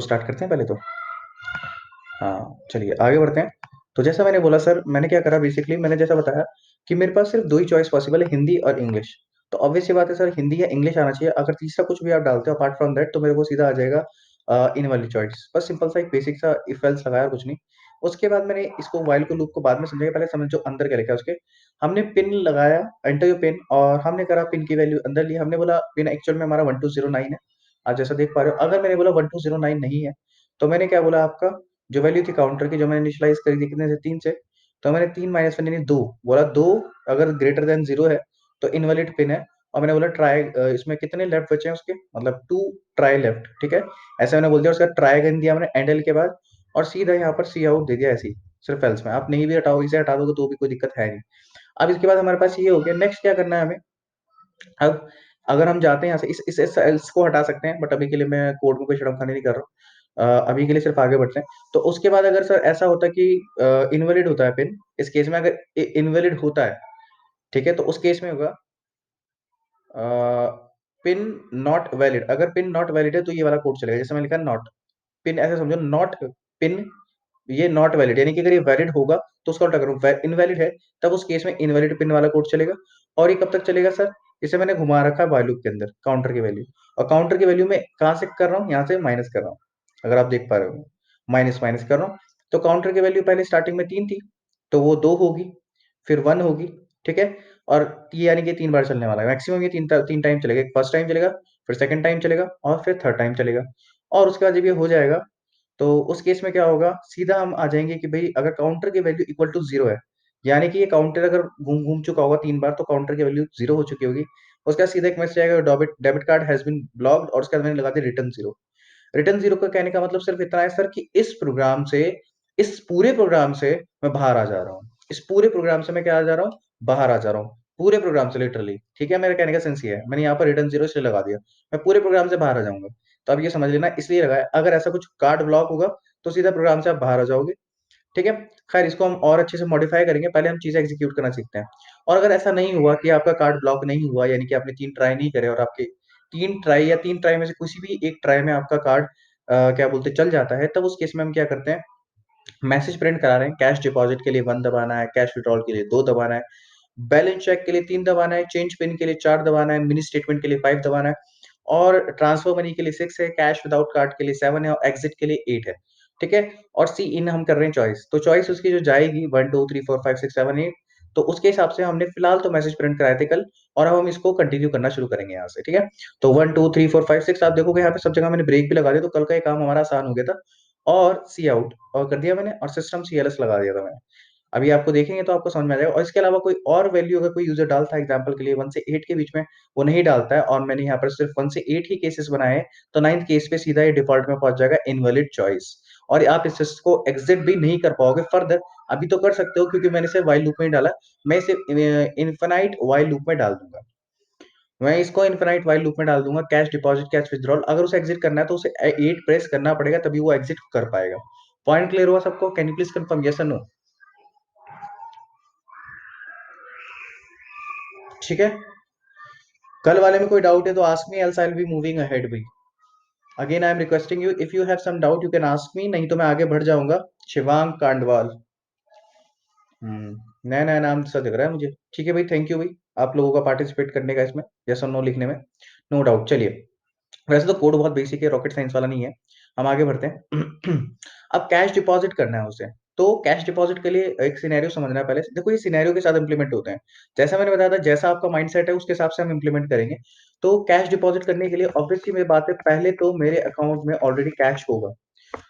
Start करते हैं पहले तो। हाँ, चलिए आगे बढ़ते हैं। तो जैसा मैंने बोला सर, मैंने क्या करा बेसिकली, मैंने जैसा बताया कि मेरे पास सिर्फ 2 ही चॉइस पॉसिबल है, हिंदी और इंग्लिश। तो ऑब्वियस सी बात है सर, हिंदी या इंग्लिश आना चाहिए। अगर तीसरा कुछ भी आप डालते हो अपार्ट फ्रॉम दैट, तो मेरे को सीधा आ जाएगा इन वाली चॉइस। बस सिंपल सा एक बेसिक सा इफ एल्स लगाया, कुछ नहीं। उसके बाद मैंने इसको व्हाइल को लूप को बाद में समझेगा, पहले समझो अंदर क्या लिखा है उसके। हमने पिन लगाया, एंटर योर पिन, और हमने करा पिन की वैल्यू अंदर ली। हमने बोला पिन एक्चुअल में हमारा 1209 है। आप जैसा देख पा रहे हो, अगर मैंने बोला 1209 नहीं है, तो मैंने क्या बोला, आपका जो वैल्यू थी काउंटर की, जो मैंने इनिशियलाइज करी थी कितने से, 3 से। तो मैंने 3 माइनस 1 यानी 2 बोला। 2 अगर ग्रेटर देन 0 है तो इनवैलिड पिन है। और मैंने बोला ट्राई, इसमें कितने लेफ्ट बचे हैं उसके, मतलब 2 ट्राई लेफ्ट, ठीक है। ऐसे मैंने बोल दिया। उसका ट्राई अगेन दिया मैंने एंडल के बाद, और सीधा यहाँ पर सी आउट दे दिया ऐसे ही। सिर्फ एल्स में आप नहीं भी हटाओ, इसे हटा दोगे तो भी कोई दिक्कत है नहीं। अब इसके बाद हमारे पास ये हो गया। नेक्स्ट क्या करना है हमें। अब अगर हम जाते हैं यहाँ से, इस सेल्स को हटा सकते हैं, बट अभी के लिए मैं कोड में कोई छेड़खानी नहीं कर रहा हूँ। अभी के लिए सिर्फ आगे बढ़ते हैं। तो उसके बाद अगर सर ऐसा होता है कि इनवैलिड होता है पिन, इस केस में अगर इनवैलिड होता है, ठीक है, तो उस केस में होगा पिन नॉट वैलिड। अगर पिन नॉट वैलिड है तो ये वाला कोड चलेगा, जैसे मैं लिखा नॉट पिन, ऐसे समझो नॉट पिन, ये नॉट वैलिड, यानी कि अगर ये वैलिड होगा तो उसका उल्टा करूँ, इनवैलिड है, तब उस केस में इनवैलिड पिन वाला कोड चलेगा। और ये कब तक चलेगा सर, इसे मैंने घुमा रखा है वाइल लूप के अंदर, काउंटर की वैल्यू। और काउंटर की वैल्यू में कहां से कर रहा हूँ, यहाँ से माइनस कर रहा हूँ। अगर आप देख पा रहे हो, माइनस माइनस कर रहा हूँ। तो काउंटर की वैल्यू पहले स्टार्टिंग में 3 थी, तो वो 2 होगी, फिर 1 होगी, ठीक है। और ये यानी कि 3 बार चलने वाला है मैक्सिमम, ये 3 टाइम चलेगा। फर्स्ट टाइम चलेगा, फिर सेकंड टाइम चलेगा, और फिर थर्ड टाइम चलेगा। और उसके बाद जब ये हो जाएगा, तो उस केस में क्या होगा, सीधा हम आ जाएंगे कि भाई अगर काउंटर की वैल्यू इक्वल टू 0 है, यानी कि ये काउंटर अगर घूम घूम चुका होगा 3 बार, तो काउंटर की वैल्यू 0 हो चुकी होगी। उसका सीधा एक मैसेज आएगा, debit card has been blocked, और उसके बाद मैंने लगा दिया रिटर्न 0। रिटर्न 0 का कहने का मतलब सिर्फ इतना है सर कि इस प्रोग्राम से, इस पूरे प्रोग्राम से मैं बाहर आ जा रहा हूँ। इस पूरे प्रोग्राम से मैं क्या आ जा रहा हूँ, बाहर आ जा रहा हूँ। पूरे प्रोग्राम से लिटरली, ठीक है। मेरे कहने का सेंस ये है, मैंने यहाँ पर रिटर्न 0 इसलिए लगा दिया, मैं पूरे प्रोग्राम से बाहर आ जाऊंगा। तो अब ये समझ लेना इसलिए लगाया, अगर ऐसा कुछ कार्ड ब्लॉक होगा तो सीधा प्रोग्राम से आप बाहर आ जाओगे, ठीक है। खैर, इसको हम और अच्छे से मॉडिफाई करेंगे, पहले हम चीजें एग्जीक्यूट करना सीखते हैं। और अगर ऐसा नहीं हुआ कि आपका कार्ड ब्लॉक नहीं हुआ, यानी कि आपने 3 ट्राई नहीं करे, और आपके 3 ट्राई या 3 ट्राई में से किसी भी एक ट्राई में आपका कार्ड क्या बोलते चल जाता है, तब उस केस में हम क्या करते हैं, मैसेज प्रिंट करा रहे हैं। कैश डिपॉजिट के लिए 1 दबाना है, कैश विड्रॉल के लिए 2 दबाना है, बैलेंस चेक के लिए 3 दबाना है, चेंज पिन के लिए 4 दबाना है, मिनी स्टेटमेंट के लिए 5 दबाना है, और ट्रांसफर मनी के लिए 6 है, कैश विदाउट कार्ड के लिए 7 है, और एग्जिट के लिए 8 है, ठीक है। और सी इन हम कर रहे हैं चॉइस, तो चॉइस उसकी जो जाएगी 1 2 3 4 5 6 7 8, तो उसके हिसाब से हमने फिलहाल तो मैसेज प्रिंट कराए थे कल, और अब हम इसको कंटिन्यू करना शुरू करेंगे यहाँ से, ठीक है। तो 1 2 3 4 5 6 आप देखोगे यहाँ पे सब जगह मैंने ब्रेक भी लगा दिया, तो कल का ये काम हमारा आसान हो गया था। और सी आउट और कर दिया मैंने, और सिस्टम सीएलएस लगा दिया था मैंने। अभी आपको देखेंगे तो आपको समझ में आ जाएगा। और इसके अलावा कोई और वैल्यू अगर कोई यूजर डालता है एग्जांपल के लिए 1 से 8 के बीच में, वो नहीं डालता है, और मैंने यहाँ पर सिर्फ 1 से 8 ही केसेस बनाए हैं, तो 9th केस पे सीधा ये डिफॉल्ट में पहुंच जाएगा इनवैलिड चॉइस। और आप इस को एग्जिट भी नहीं कर पाओगे फर्दर। अभी तो कर सकते हो क्योंकि मैंने इसे व्हाइल लूप में ही डाला। मैं इसे इनफिनाइट व्हाइल लूप में डाल दूंगा। मैं इसको इनफिनाइट व्हाइल लूप में डाल दूंगा। कैश डिपॉजिट, कैश विथड्रॉल, अगर उसे एग्जिट करना है तो उसे 8 प्रेस करना पड़ेगा, तभी वो एग्जिट कर पाएगा। पॉइंट क्लियर हुआ सबको? Can you please confirm yes और नो? ठीक है। कल वाले में कोई डाउट है तो ask me, else I will be moving ahead भी। Again I am requesting you, if you have some doubt you can ask me, नहीं तो मैं आगे बढ़ जाऊंगा। शिवांग कांडवाल। नया नया नाम सा दिख रहा है मुझे। ठीक है भाई, थैंक यू भाई आप लोगों का पार्टिसिपेट करने का इसमें, यस और नो लिखने में। No doubt. चलिए, वैसे तो कोड बहुत बेसिक है, रॉकेट साइंस वाला नहीं है। हम आगे बढ़ते हैं। अब कैश डिपॉजिट करना है उसे। तो कैश डिपॉजिट के लिए एक सिनेरियो समझना है पहले। देखो, ये सिनेरियो के साथ इंप्लीमेंट होते हैं। जैसा मैंने बताया था, जैसा आपका माइंडसेट है उसके हिसाब से हम इंप्लीमेंट करेंगे। तो कैश डिपॉजिट करने के लिए ऑब्वियसली मेरी बात है, पहले तो मेरे अकाउंट में ऑलरेडी कैश होगा,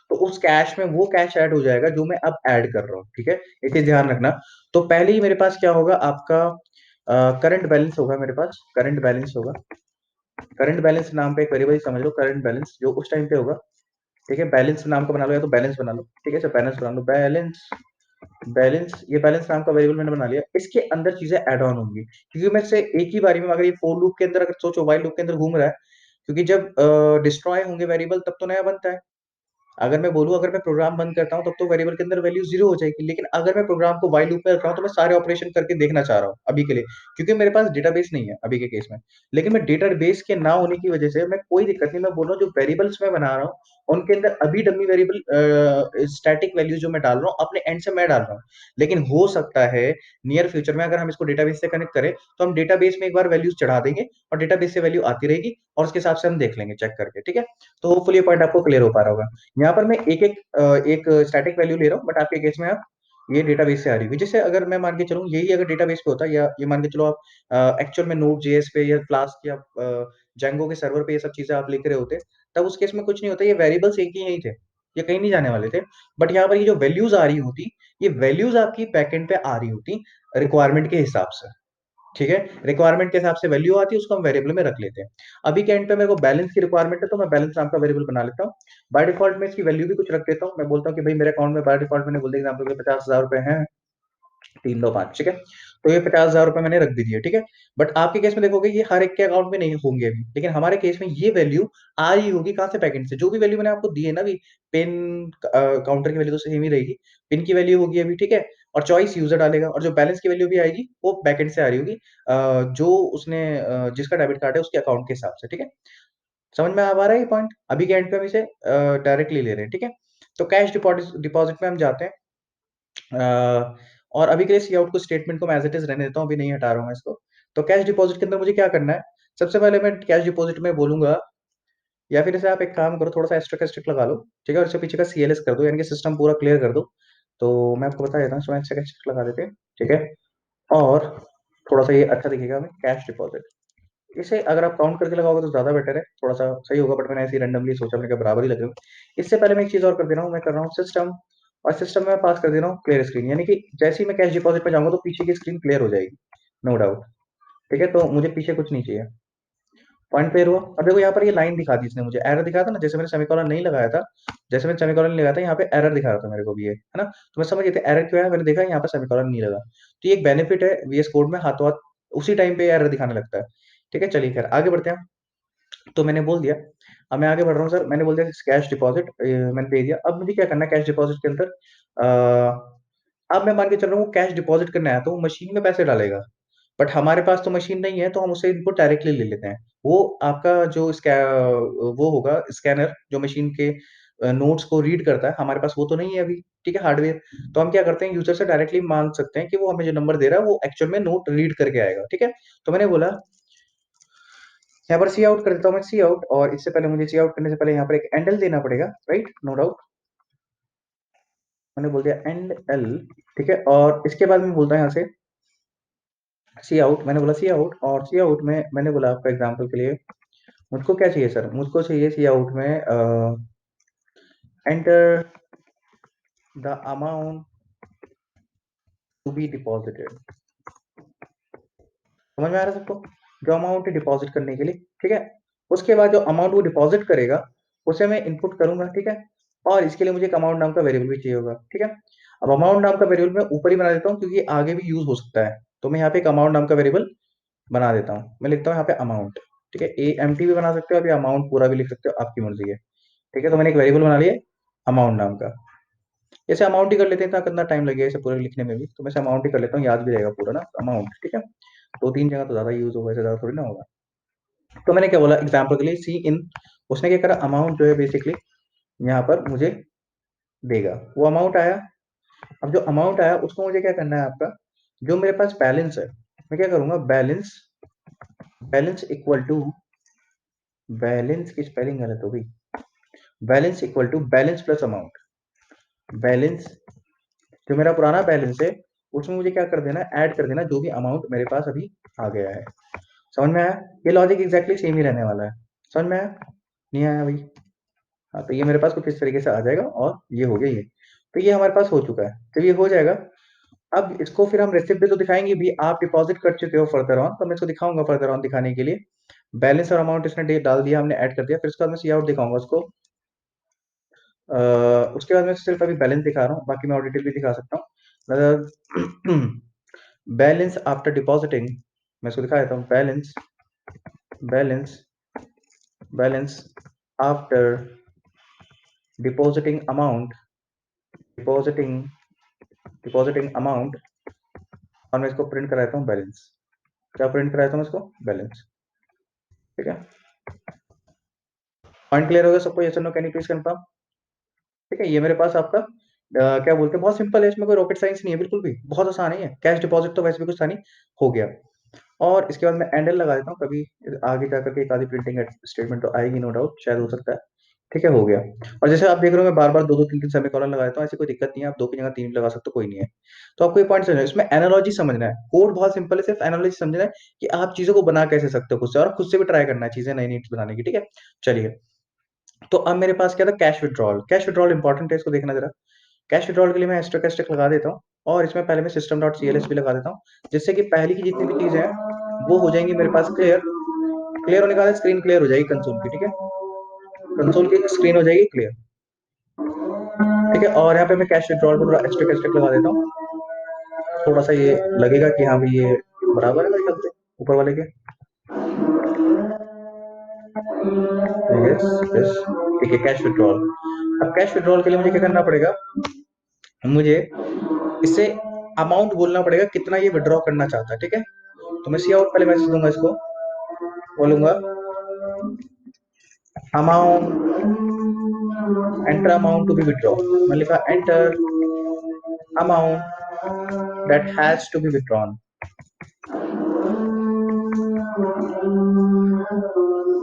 तो उस कैश में वो कैश ऐड हो जाएगा जो मैं अब ऐड कर रहा हूँ, ठीक है। एक चीज ध्यान रखना। तो पहले ही मेरे पास क्या होगा, आपका करंट बैलेंस होगा, मेरे पास करंट बैलेंस होगा। करंट बैलेंस नाम पे एक वेरिएबल समझ लो, करंट बैलेंस जो उस टाइम पे होगा, ठीक है। बैलेंस नाम का बना लो, या तो बैलेंस बना लो, ठीक है। बैलेंस बना लो, बैलेंस, बैलेंस, ये बैलेंस नाम का वेरिएबल मैंने बना लिया। इसके अंदर चीजें ऐड ऑन होंगी, क्योंकि मैं से एक ही बारी में, अगर ये फोर लूप के अंदर अगर सोचो, व्हाइल लूप के अंदर घूम रहा है, क्योंकि जब डिस्ट्रॉय होंगे वेरिएबल तब तो नया बनता है। अगर मैं बोलूँ, अगर मैं प्रोग्राम बंद करता हूँ तब तो वेरिएबल के अंदर वैल्यू 0 हो जाएगी, लेकिन अगर मैं प्रोग्राम को व्हाइल लूप में रख रहा हूँ तो मैं सारे ऑपरेशन करके देखना चाह रहा हूँ अभी के लिए, क्योंकि मेरे पास डेटाबेस नहीं है अभी के केस में। लेकिन मैं डेटाबेस के ना होने की वजह से मैं कोई दिक्कत नहीं, मैं बोल रहा हूँ जो वेरिएबल्स मैं बना रहा हूँ उनके अंदर अभी डमी वेरिएबल स्टैटिक वैल्यू जो मैं डाल रहा हूँ अपने एंड से मैं डाल रहा हूँ, लेकिन हो सकता है नियर फ्यूचर में अगर हम इसको डेटाबेस से कनेक्ट करें तो हम डेटाबेस में एक बार वैल्यूज चढ़ा देंगे और डेटाबेस से वैल्यू आती रहेगी और उसके हिसाब से हम देख लेंगे चेक करके, ठीक है। तो होपफुली ये पॉइंट आपको क्लियर हो पा रहा होगा। यहाँ पर मैं एक स्टैटिक वैल्यू ले रहा हूँ, बट आपके केस में आप ये डेटाबेस से आ रही होगी। जैसे अगर मैं मान के चलूँ यही अगर डेटाबेस पे होता, या ये मान के चलो आप एक्चुअल में नोड जेएस पे या फ्लास्क या जेंगो के सर्वर पे ये सब चीजें आप लिख रहे होते, तब उस केस में कुछ नहीं होता, ये वेरिएबल्स एक ही यही थे, ये कहीं नहीं जाने वाले थे। बट यहाँ पर ये जो वैल्यूज आ रही होती, ये वैल्यूज आपकी बैकएंड पे आ रही होती रिक्वायरमेंट के हिसाब से, ठीक है। रिक्वायरमेंट के हिसाब से वैल्यू आती है, उसको हम वेरिएबल में रख लेते हैं। अभी के एंड पे मेरे को बैलेंस की रिक्वायरमेंट है, तो मैं बैलेंस नाम का वेरिएबल बना लेता हूँ। बाय डिफॉल्ट में इसकी वैल्यू भी कुछ रख देता हूँ, मैं बोलता हूँ कि भाई मेरे अकाउंट में बाय डिफॉल्ट मैंने बोल दिया एग्जाम्पल 50,000 रुपए हैं, 325, ठीक है। तो ये 50,000 रुपए मैंने रख दी दिए, ठीक है। बट आपके केस में देखोगे ये हर एक के अकाउंट में नहीं होंगे अभी, लेकिन हमारे केस में ये वैल्यू आ रही होगी कहाँ से, पैकेट से। जो भी वैल्यू मैंने आपको दी है ना अभी, पिन काउंटर की वैल्यू तो सेम ही रहेगी, पिन की वैल्यू होगी अभी, ठीक है। और चॉइस यूजर डालेगा, और जो बैलेंस की वैल्यू भी आएगी वो बैकेंड से आ रही होगी, जो उसने जिसका डेबिट कार्ड है उसके अकाउंट के हिसाब से, ठीक है। समझ में आ पा रहा है ये पॉइंट? अभी के एंड पे हम इसे डायरेक्टली ले रहे हैं, ठीक है। तो कैश डिपॉजिट डिपॉजिट में हम जाते हैं, और अभी के लिए सी आउट को स्टेटमेंट को मैं एज इट इज रहने देता हूँ, अभी नहीं हटा रहा हूँ मैं इसको। तो कैश डिपॉजिट के अंदर मुझे क्या करना है, सबसे पहले मैं कैश डिपॉजिट में बोलूंगा, या फिर इसे आप एक काम करो, थोड़ा सा एक्स्ट्रा एक्स्ट्रा लगा लो, ठीक है, और इससे पीछे का सीएलएस कर दो, यानी कि सिस्टम पूरा क्लियर कर दो। तो मैं आपको बता देता हूँ, इसमें एक्स्ट्रा एक्स्ट्रा लगा देते हैं, ठीक है। और थोड़ा सा ये अच्छा दिखेगा हमें, कैश डिपॉजिट। इसे अगर आप काउंट करके लगाओगे तो ज्यादा बेटर है, थोड़ा सा सही होगा, बट मैंने ऐसे ही रैंडमली सोचा, मैंने कहा बराबर ही लग रहा हूँ। इससे पहले मैं एक चीज और कर दे रहा हूँ, मैं कर रहा हूँ सिस्टम, और सिस्टम में पास कर दे रहा हूँ क्लियर स्क्रीन, यानी कि जैसे ही मैं कैश डिपॉजिट में जाऊंगा तो पीछे की स्क्रीन क्लियर हो जाएगी, नो डाउट, ठीक है। तो मुझे पीछे कुछ नहीं चाहिए। पॉइंट क्लियर हुआ? अब देखो यहाँ पर ये लाइन दिखा दी इसने, मुझे एरर दिखा था ना, जैसे मैंने सेमीकोलन नहीं लगाया था, जैसे मैंने सेमीकोलन नहीं लगाया था यहाँ पे एरर दिखा रहा था मेरे को भी ये, है ना। तो मैं समझ गया था एरर क्यों है, मैंने देखा यहाँ पर सेमीकोलन नहीं लगा। तो ये एक बेनिफिट है वीएस कोड में, हाथों हाथ उसी टाइम पे एरर दिखाने लगता है, ठीक है। चलिए खैर आगे बढ़ते हैं। तो मैंने बोल दिया, अब मैं आगे बढ़ रहा हूँ सर, मैंने बोल दिया कैश डिपॉजिट मैंने दे दिया। अब मुझे क्या करना है कैश डिपॉजिट के अंदर, अब मैं मान के चल रहा हूँ कैश डिपॉजिट करना है तो वो मशीन में पैसे डालेगा, बट हमारे पास तो मशीन नहीं है, तो हम उसे इनपुट डायरेक्टली ले लेते हैं। वो आपका जो वो होगा स्कैनर जो मशीन के नोट्स को रीड करता है, हमारे पास वो तो नहीं है अभी, ठीक है, हार्डवेयर। तो हम क्या करते हैं, यूजर से डायरेक्टली मान सकते हैं कि वो हमें जो नंबर दे रहा है वो एक्चुअल में नोट रीड करके आएगा, ठीक है। तो मैंने बोला यहाँ पर सी आउट कर देता हूँ मैं, सी आउट, और इससे पहले मुझे सी आउट करने से पहले यहाँ पर एक एंडल देना पड़ेगा, राइट, नो डाउट। मैंने बोल दिया एंड एल, ठीक है। और इसके बाद मैं बोलता हूँ यहाँ से सी आउट, मैंने बोला सी आउट, और सी आउट में मैंने बोला आपका एग्जांपल के लिए मुझको क्या चाहिए सर, मुझको चाहिए सी आउट में enter the amount to be deposited. समझ में आ रहा है सबको, जो अमाउंट है डिपॉजिट करने के लिए, ठीक है। उसके बाद जो अमाउंट वो डिपॉजिट करेगा उसे मैं इनपुट करूंगा, ठीक है। और इसके लिए मुझे एक अमाउंट नाम का वेरिएबल भी चाहिए होगा, ठीक है। अब अमाउंट नाम का वेरिएबल मैं ऊपर ही बना देता हूँ क्योंकि आगे भी यूज हो सकता है, तो मैं यहाँ पे एक अमाउंट नाम का वेरिएबल बना देता हूँ। मैं लिखता हूँ यहाँ पे अमाउंट, ठीक है। ए एम टी भी बना सकते हो आप, या अमाउंट पूरा भी लिख सकते हो, आपकी मर्जी है, ठीक है। तो मैंने एक वेरिएबल बना लिया अमाउंट नाम का। जैसे अमाउंट ही कर लेते हैं, इतना कितना टाइम लगेगा इसे पूरे लिखने में भी, तो मैं अमाउंट ही कर लेता हूँ, याद भी रहेगा पूरा ना अमाउंट, ठीक है। दो तीन जगह तो ज्यादा यूज होगा, ऐसे ज्यादा थोड़ी ना होगा। तो मैंने क्या बोला एग्जाम्पल के लिए सी इन, उसने क्या करा, अमाउंट जो है बेसिकली यहाँ पर मुझे देगा, वो अमाउंट आया। अब जो अमाउंट आया उसको मुझे क्या करना है आपका, जो मेरे पास बैलेंस है, मैं क्या करूंगा, balance, balance equal to, balance की स्पेलिंग गलत हो गई, balance equal to balance plus amount. Balance, जो मेरा पुराना बैलेंस है उसमें मुझे क्या कर देना, ऐड कर देना जो भी अमाउंट मेरे पास अभी आ गया है। समझ में आया? ये लॉजिक एग्जैक्टली सेम ही रहने वाला है। समझ में आया? नहीं आया भाई? हाँ, तो ये मेरे पास कुछ इस तरीके से आ जाएगा, और ये हो गया ये। तो ये हमारे पास हो चुका है, तो ये हो जाएगा। अब इसको फिर हम रेसिप्ट तो दिखाएंगे भी, आप डिपॉजिट कर चुके हो फर्दर ऑन, तो मैं इसको दिखाऊंगा फर्दर ऑन दिखाने के लिए। बैलेंस और अमाउंट इसने डाल दिया, हमने ऐड कर दिया, फिर उसके बाद मैं सी आउट दिखाऊंगा उसको। उसके बाद मैं सिर्फ अभी बैलेंस दिखा रहा हूँ, बाकी मैं और डिटेल भी दिखा सकता हूँ। बैलेंस आफ्टर डिपॉजिटिंग, मैं इसको दिखा देता हूँ, balance, balance, balance after depositing amount, depositing, depositing amount, और मैं इसको प्रिंट कराता हूँ बैलेंस। क्या प्रिंट कराता हूँ इसको, बैलेंस, ठीक है। पॉइंट क्लियर हो गया सबको? यस और no, can you please confirm? ठीक है, ये मेरे पास आपका क्या बोलते हैं, बहुत सिंपल है, इसमें कोई रॉकेट साइंस नहीं है, बिल्कुल भी बहुत आसान है। कैश डिपॉजिट तो वैसे भी कुछ था नहीं, हो गया। और इसके बाद मैं एंडल लगा देता हूँ, कभी आगे जाकर के एक आधी प्रिंटिंग स्टेटमेंट तो आएगी, नो डाउट, शायद हो सकता है। ठीक है, हो गया। और जैसे आप देख रहे हो मैं बार बार दो दो तीन तीन सेमी कॉलन लगा देता हूँ, ऐसी कोई दिक्कत नहीं है, आप दो की जगह तीन लगा सकते हो, कोई नहीं है। तो आपको ये पॉइंट समझना है, इसमें एनालॉजी समझना है, कोड बहुत सिंपल है, सिर्फ एनालॉजी समझना है कि आप चीजों को बना कैसे सकते हो खुद से, और खुद से भी ट्राई करना है चीजें नई नई बनाने की। ठीक है, चलिए। तो अब मेरे पास क्या था, cash withdrawal. Cash withdrawal important है, इसको देखना जरा। कैश विड्रॉल के लिए मैं स्टोकेस्टिक लगा देता हूँ, और इसमें पहले मैं system dot C L S भी लगा देता हूँ, जिससे कि पहले की जितनी भी चीजें हैं वो हो जाएंगी मेरे पास क्लियर। क्लियर होने के बाद स्क्रीन क्लियर हो जाएगी कंसोल की। ठीक है, कंसोल की स्क्रीन हो जाएगी क्लियर। ठीक है, और यहाँ पे मैं कैश विड्रॉल को थोड़ा स्टोकेस्टिक लगा देता हूँ, थोड़ा सा ये लगेगा कि हाँ भाई ये बराबर है मेरे ख्याल से ऊपर वाले के। Yes, yes. ठीक है, कैश विड्रॉल। अब कैश विड्रॉल के लिए मुझे क्या करना पड़ेगा, मुझे इससे अमाउंट बोलना पड़ेगा कितना ये विड्रॉ करना चाहता है। ठीक है, तो मैं सी आउट पहले मैसेज दूंगा, इसको बोलूंगा amount, enter amount to be withdraw. मैं लिखा enter amount that has to be withdrawn.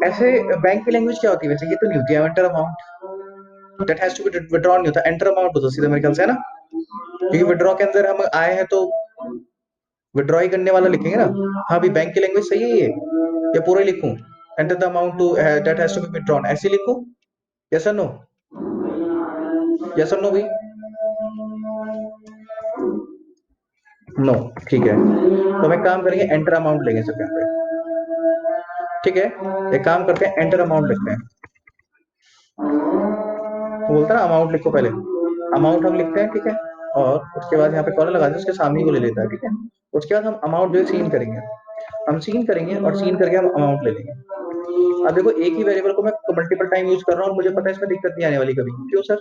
ऐसे बैंक की लैंग्वेज क्या होती है वैसे, ये तो नहीं होती है enter amount that has to be withdrawn, नहीं होता, एंटर अमाउंट होता सीधा मेरे ख्याल से, है ना? क्योंकि विड्रॉ के अंदर हम आए हैं तो विड्रॉ ही करने वाला लिखेंगे ना। हाँ भी, बैंक की लैंग्वेज सही है ये, या पूरा ही लिखूं, enter the amount to that has to be withdrawn, ऐसे लिखूं? यस और नो? यस और नो भाई? नो। ठीक है, तो मैं काम करेंगे एंटर अमाउंट लेंगे सबके अंदर। ठीक है, एक काम करते हैं, एंटर अमाउंट लिखते हैं। तो बोलता है ना अमाउंट लिखो पहले, अमाउंट हम लिखते हैं। ठीक है, और उसके बाद यहाँ पे कॉलम लगा दें, उसके सामने ही वो ले लेता है। ठीक है, उसके बाद हम अमाउंट जो है सीन करेंगे, हम सीन करेंगे और सीन करके हम अमाउंट ले लेंगे। अब देखो, एक ही वेरिएबल को मैं मल्टीपल टाइम यूज कर रहा हूँ, और मुझे पता है इसमें दिक्कत नहीं आने वाली कभी। क्यों सर?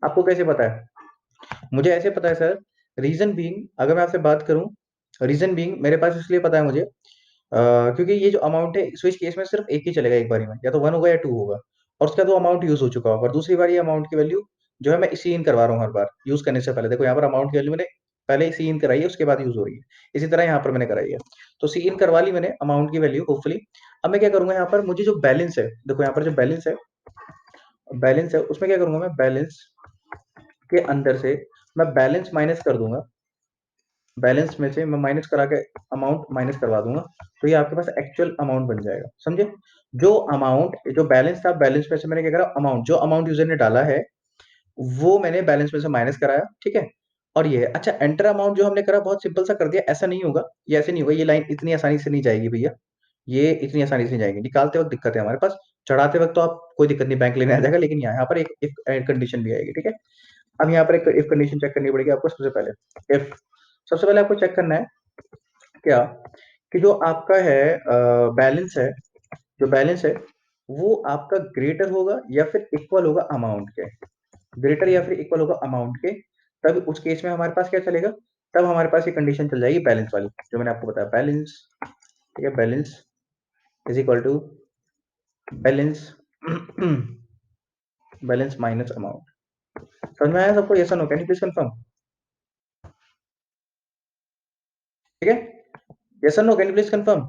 आपको कैसे पता है? मुझे ऐसे पता है सर, रीजन बीइंग, अगर मैं आपसे बात करूं, रीजन बीइंग मेरे पास इसलिए पता है मुझे, क्योंकि ये जो अमाउंट है स्विच केस में सिर्फ एक ही चलेगा एक बारी में, या तो वन होगा या टू होगा, और उसका तो अमाउंट यूज हो चुका होगा, और दूसरी बार ये अमाउंट की वैल्यू जो है मैं इसी इन करवा रहा हूँ हर बार यूज करने से पहले। देखो यहाँ पर अमाउंट की वैल्यू मैंने पहले सी इन कराई है, उसके बाद यूज हो रही है। इसी तरह यहाँ पर मैंने कराई है, तो सी इन करवा ली मैंने अमाउंट की वैल्यू होपफुली। अब मैं क्या करूंगा, यहाँ पर मुझे जो बैलेंस है, देखो यहाँ पर जो बैलेंस है, बैलेंस है उसमें क्या करूंगा, मैं बैलेंस के अंदर से मैं बैलेंस माइनस कर दूंगा, बैलेंस में से मैं माइनस करा के अमाउंट माइनस करवा दूंगा, तो ये आपके पास एक्चुअल अमाउंट बन जाएगा। समझे? जो अमाउंट, जो बैलेंस था, बैलेंस में से मैंने क्या करा, अमाउंट, जो अमाउंट यूजर ने डाला है वो मैंने बैलेंस में से माइनस कराया। ठीक है, और ये है अच्छा, एंटर अमाउंट जो हमने करा बहुत सिंपल सा कर दिया, ऐसा नहीं होगा, ये ऐसे नहीं होगा, ये लाइन इतनी आसानी से नहीं जाएगी भैया, ये इतनी आसानी से नहीं जाएगी, निकालते वक्त दिक्कत है हमारे पास, चढ़ाते वक्त तो आप कोई दिक्कत नहीं, बैंक लेने आ जाएगा, लेकिन यहाँ पर एक इफ कंडीशन भी आएगी। ठीक है, अब यहाँ पर एक इफ कंडीशन चेक करनी पड़ेगी आपको सबसे पहले। इफ, सबसे पहले आपको चेक करना है क्या, कि जो आपका है बैलेंस है, जो बैलेंस है वो आपका ग्रेटर होगा या फिर इक्वल होगा अमाउंट के, ग्रेटर या फिर इक्वल होगा अमाउंट के, तब उस केस में हमारे पास क्या चलेगा, तब हमारे पास ये कंडीशन चल जाएगी बैलेंस वाली, जो मैंने आपको बताया, बैलेंस। ठीक है, balance is equal to balance balance minus amount. समझ में आया सबको? यस और no, can you please confirm? ठीक है, यस और no, can you please confirm?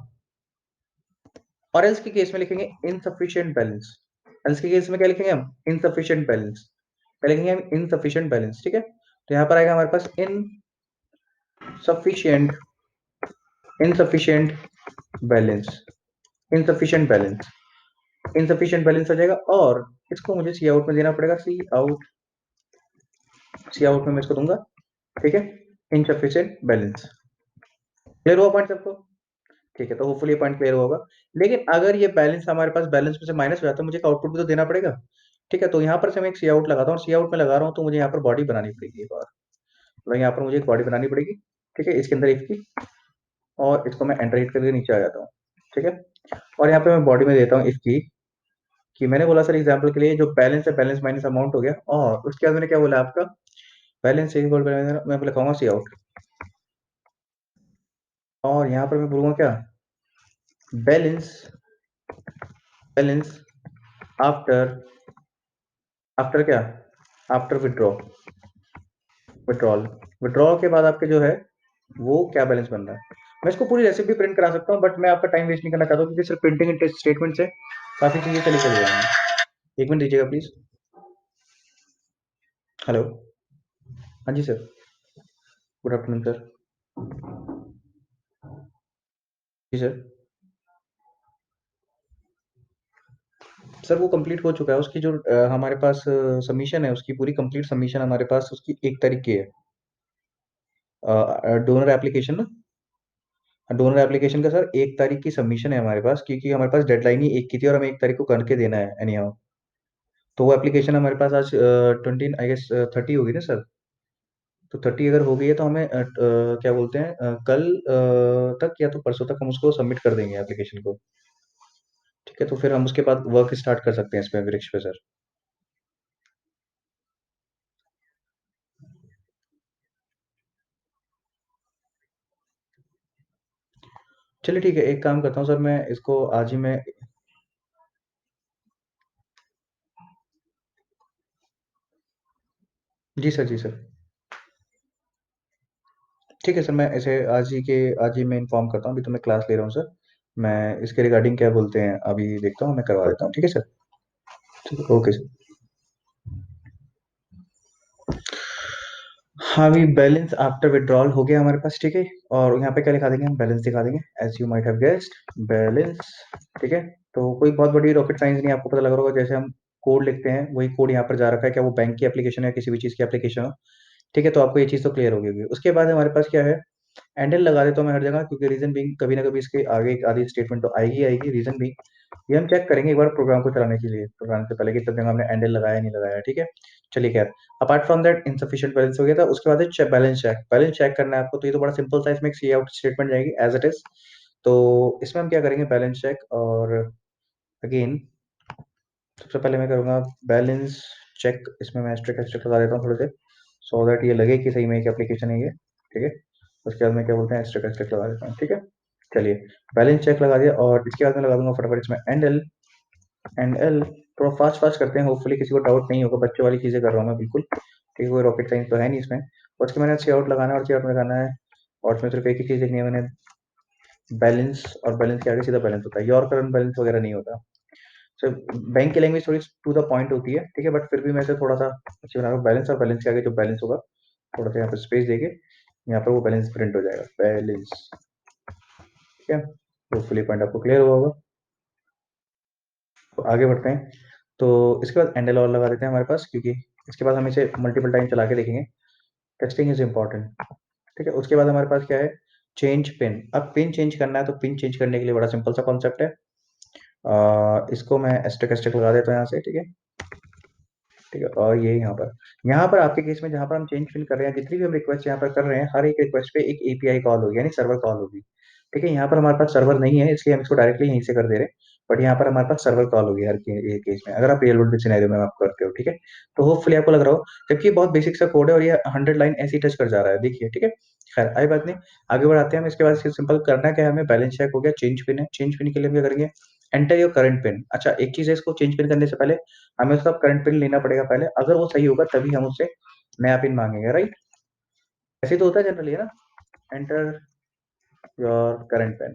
और एल्स के केस में लिखेंगे इनसफिशिएंट बैलेंस। एल्स के केस में क्या लिखेंगे हम, इनसफिशिएंट बैलेंस, क्या लिखेंगे हम, इनसफिशिएंट बैलेंस। ठीक है, तो यहाँ पर आएगा हमारे पास insufficient, insufficient balance, insufficient balance, insufficient balance हो जाएगा, और इसको मुझे सी आउट में देना पड़ेगा, सी आउट, सी आउट में मैं इसको दूंगा। ठीक है, इनसफिशिएंट बैलेंस। क्लियर हुआ पॉइंट सबको? ठीक है, तो होपफुली ये पॉइंट क्लियर होगा। लेकिन अगर ये बैलेंस हमारे पास बैलेंस में से माइनस हो जाता है, मुझे आउटपुट भी तो देना पड़ेगा। ठीक है, तो यहाँ पर से मैं एक सी आउट लगाता हूँ, सी आउट में लगा रहा हूँ, तो मुझे यहाँ पर बॉडी बनानी पड़ेगी एक और, मतलब यहाँ पर मुझे एक बॉडी बनानी पड़ेगी। ठीक है, इसके अंदर इसकी, और इसको मैं एंटर हिट करके नीचे आ जाता हूँ। ठीक है, और यहाँ पे मैं बॉडी में देता हूँ इसकी, कि मैंने बोला सर एग्जाम्पल के लिए जो बैलेंस है, बैलेंस माइनस अमाउंट हो गया, और उसके बाद मैंने क्या बोला आपका, बैलेंस इक्वल, मैं लिखाऊंगा सी आउट, और यहाँ पर मैं बोलूंगा क्या, बैलेंस, बैलेंस आफ्टर आफ्टर क्या? आफ्टर विड्रॉ, विड्रॉल, विड्रॉल के बाद आपके जो है वो क्या बैलेंस बन रहा है। मैं इसको पूरी रेसिपी प्रिंट करा सकता हूँ, बट मैं आपका टाइम वेस्ट नहीं करना चाहता हूँ, क्योंकि सिर्फ प्रिंटिंग स्टेटमेंट से काफी चीजें चली चली जाएंगी। एक मिनट दीजिएगा प्लीज। हेलो। हाँ जी सर। Good afternoon sir. जी सर। सर वो कंप्लीट हो चुका है, उसकी जो हमारे पास सबमिशन है, उसकी पूरी कंप्लीट सबमिशन हमारे पास उसकी 1 तारीख की है। डोनर एप्लीकेशन ना, डोनर एप्लीकेशन का सर 1 तारीख की सबमिशन है हमारे पास, क्योंकि हमारे पास डेडलाइन ही 1 की थी और हमें 1 तारीख को करके देना है एनी हाउ। तो वो एप्लीकेशन हमारे पास आज 20 आई गेस 30 होगी ना सर। तो 30 अगर हो गई है तो हमें क्या बोलते हैं कल तक या तो परसों तक हम उसको सबमिट कर देंगे एप्लीकेशन को। ठीक है, तो फिर हम उसके बाद वर्क स्टार्ट कर सकते हैं इस पे वृक्ष पे सर। चलिए ठीक है, एक काम करता हूँ सर, मैं इसको आज ही मैं। जी सर, जी सर। ठीक है सर, मैं इसे आज ही मैं इन्फॉर्म करता हूँ। अभी तो मैं क्लास ले रहा हूँ सर। मैं इसके रिगार्डिंग क्या बोलते हैं अभी देखता हूँ, मैं करवा देता हूँ। ठीक है सर। ठीक है, ओके सर। हाँ, अभी बैलेंस आफ्टर विड्रॉल हो गया हमारे पास। ठीक है, और यहाँ पे क्या लिखा देंगे, हम बैलेंस दिखा देंगे as you might have guessed, balance. ठीक है, तो कोई बहुत बड़ी रॉकेट साइंस नहीं, आपको पता लग रहा होगा जैसे हम कोड लिखते हैं वही कोड यहाँ पर जा रखा है, क्या वो बैंक की एप्लीकेशन है, किसी भी चीज़ की एप्लीकेशन हो। ठीक है, तो आपको ये चीज़ तो क्लियर होगी। उसके बाद हमारे पास क्या है, एंडल लगा देता हूँ मैं हर जगह, क्योंकि रीजन भी कभी ना कभी इसके आगे एक आधी स्टेटमेंट तो आएगी आएगी। रीजन भी ये हम चेक करेंगे एक बार प्रोग्राम को चलाने के लिए, प्रोग्राम से पहले कि सब जगह हमने एंडल लगाया नहीं लगाया। ठीक है, चलिए खैर। Apart from that insufficient balance हो गया था, उसके बाद है बैलेंस चेक। बैलेंस चेक करना है आपको, तो ये तो बड़ा सिंपल सा, इसमें एक सी आउट स्टेटमेंट जाएगी एज इट इज। तो इसमें हम क्या करेंगे, बैलेंस चेक। और अगेन सबसे पहले मैं करूंगा बैलेंस चेक। इसमें मैं एस्ट्रिक एस्ट्रिक लगा देता हूँ थोड़े से, सो दैट ये लगे कि सही में एक एप्लीकेशन है ये। ठीक है, उसके बाद मैं क्या बोलते हैं एस्ट्रिक एस्ट्रिक लगा देता हूँ। ठीक है, चलिए। बैलेंस चेक लगा दिया, और इसके बाद मैं लगा दूंगा फटाफट इसमें एंड एल। एंड एल थोड़ा फास्ट फास्ट करते हैं, होपफुली किसी को डाउट नहीं होगा, बच्चों वाली चीजें कर रहा हूँ मैं बिल्कुल। ठीक है, कोई रॉकेट साइंस तो है नहीं इसमें। और उसके मैंने सी आउट लगाना है, और सी आउट में लगाना है। और उसमें सिर्फ एक ही चीज लिखनी है मैंने, बैलेंस। और बैलेंस के आगे सीधा बैलेंस होता है, योर करंट बैलेंस वगैरह नहीं होता। सो बैंक की लैंग्वेज थोड़ी टू द पॉइंट होती है। ठीक है, बट फिर भी मैं इसे थोड़ा सा अच्छी बना रहा हूँ। बैलेंस, और बैलेंस के आगे जो बैलेंस होगा थोड़ा सा यहाँ पे स्पेस देके यहाँ पर वो बैलेंस प्रिंट हो जाएगा, बैलेंस। ठीक है, होपफुली पॉइंट आपको क्लियर हुआ होगा। तो आगे बढ़ते हैं। तो इसके बाद एंडल और लगा देते हैं हमारे पास, क्योंकि इसके बाद हम इसे मल्टीपल टाइम चला के देखेंगे। Testing is important. ठीक है, उसके बाद हमारे पास क्या है, चेंज पिन। अब पिन चेंज करना है, तो पिन चेंज करने के लिए बड़ा सिंपल सा कॉन्सेप्ट है। इसको मैं एस्टेक एस्टेक लगा देता हूँ यहाँ से। ठीक है, ठीक है, और ये यहाँ पर आपके केस में जहाँ पर हम चेंज पिन कर रहे हैं, जितनी भी हम रिक्वेस्ट यहाँ पर कर रहे हैं, हर एक रिक्वेस्ट पे एक एपीआई कॉल होगी, यानी सर्वर कॉल होगी। ठीक है, यहाँ पर हमारे पास सर्वर नहीं है, इसलिए हम इसको डायरेक्टली यहीं से कर दे रहे हैं। बट यहाँ पर हमारे पास सर्वर कॉल होगी हर केस में, अगर आप रियल वर्ल्ड सिनेरियो में आप करते हो। ठीक है, तो होपफुली आपको लग रहा हो, जबकि ये बहुत बेसिक सा कोड है, और ये 100 लाइन ऐसी टच कर जा रहा है, देखिए। ठीक है, खैर आई बात नहीं। आगे बढ़ाते हैं हम। इसके बाद सिंपल करना क्या है हमें, बैलेंस चेक हो गया, चेंज पिन है। चेंज पिन के लिए हम क्या करेंगे, एंटर योर करंट पिन। अच्छा, एक चीज है, इसको चेंज पिन करने से पहले हमें उसका करंट पिन लेना पड़ेगा पहले। अगर वो सही होगा तभी हम उससे नया पिन मांगेंगे, राइट। ऐसे तो होता है जनरली, है ना। Enter your current pin,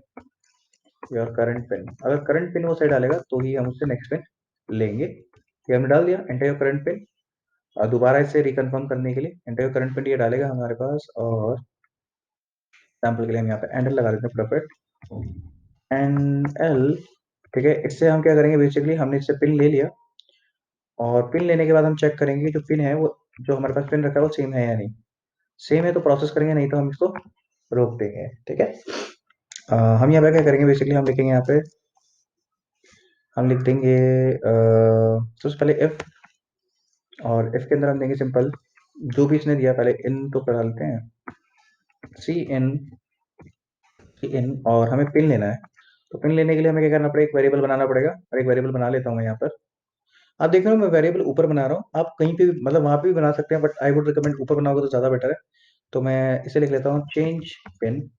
your current pin. अगर करंट पिन वो सही डालेगा तो ही हम उससे नेक्स्ट पिन लेंगे। ये हमने डाल दिया, एंटर योर करंट पिन। दोबारा इसे रिकन्फर्म करने के लिए एंटर योर करंट पिन ये डालेगा हमारे पास, और सैंपल के लिए हम यहाँ पे एंटर लगा देते हैं फटाफट, एन एल। ठीक है, इससे हम क्या करेंगे, बेसिकली हमने इससे पिन ले लिया, और पिन लेने के बाद हम चेक करेंगे कि जो पिन है वो, जो हमारे पास पिन रखा है वो सेम है या नहीं। सेम है तो प्रोसेस करेंगे, नहीं तो हम इसको रोक देंगे। ठीक है, हम यहाँ पे क्या करेंगे, बेसिकली हम लिखेंगे यहाँ पे, हम लिख देंगे सबसे पहले इफ। और इफ के अंदर हम देंगे सिंपल, जो भी इसने दिया, पहले इन तो करा लेते हैं, सी इन, सी इन। और हमें पिन लेना है, तो पिन लेने के लिए हमें क्या करना पड़ेगा, एक वेरिएबल बनाना पड़ेगा। और एक वेरिएबल बना लेता हूँ मैं यहाँ पर। आप देख रहे हो मैं वेरिएबल ऊपर बना रहा हूँ, आप कहीं पे भी मतलब वहां पे भी बना सकते हैं, बट आई वुड रिकमेंड ऊपर बनाओगे तो ज्यादा बेटर है। तो मैं इसे लिख लेता हूँ चेंज पिन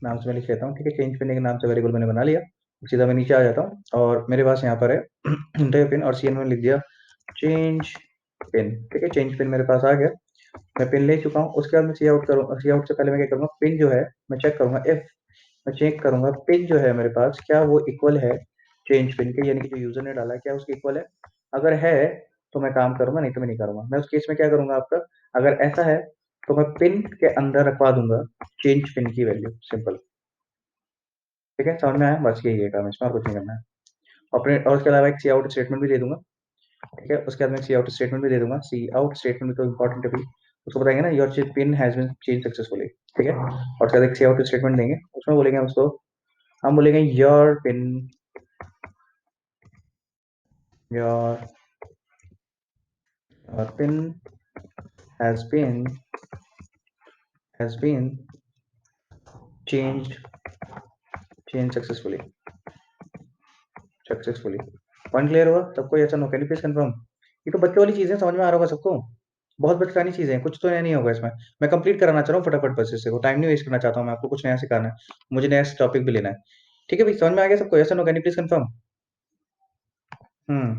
नाम से, मैं लिख लेता हूँ। ठीक है, चेंज पिन के नाम से वेरिएबल मैंने बना लिया। सीधा मैं नीचे आ जाता हूँ और मेरे पास यहाँ पर है इंटर पिन और सीएन में लिख दिया चेंज पिन। ठीक है, चेंज पिन मेरे पास आ गया, मैं पिन ले चुका हूँ। उसके बाद मैं सी आउट करूँ, सी आउट से पहले मैं क्या करूँगा, पिन जो है मैं चेक करूँगा, इफ मैं चेक करूँगा पिन जो है मेरे पास क्या वो इक्वल है चेंज पिन के, यानी कि जो यूजर ने डाला है क्या उसके इक्वल है। अगर है तो मैं काम करूँगा, नहीं तो मैं नहीं करूँगा। मैं उस केस में क्या करूँगा आपका, अगर ऐसा है तो मैं पिन के अंदर रखवा दूंगा चेंज पिन की वैल्यू, सिंपल। ठीक है, समझ में आया, बस यही है काम, इसमें और कुछ नहीं करना है। अपने और उसके अलावा एक सी आउट स्टेटमेंट भी दे दूंगा। ठीक है, उसके बाद मैं सी आउट स्टेटमेंट भी दे दूंगा। सी आउट स्टेटमेंट भी तो इंपॉर्टेंट है भाई, उसको बताएंगे ना your pin has been change successfully. ठीक है, और उसके बाद एक सी आउट स्टेटमेंट देंगे, उसमें बोलेंगे हम उसको, हम बोलेंगे your pin has been has been change change successfully, successfully. Point clear हुआ सबको? ऐसा no, can you please confirm? ये तो बच्चों वाली चीजें, समझ में आ रहा होगा सबको, बहुत बचकानी चीजें हैं, कुछ तो नया नहीं होगा इसमें। मैं कंप्लीट कराना चाह रहा हूँ फटाफट, बस इससे टाइम नहीं वेस्ट करना चाहता हूँ मैं, आपको कुछ नया सिखाना है, मुझे नया टॉपिक भी लेना है। ठीक है भाई, समझ में आ गया सबको? ऐसा no, can you please confirm?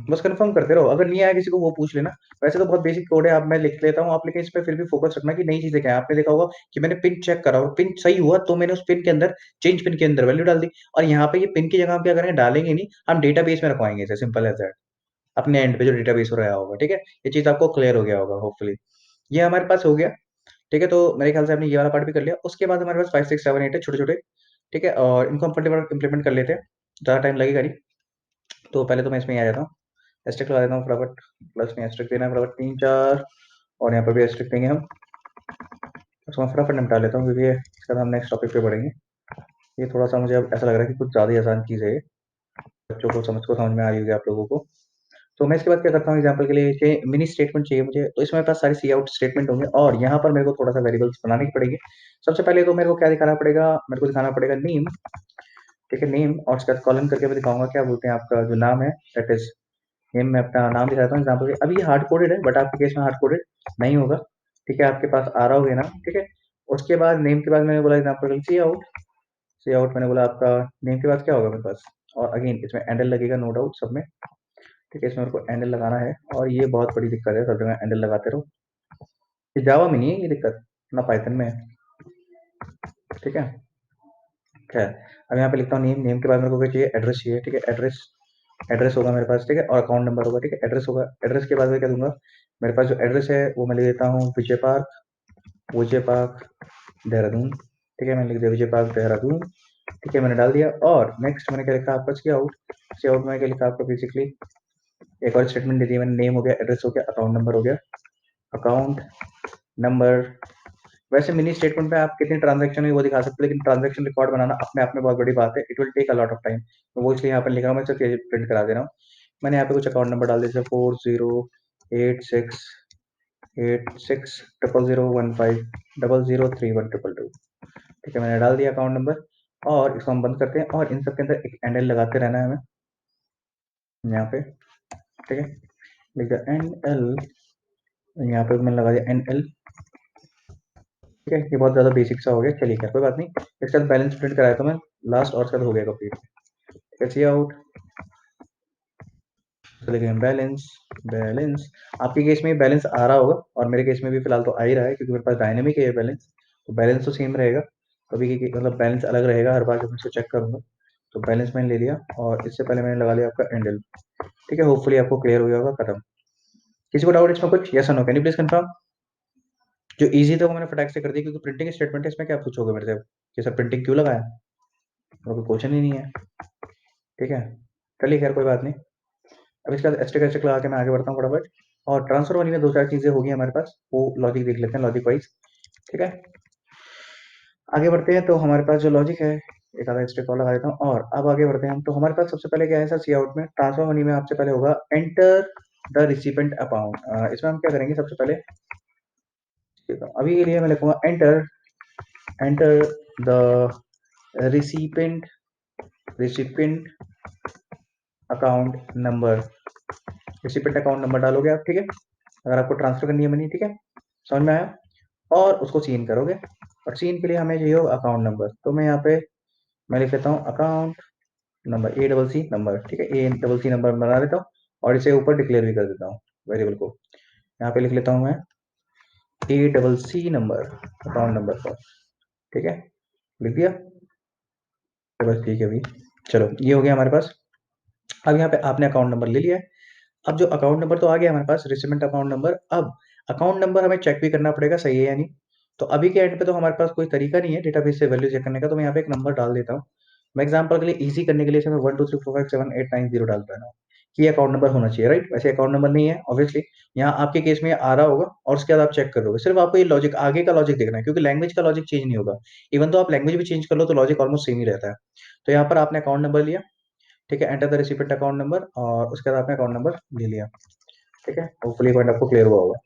बस कंफर्म करते रहो, अगर नहीं आया किसी को वो पूछ लेना। वैसे तो बहुत बेसिक कोड है, आप मैं लिख लेता हूँ, आप लेकिन इस पे फिर भी फोकस रखना कि नई चीजें क्या है। आपने देखा होगा कि मैंने पिन चेक करा और पिन सही हुआ तो मैंने उस पिन के अंदर चेंज पिन के अंदर वैल्यू डाल दी, और यहाँ पे ये पिन की जगह हम क्या करेंगे, डालेंगे नहीं, हम डेटाबेस में रखवाएंगे इसे, सिंपल एज दैट, अपने एंड पे जो डेटाबेस हो रहा होगा। ठीक है, ये चीज आपको क्लियर हो गया होगा होपफुली। ये हमारे पास हो गया। ठीक है, तो मेरे ख्याल से हमने ये वाला पार्ट भी कर लिया। उसके बाद हमारे पास 5 6 7 8 है छोटे छोटे। ठीक है, और इनको हम फटाफट इंप्लीमेंट कर लेते हैं, ज़्यादा टाइम लगेगा नहीं। तो पहले तो मैं इसमें ही आ जाता हूँ, एस्ट्रिक लगा देता हूँ फटाफट, प्लस में एस्ट्रिक देना है फटाफट 3 4, और यहाँ पर भी एस्ट्रिक देंगे हम। उसको मैं फटाफट निपटा लेता हूँ क्योंकि इसके बाद हम नेक्स्ट टॉपिक पे बढ़ेंगे। ये थोड़ा सा मुझे अब ऐसा लग रहा है कि कुछ ज़्यादा ही आसान चीज़ है ये, बच्चों को समझ में आ रही होगी आप लोगों को। तो मैं इसके बाद क्या करता हूँ, एग्जाम्पल के लिए मिनी स्टेटमेंट चाहिए मुझे, तो इसमें मेरे पास सारे सी आउट स्टेटमेंट होंगे और यहाँ पर मेरे को थोड़ा सा वेरिएबल्स बनाने की पड़ेगी। सबसे पहले तो मेरे को क्या दिखाना पड़ेगा, मेरे को दिखाना पड़ेगा नेम। ठीक है, नेम, और उसके बाद कॉलन करके मैं दिखाऊंगा क्या बोलते हैं आपका जो नाम है, दैट इज नेम। मैं अपना नाम दिखाता हूँ एग्जाम्पल के, अभी ये हार्ड कोडेड है बट आपके केस में हार्ड कोडेड नहीं होगा। ठीक है, आपके पास आ रहा होगा ना। ठीक है, उसके बाद नेम के बाद मैंने बोला एग्जाम्पल सी आउट, सी आउट मैंने बोला आपका नेम के बाद क्या होगा मेरे पास, और अगेन इसमें एंडल लगेगा नो डाउट सब में। ठीक है, इसमें मेरे को एंडल लगाना है, और ये बहुत बड़ी दिक्कत है, सब जगह एंडल लगाते रहो। ये जावा में नहीं है ये दिक्कत, ना पाइथन में है। ठीक है, खैर अब यहाँ पे लिखता हूँ नेम, नेम के बाद मेरे को क्या चाहिए, एड्रेस चाहिए। ठीक है, एड्रेस, एड्रेस होगा मेरे पास। ठीक है, और अकाउंट नंबर होगा। ठीक है, एड्रेस होगा, एड्रेस के बाद मैं क्या दूंगा, मेरे पास जो एड्रेस है वो मैं ले लेता हूँ विजय पार्क, विजय पार्क देहरादून। ठीक है, मैंने लिख दिया विजय पार्क देहरादून। ठीक है, मैंने डाल दिया। और नेक्स्ट मैंने क्या लिखा आपका, सी आउट, सी आउट में क्या लिखा आपका बेसिकली, एक और स्टेटमेंट दे दी मैंने, नेम हो गया, एड्रेस हो गया, अकाउंट नंबर हो गया, अकाउंट नंबर। वैसे मिनी स्टेटमेंट में आप कितनी ट्रांजैक्शन है वो दिखा सकते हो, लेकिन ट्रांजैक्शन रिकॉर्ड बनाना अपने आप में बहुत बड़ी बात है, it will take a lot of time, तो वो इसलिए यहाँ पर लिख रहा हूँ, मैं सिर्फ प्रिंट करा दे रहा हूँ। मैंने यहाँ पे कुछ अकाउंट नंबर डाल दिया, 4086860015003122। ठीक है, मैंने डाल दिया अकाउंट नंबर, और इसको हम बंद करते हैं, और इन सब के अंदर एक एंडल लगाते रहना है हमें यहाँ पे। ठीक है, लिख दिया एन एल, यहाँ पे मैंने लगा दिया एन एल। ठीक है, ये बहुत ज्यादा बेसिक सा हो गया, चलिए क्या कोई बात नहीं। इसके बाद बैलेंस प्रिंट कराया तो मैं लास्ट, और इसका हो गया कंप्लीट। कैसे आउट, चले गए बैलेंस, बैलेंस। आपके केस में बैलेंस आ रहा होगा, और मेरे केस में भी फिलहाल तो आ ही रहा है क्योंकि मेरे पास डायनेमिक है ये बैलेंस, तो बैलेंस तो सेम रहेगा। कभी मतलब बैलेंस अलग रहेगा हर बार जब मैं इसको चेक करूंगा। तो बैलेंस मैंने ले लिया, और इससे पहले मैंने लगा लिया आपका एंडल। ठीक है, होपफुली आपको क्लियर हो गया होगा, खत्म। किसी को डाउट इसमें कुछ, यस और no, can you please confirm? जो इजी था वो मैंने फटाक से कर दिया, क्योंकि प्रिंटिंग स्टेटमेंट है, इसमें क्या पूछोगे मेरे से कि सर प्रिंटिंग क्यों लगाया, और कोई क्वेश्चन ही नहीं है। ठीक है, चलिए खैर कोई बात नहीं। अब इसका एस्टेक एस्टेक लगा के मैं आगे बढ़ता हूँ फटाफट। और ट्रांसफर वाली में दो चार चीजें होगी हमारे पास, वो लॉजिक देख लेते हैं, लॉजिक वाइज। ठीक है, आगे बढ़ते हैं। तो हमारे पास जो लॉजिक है, एक आधा एस्टेक और लगा देता हूँ, और अब आगे बढ़ते हैं हम। तो हमारे पास सबसे पहले क्या है सर, सी आउट में ट्रांसफर मनी में आपसे पहले होगा एंटर द रिसिपेंट अकाउंट। इसमें हम क्या करेंगे सबसे पहले, अभी के लिए मैं लिखूंगा enter, enter the recipient, recipient account number, recipient account number डालोगे आप। ठीक है, अगर आपको ट्रांसफर करनी है मनी। ठीक है, समझ में आया? और उसको सीन करोगे, और सीन के लिए हमें चाहिए होगा अकाउंट नंबर। तो मैं यहाँ पे मैं लिख लेता हूँ account number A double C number, ठीक है, ए डबल सी नंबर बना लेता हूँ और इसे ऊपर डिक्लेयर भी कर देता हूँ वेरिएबल को। यहाँ पे लिख लेता हूँ मैं A double C number account number पर, ठीक है, लिख दिया। तो बस ठीक है भाई, चलो ये हो गया हमारे पास। अब यहाँ पे आपने अकाउंट नंबर ले लिया है। अब जो अकाउंट नंबर तो आ गया हमारे पास, रिसिवेंट अकाउंट नंबर। अब अकाउंट नंबर हमें चेक भी करना पड़ेगा सही है या नहीं। तो अभी के एंड पे तो हमारे पास कोई तरीका नहीं है डेटाबेस से वैल्यू चेक करने का, तो मैं यहाँ पे एक नंबर डाल देता हूँ। मैं एग्जांपल के लिए इजी करने के लिए इसमें 123457890 डाल रहा हूँ कि ये अकाउंट नंबर होना चाहिए, राइट। वैसे अकाउंट नंबर नहीं है ऑब्वियसली, यहाँ आपके केस में ये आ रहा होगा और उसके बाद आप चेक कर लोगे। सिर्फ आपको ये लॉजिक, आगे का लॉजिक देखना है, क्योंकि लैंग्वेज का लॉजिक चेंज नहीं होगा। इवन तो आप लैंग्वेज भी चेंज कर लो तो लॉजिक ऑलमोस्ट सेम ही रहता है। तो यहाँ पर आपने अकाउंट नंबर लिया, ठीक है, enter the recipient account number, और उसके बाद आपने अकाउंट नंबर ले लिया, ठीक है। होपफुली पॉइंट आपको क्लियर हुआ होगा।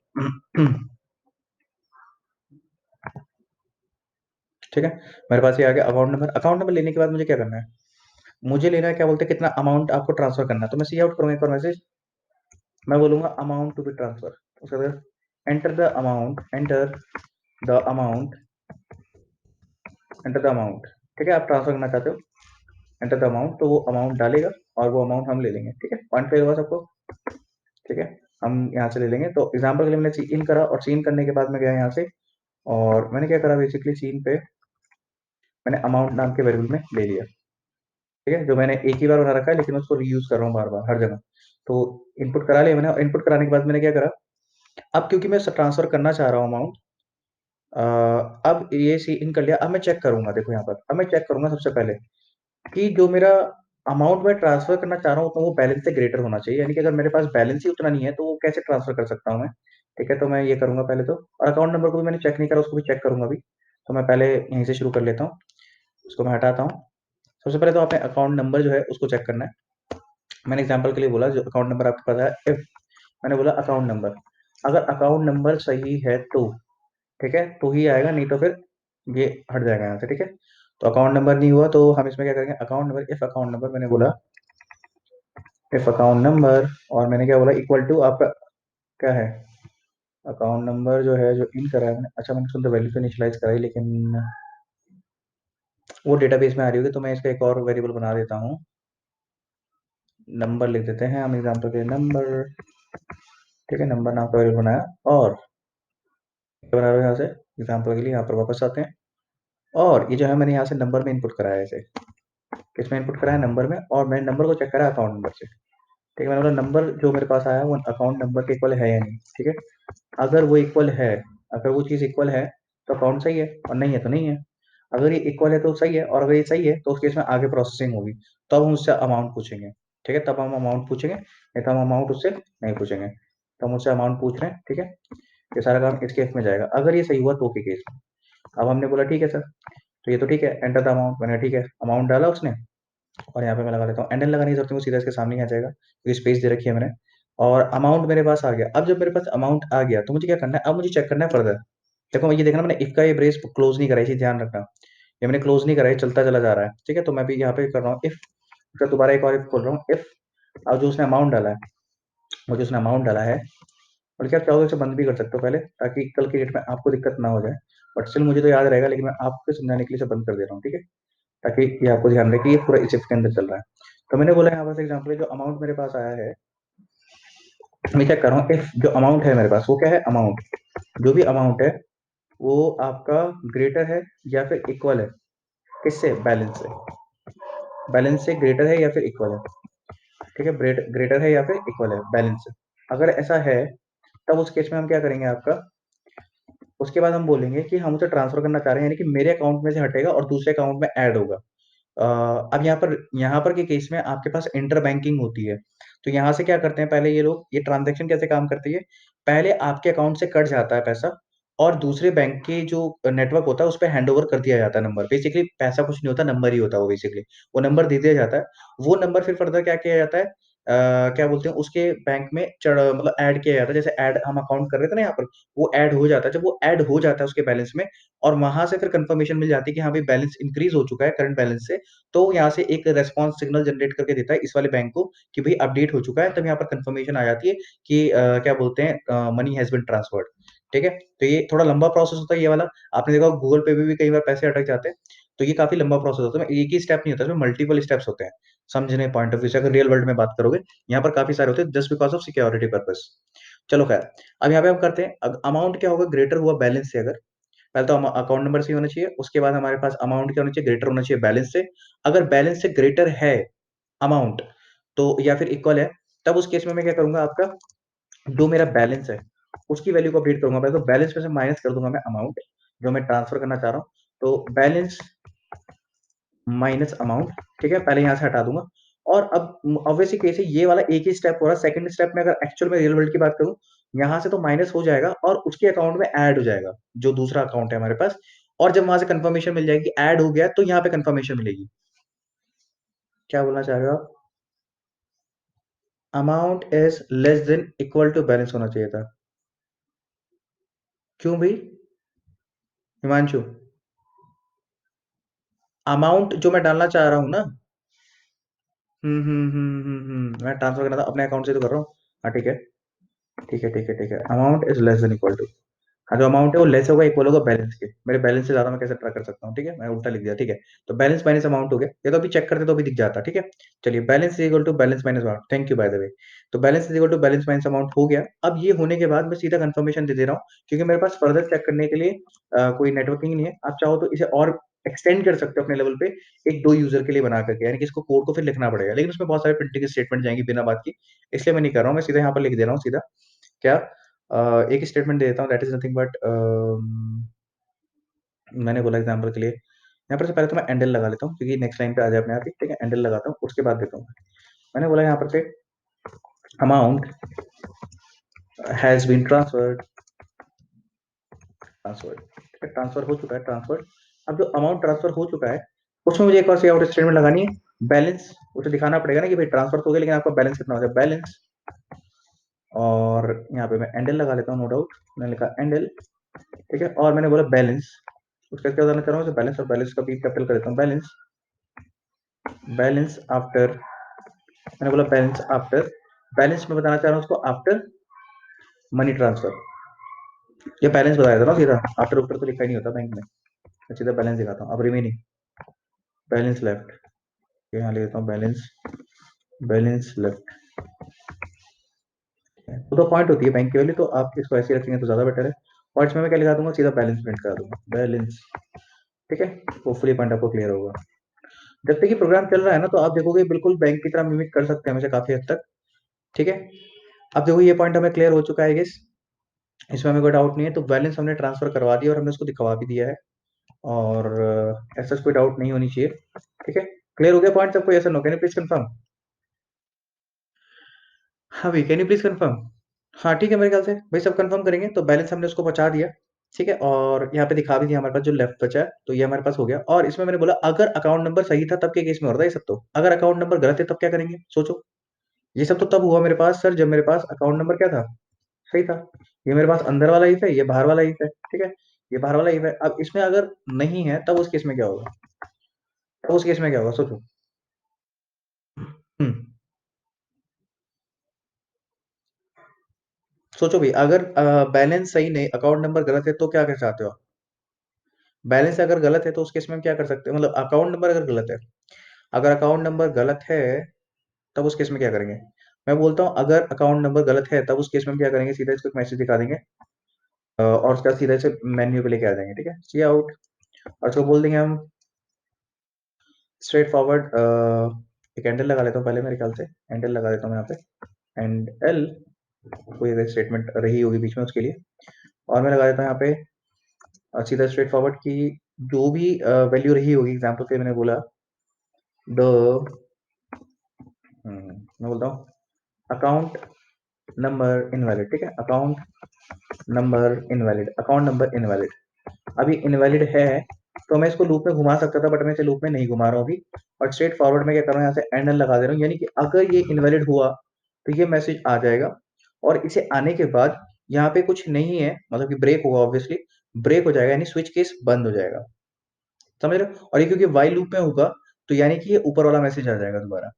ठीक है, मेरे पास ये आ गया अकाउंट नंबर। अकाउंट नंबर लेने के बाद मुझे क्या करना है, मुझे लेना है क्या बोलते हैं, कितना अमाउंट आपको ट्रांसफर करना है। तो मैं सी आउट करूंगा एक और मैसेज, मैं बोलूंगा अमाउंट टू बी ट्रांसफर, उसके बाद enter the amount, enter the amount, enter the amount, ठीक है, आप ट्रांसफर करना चाहते हो, एंटर द अमाउंट, तो वो अमाउंट डालेगा और वो अमाउंट हम ले लेंगे, ठीक है। पॉइंट क्लियर हुआ सबको, ठीक है। हम यहाँ से ले लेंगे। तो एग्जाम्पल के लिए मैंने सी इन करा, और सी इन करने के बाद मैं गया यहाँ से और मैंने क्या करा, बेसिकली सीन पे मैंने अमाउंट नाम के वेरिएबल में ले लिया, ठीक है, जो मैंने एक ही बार बना रखा है लेकिन उसको रीयूज कर रहा हूँ बार बार हर जगह। तो इनपुट करा लिया मैंने, और इनपुट कराने के बाद मैंने क्या करा, अब क्योंकि मैं ट्रांसफर करना चाह रहा हूँ अमाउंट, अब ये सी इन कर लिया। अब मैं चेक करूंगा, देखो यहाँ पर, अब मैं चेक करूंगा सबसे पहले कि जो मेरा अमाउंट मैं ट्रांसफर करना चाह रहा हूँ तो वो बैलेंस से ग्रेटर होना चाहिए। यानी कि अगर मेरे पास बैलेंस ही उतना नहीं है तो वो कैसे ट्रांसफर कर सकता हूँ मैं, ठीक है। तो मैं ये करूंगा पहले तो, और अकाउंट नंबर को भी मैंने चेक नहीं करा, उसको भी चेक करूंगा अभी। तो मैं पहले यहीं से शुरू कर लेता हूँ, उसको मैं हटाता हूँ। सबसे पहले तो आपने अकाउंट नंबर जो है उसको चेक करना है। मैंने एग्जांपल के लिए बोला जो अकाउंट नंबर आपके पास है, इफ मैंने बोला अकाउंट नंबर, अगर अकाउंट नंबर सही है तो, ठीक है, तो ही आएगा, नहीं तो फिर ये हट जाएगा यहाँ से, ठीक है। तो अकाउंट नंबर नहीं हुआ तो हम इसमें क्या करेंगे, account number, if account number, मैंने बोला इफ अकाउंट नंबर, और मैंने क्या बोला, इक्वल टू आपका क्या है, अकाउंट नंबर जो है, जो इन करा है मैंने, अच्छा मैंने उसको तो वैल्यू तो इनिशियलाइज कराई लेकिन वो डेटाबेस में आ रही होगी, तो मैं इसका एक और वेरिएबल बना देता हूँ, नंबर लिख देते हैं हम एग्जाम्पल के, नंबर, ठीक है, नंबर नाम का वेरिएबल बनाया। और क्या बना रहे हो यहाँ से, एग्जाम्पल के लिए यहाँ पर वापस आते हैं, और ये जो है मैंने यहाँ से नंबर में इनपुट कराया है इसे, किसमें इनपुट कराया, नंबर में, और मैंने नंबर को चेक करा अकाउंट नंबर से, ठीक है। मैंने बोला नंबर जो मेरे पास आया वो अकाउंट नंबर के इक्वल है या नहीं, ठीक है। अगर वो इक्वल है, अगर वो चीज़ इक्वल है तो अकाउंट सही है, और नहीं है तो नहीं है। अगर ये इक्वल है तो सही है, और अगर ये सही है तो उस केस में आगे प्रोसेसिंग होगी, तब हम उससे अमाउंट पूछेंगे, ठीक है, तब हम अमाउंट पूछेंगे, नहीं तो हम अमाउंट उससे नहीं पूछेंगे। तो हम उससे अमाउंट पूछ रहे हैं, ठीक है। ये सारा काम इस केस में जाएगा, अगर ये सही हुआ तो के केस में। अब हमने बोला ठीक है सर, तो ये तो ठीक है, एंटर द अमाउंट, मैंने ठीक है अमाउंट डाला उसने, और यहाँ पे मैं लगा देता हूँ, एंडल लगाने की जरूरत नहीं, वो सीधा इसके सामने ही आ जाएगा क्योंकि स्पेस दे रखी है मैंने। और अमाउंट मेरे पास आ गया। अब जब मेरे पास अमाउंट आ गया तो मुझे क्या करना है, अब मुझे चेक करना है फर्दर। देखो ये देखना, मैंने इफ का ये ब्रेस क्लोज नहीं करा, इसे ध्यान रखना, ये मैंने क्लोज नहीं करा, ये चलता चला जा रहा है, ठीक है। तो मैं भी यहाँ पे कर रहा हूँ इफ, उसका दोबारा एक और इफ खोल रहा हूँ, इफ, अब जो उसने अमाउंट डाला है, वो जो उसने अमाउंट डाला है, और क्या चाहोगे उसे बंद भी कर सकते हो पहले, ताकि कल की डेट में आपको दिक्कत ना हो जाए। बट स्टिल मुझे तो याद रहेगा, लेकिन मैं आपको समझाने के लिए इसे बंद कर दे रहा हूँ, ठीक है, ताकि ये आपको ध्यान रहे कि ये पूरा इस के अंदर चल रहा है। तो मैंने बोला यहाँ पास एग्जाम्पल, जो अमाउंट मेरे पास आया है, मैं क्या कर रहा हूँ, इफ जो अमाउंट है मेरे पास वो क्या है, अमाउंट, जो भी अमाउंट है वो आपका ग्रेटर है या फिर इक्वल है, किससे, बैलेंस से, बैलेंस से ग्रेटर है या फिर इक्वल है, ठीक है, ग्रेटर है या फिर इक्वल है बैलेंस से। अगर ऐसा है तब उस केस में हम क्या करेंगे आपका, उसके बाद हम बोलेंगे कि हम उसे ट्रांसफर करना चाह रहे हैं, यानी कि मेरे अकाउंट में से हटेगा और दूसरे अकाउंट में ऐड होगा। अब यहाँ पर के केस में आपके पास इंटर बैंकिंग होती है। तो यहाँ से क्या करते हैं, पहले ये लोग, ये ट्रांजैक्शन कैसे काम करती है, पहले आपके अकाउंट से कट जाता है पैसा, और दूसरे बैंक के जो नेटवर्क होता है उस पे हैंड ओवर कर दिया जाता है नंबर। बेसिकली पैसा कुछ नहीं होता, नंबर ही होता है वो, बेसिकली वो नंबर दे दिया जाता है। वो नंबर फिर फर्दर क्या किया जाता है, क्या बोलते हैं, उसके बैंक में चढ़, मतलब ऐड किया जाता है, जैसे ऐड हम अकाउंट कर रहे थे ना यहाँ पर, वो ऐड हो जाता है। जब वो ऐड हो जाता है उसके बैलेंस में, और वहां से फिर कंफर्मेशन मिल जाती है कि हाँ भाई बैलेंस इंक्रीज हो चुका है करंट बैलेंस से, तो यहाँ से एक रेस्पॉन्स सिग्नल जनरेट करके देता है इस वाले बैंक को कि भाई अपडेट हो चुका है। तब यहाँ पर कंफर्मेशन आ जाती है कि क्या बोलते हैं, मनी हैज बिन ट्रांसफर्ड, ठीक है। तो ये थोड़ा लंबा प्रोसेस होता है ये वाला, आपने देखा गूगल पे भी कई बार पैसे अटक जाते हैं। तो ये काफी लंबा प्रोसेस होता है, एक ही स्टेप नहीं होता, इसमें मल्टीपल स्टेप्स होते हैं समझने पॉइंट ऑफ व्यू से, अगर रियल वर्ल्ड में बात करोगे। यहाँ पर काफी सारे होते हैं just because of security purpose. चलो खैर, अब यहाँ पे हम करते हैं, अमाउंट क्या होगा, ग्रेटर हुआ बैलेंस से अगर, पहले तो अकाउंट नंबर सही होना चाहिए, उसके बाद हमारे पास अमाउंट क्या होना चाहिए, ग्रेटर होना चाहिए बैलेंस से। अगर बैलेंस से ग्रेटर है अमाउंट, तो या फिर इक्वल है, तब उस केस में मैं क्या करूंगा, आपका जो मेरा बैलेंस है उसकी वैल्यू को अपडेट करूंगा। पहले तो बैलेंस में से माइनस कर दूंगा मैं अमाउंट जो मैं ट्रांसफर करना चाह रहा हूँ, तो बैलेंस माइनस अमाउंट, ठीक है, पहले यहां से हटा दूंगा। और अब ऑब्वियसली केस है, ये वाला एक ही स्टेप हो रहा है, सेकंड स्टेप में अगर एक्चुअल में रियल वर्ल्ड की बात करूं, यहां से तो माइनस हो जाएगा और उसके अकाउंट में ऐड हो जाएगा, जो दूसरा अकाउंट है हमारे पास। और जब वहां से कंफर्मेशन मिल जाएगी ऐड हो गया, तो यहाँ पे कंफर्मेशन मिलेगी। क्या बोलना चाह रहे हो आप? Amount is less than equal to balance होना चाहिए था। क्यों भाई हिमांशु? अमाउंट जो मैं डालना चाह रहा हूँ ना, मैं ट्रांसफर करना था अपने अकाउंट से तो कर रहा हूँ। हाँ ठीक है, ठीक है, amount is less than equal to, हाँ जो अमाउंट है वो लेस होगा, इक्वल होगा बैलेंस के, मेरे बैलेंस से ज्यादा मैं कैसे ट्रैक कर सकता हूँ, ठीक है, मैं उल्टा लिख दिया, ठीक है। तो बैलेंस माइनस अमाउंट हो गया, ये तो अभी चेक करते तो अभी दिख जाता, ठीक है। चलिए, balance is equal to balance minus amount, thank you by the way. तो balance is equal to balance minus amount हो गया। अब ये होने के बाद मैं सीधा कंफर्मेशन दे दे रहा हूँ, क्योंकि मेरे पास फर्दर चेक करने के लिए कोई नेटवर्किंग नहीं है। आप चाहो तो इसे और एक्सटेंड कर सकते हो अपने लेवल पे, एक दो यूजर के लिए बना करके, यानी कि इसको कोड को फिर लिखना पड़ेगा, लेकिन उसमें बहुत सारे प्रिंटिंग स्टेटमेंट जाएंगे बिना बात की, इसलिए मैं नहीं कर रहा हूँ, मैं सीधा यहाँ पर लिख दे रहा हूँ सीधा। क्या एक स्टेटमेंट दे देता हूँ, दैट इज नथिंग बट, मैंने बोला एग्जाम्पल के लिए, यहाँ पर से पहले तो मैं एंडल लगा लेता हूँ, क्योंकि नेक्स्ट लाइन पे आ जाए अपने आप ही, ठीक है, एंडल लगाता हूँ, उसके बाद देता हूँ। मैंने बोला यहाँ पर से amount has been transferred, transferred, ठीक है, ट्रांसफर हो चुका है, ट्रांसफर्ड। अब जो अमाउंट ट्रांसफर हो चुका है, उसमें मुझे एक और सी आउट स्टेटमेंट लगानी है, बैलेंस, उसे दिखाना पड़ेगा ना कि भाई ट्रांसफर तो हो गया, लेकिन आपका बैलेंस कितना हो गया, बैलेंस। और यहाँ पे मैं एंडल लगा लेता हूँ, नो डाउट, मैंने लिखा एंडल, ठीक है, और मैंने बोला बैलेंस, उसका क्या बताना चाह रहा हूँ, बैलेंस, और बैलेंस का भी कैपिटल कर देता हूँ, बैलेंस, बैलेंस आफ्टर, मैंने बोला बैलेंस आफ्टर, बैलेंस में बताना चाह रहा हूँ उसको आफ्टर मनी ट्रांसफर। ये बैलेंस बताया था ना सीधा, आफ्टर ऊपर तो लिखा ही नहीं होता बैंक में, मैं सीधा बैलेंस दिखाता हूँ। अब रिमेनिंग बैलेंस लेफ्ट, यहाँ ले देता हूँ बैलेंस, बैलेंस लेफ्ट, तो पॉइंट होती है बैंक की वैल्यू, तो आप इसको ऐसे रखेंगे तो ज्यादा बेटर है। और इसमें मैं क्या लिखा दूंगा, सीधा बैलेंस प्रिंट करा दूंगा, बैलेंस, ठीक है। होपफुली पॉइंट आपको क्लियर होगा। जब तक ये प्रोग्राम चल रहा है ना, तो आप देखोगे बिल्कुल बैंक की तरह मिमिक कर सकते हैं हमेशा काफी हद तक, ठीक है। अब देखो ये पॉइंट हमें क्लियर हो चुका है गेस, इसमें हमें कोई डाउट नहीं है, तो बैलेंस हमने ट्रांसफर करवा दिया और हमने उसको दिखवा भी दिया है, और ऐसा कोई डाउट नहीं होनी चाहिए, ठीक है। क्लियर हो गया पॉइंट सबको, ऐसा no, can you please confirm? हाँ भाई, कैन यू प्लीज कंफर्म? हाँ ठीक है, मेरे ख्याल से भाई सब कंफर्म करेंगे, तो बैलेंस हमने उसको पहुंचा दिया, ठीक है, और यहाँ पे दिखा भी दिया हमारे पास जो लेफ्ट बचा है, तो ये हमारे पास हो गया। और इसमें मैंने बोला अगर अकाउंट नंबर सही था तब के केस में हो रहा था ये सब, तो अगर अकाउंट नंबर गलत है तब क्या करेंगे सोचो। ये सब तो तब हुआ मेरे पास सर, जब मेरे पास अकाउंट नंबर क्या था, सही था। ये मेरे पास अंदर वाला इफ है, ये बाहर वाला इफ है, ठीक है, ये बाहर वाला इफ है। अब इसमें अगर नहीं है, तब उस केस में क्या होगा, तब उस केस में क्या होगा सोचो। हम्म, सोचो भाई, अगर बैलेंस सही नहीं, अकाउंट नंबर गलत है, तो क्या कर चाहते हो आप? बैलेंस अगर गलत है तो उस केस में हम क्या कर सकते हैं, मतलब अकाउंट नंबर अगर गलत है, अगर अकाउंट नंबर गलत है तब उस केस में क्या करेंगे? मैं बोलता हूँ अगर अकाउंट नंबर गलत है तब उस केस में हम क्या करेंगे, सीधा इसको एक मैसेज दिखा देंगे, और उसका सीधा से मेन्यू पे लेके आ जाएंगे, ठीक है, सी आउट, और उसको बोल देंगे हम स्ट्रेट फॉरवर्ड, एक हैंडल लगा लेता हूँ पहले, मेरे ख्याल से हैंडल लगा देता हूँ यहाँ पे, एंड एल, कोई अगर स्टेटमेंट रही होगी बीच में उसके लिए, और मैं लगा देता हूँ यहाँ पे सीधा स्ट्रेट फॉरवर्ड की जो भी वैल्यू रही होगी, एग्जाम्पल पे मैंने बोला द, मैं बोलता हूँ अकाउंट नंबर इनवैलिड, ठीक है, account number invalid, account number invalid, अभी इनवैलिड है, तो मैं इसको लूप में घुमा सकता था, बट मैं इसे लूप में नहीं घुमा रहा हूँ अभी। और स्ट्रेट फॉरवर्ड में क्या कर रहा हूँ, यहाँ से एंड लगा दे रहा हूँ, यानी कि अगर ये इनवैलिड हुआ तो ये मैसेज आ जाएगा, और इसे आने के बाद यहाँ पे कुछ नहीं है, मतलब कि ब्रेक होगा, ऑब्वियसली ब्रेक हो जाएगा, यानी स्विच केस बंद हो जाएगा, समझ रहे हो। और ये क्योंकि वाइल लूप में होगा, तो यानी कि ये ऊपर वाला मैसेज आ जाएगा दोबारा।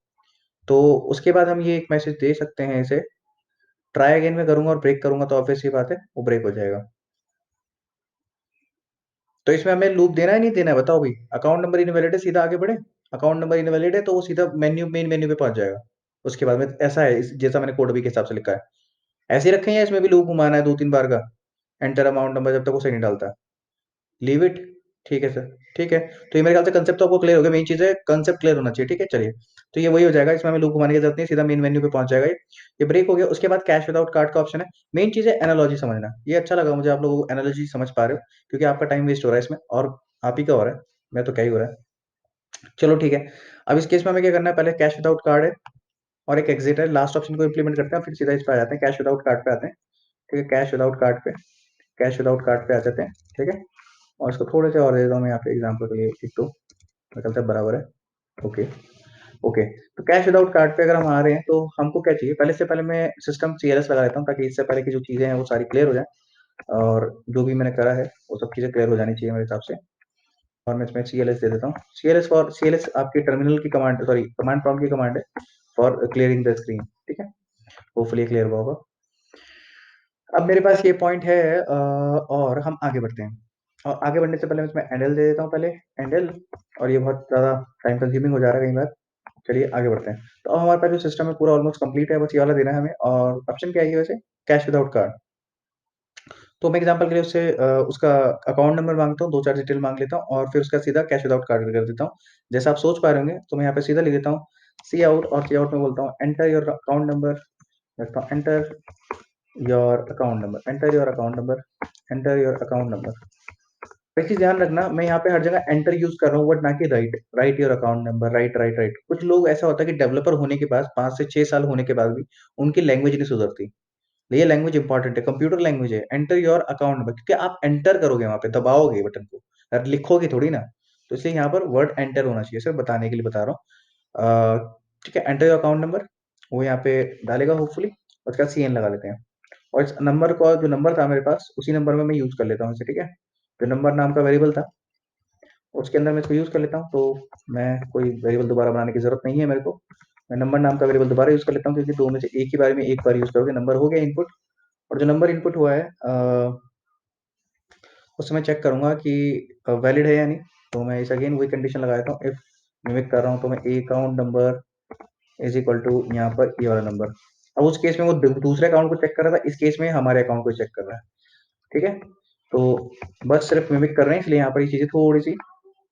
तो उसके बाद हम ये एक मैसेज दे सकते हैं, इसे ट्राई अगेन में करूंगा और ब्रेक करूंगा, तो ऑब्वियस ये बात है वो ब्रेक हो जाएगा। तो इसमें हमें लूप देना है नहीं देना है बताओ भाई। अकाउंट नंबर इनवैलिड है, सीधा आगे बढ़े। अकाउंट नंबर इनवैलिड है तो वो सीधा मेन मेन्यू पे पहुंच जाएगा। उसके बाद में ऐसा है जैसा मैंने कोड भी के हिसाब से लिखा है। ऐसे ही रखें या इसमें भी लूप घुमाना है 2-3 बार का? एंटर अमाउंट नंबर जब तक वो सही नहीं डालता। Leave it. ठीक है सर। ठीक है। तो ये मेरे ख्याल से कंसेप्ट तो आपको क्लियर हो गया, मेन चीज है कंसेप्ट क्लियर होना चाहिए। ठीक है चलिए। तो ये वही हो जाएगा, इसमें हमें लूप घुमाने की जरूरत नहीं, सीधा मेन मेन्यू पे पहुंच जाएगा ये ब्रेक हो गया। उसके बाद कैश विदाउट कार्ड का ऑप्शन है। मेन चीज है एनालॉजी समझना, ये अच्छा लगा मुझे आप लोग एनालॉजी समझ पा रहे हो, क्योंकि आपका टाइम वेस्ट हो रहा है इसमें, और आप ही का हो रहा है, मैं तो क्या ही हो रहा है। चलो ठीक है। अब इस केस में हमें क्या करना है, पहले कैश विदाउट कार्ड है और एक एग्जिट है, लास्ट ऑप्शन को इंप्लीमेंट करते हैं फिर सीधा इस पे आ जाते हैं, कैश विदाउट कार्ड पे आते हैं। ठीक है, कैश विदाउट कार्ड पे, कैश विदाउट कार्ड पे आ जाते हैं। ठीक है। और इसको थोड़े से और दे देता हूँ मैं यहाँ पे एग्जाम्पल के लिए, एक तो निकलता है बराबर है। ओके। ओके। तो कैश विदाउट कार्ड पे अगर हम आ रहे हैं तो हमको क्या चाहिए, पहले से पहले मैं सिस्टम सीएलएस लगा लेता हूँ, ताकि इससे पहले की जो चीजें हैं वो सारी क्लियर हो जाए, और जो भी मैंने करा है वो सब चीजें क्लियर हो जानी चाहिए मेरे हिसाब से। और मैं इसमें सीएलएस दे देता हूँ। सीएलएस आपकी टर्मिनल की कमांड, सॉरी कमांड प्रॉम्प्ट की कमांड है फॉर क्लियरिंग द स्क्रीन। ठीक है। होपफुली क्लियर हुआ होगा। अब मेरे पास ये पॉइंट है, और हम आगे बढ़ते हैं। और आगे बढ़ने से पहले मैं इसमें एंडल दे देता हूँ पहले। एंडल। और ये बहुत ज़्यादा टाइम कंज्यूमिंग हो जा रहा है कई बार। चलिए आगे बढ़ते हैं। तो अब हमारे पास जो सिस्टम है पूरा ऑलमोस्ट कंप्लीट है, बस ये वाला देना है हमें। और ऑप्शन क्या है ये वैसे, कैश विदाउट कार्ड। तो मैं एग्जांपल के लिए उससे उसका अकाउंट नंबर मांगता हूँ, 2-4 डिटेल मांग लेता हूँ, और फिर उसका सीधा कैश विदाउट कार्ड कर देता हूँ। जैसा आप सोच पा रहे होंगे, तो मैं यहाँ पे सीधा लिख देता हूँ सी आउट, और सी आउट में बोलता हूँ एंटर योर अकाउंट नंबर। लिखता हूँ enter your account number, enter your account number, enter your account number. एक चीज ध्यान रखना, मैं यहाँ पे हर जगह एंटर यूज कर रहा हूँ, बट ना कि right. Right your account number, right right right. कुछ लोग ऐसा होता है कि डेवलपर होने के बाद 5 से 6 साल होने के बाद भी उनकी लैंग्वेज नहीं सुधरती। ये लैंग्वेज इंपॉर्टेंट है, कंप्यूटर लैंग्वेज है। एंटर योर अकाउंट नंबर, क्योंकि आप एंटर करोगे वहां पे, दबाओगे बटन को, और लिखोगे थोड़ी ना। तो इसलिए यहाँ पर वर्ड एंटर होना चाहिए, सिर्फ बताने के लिए बता रहा हूँ। ठीक है, एंटर योर अकाउंट नंबर वो यहाँ पे डालेगा होपफुली। उसका सीएन लगा लेते हैं। और इस नंबर को, जो नंबर था मेरे पास, उसी नंबर में मैं यूज कर लेता हूँ इसे। ठीक है। जो नंबर नाम का वेरिएबल था, उसके अंदर मैं इसको यूज कर लेता हूँ। तो मैं कोई वेरिएबल दोबारा बनाने की जरूरत नहीं है मेरे को। मैं नंबर नाम का वेरिएबल दोबारा यूज कर लेता हूँ, क्योंकि दो में से एक ही बार में एक बार यूज करोगे, नंबर हो गया इनपुट। और जो नंबर इनपुट हुआ है उससे मैं चेक करूंगा कि वैलिड है या नहीं। तो मैं इस अगेन वही कंडीशन लगा देता हूँ, इफ मिमिक कर रहा हूँ तो मैं A account number is equal to यहाँ पर ये वाला नंबर। अब उस केस में वो दूसरे अकाउंट को चेक कर रहा था, इस केस में हमारे अकाउंट को चेक कर रहा है। ठीक है। तो बस सिर्फ मिमिक कर रहे हैं, इसलिए यहाँ पर ये चीजें थोड़ी सी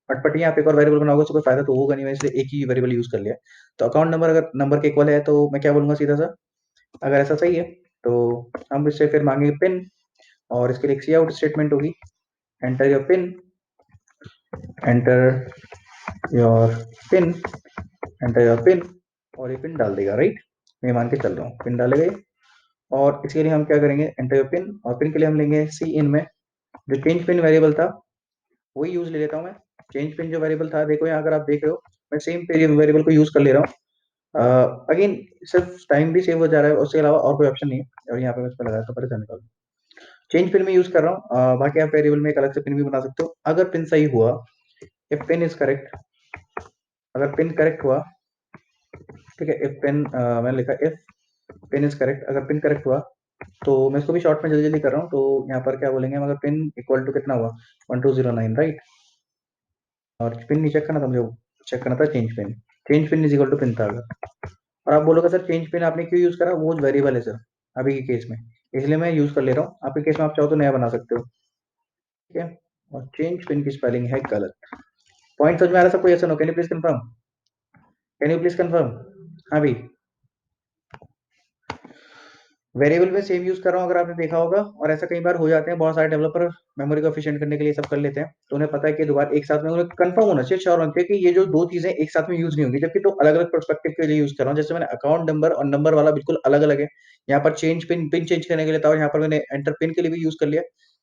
अटपटी। आप एक और वेरिएबल बनाओगे तो कोई फायदा तो होगा नहीं, मैं इसलिए एक ही वेरिएबल यूज कर लिया। तो अकाउंट नंबर अगर नंबर के इक्वल है तो मैं क्या बोलूंगा सीधा सा, अगर ऐसा सही है तो हम इससे फिर मांगेंगे पिन। और इसके लिए एक सी आउट स्टेटमेंट होगी, enter your pin, enter your pin, enter your pin. और ये पिन डाल देगा, राइट। मैं मान के चल रहा हूँ पिन डालेगा ये। और इसके लिए हम क्या करेंगे, एंटर योर पिन, और पिन के लिए हम लेंगे सी इन में जो चेंज पिन वेरिएबल था वही यूज ले लेता हूँ मैं। चेंज पिन जो वेरिएबल था, देखो यहाँ अगर आप देख रहे हो, मैं सेम वेरिएबल को यूज कर ले रहा हूँ। अगेन सिर्फ टाइम भी सेव हो जा रहा है, उसके अलावा और कोई ऑप्शन नहीं है। और यहाँ पे मैं इसमें लगाया तो परेशान निकाल, चेंज पिन में यूज कर रहा हूँ। बाकी आप वेरिएबल में एक अलग से पिन भी बना सकते हो अगर पिन सही हुआ। इफ पिन इज करेक्ट, अगर पिन करेक्ट हुआ, ठीक है। इफ पिन, मैंने लिखा इफ पिन इज करेक्ट, अगर पिन करेक्ट हुआ तो मैं इसको भी शॉर्ट में जल्दी जल्दी कर रहा हूँ। तो यहाँ पर क्या बोलेंगे हम, अगर पिन इक्वल टू कितना हुआ, 1209, राइट। और पिन नहीं चेक करना था मुझे, चेक करना था change pin. Change pin is equal to pin था अगर। और आप बोलोगे सर चेंज पिन आपने क्यों यूज करा, वो वेरिएबल है सर अभी के केस में, इसलिए मैं यूज कर ले रहा हूँ। आपके केस में आप चाहो तो नया बना सकते हो। ठीक है। और चेंज पिन की स्पेलिंग है गलत। पॉइंट समझ में आ रहा है सबको, yes no, can you please confirm, can you please confirm. हाँ भाई। वेरिएबल में सेम यूज कर रहा हूँ, अगर आपने देखा होगा। और ऐसा कई बार हो जाते हैं, बहुत सारे डेवलपर मेमोरी को एफिशिएंट करने के लिए सब कर लेते हैं, तो उन्हें पता है कि दोबारा एक साथ में उन्हें कंफर्म होना चाहिए, श्योर होना चाहिए कि ये जो दो चीजें एक साथ में यूज नहीं होंगी, जबकि तो अलग अलग पर्सपेक्टिव के लिए यूज कर रहा हूँ। जैसे मैंने अकाउंट नंबर और नंबर वाला बिल्कुल अलग अलग है, यहाँ पर चेंज पिन, पिन चेंज करने के लिए था, और यहाँ पर मैंने एंटर पिन के लिए भी यूज कर लिया,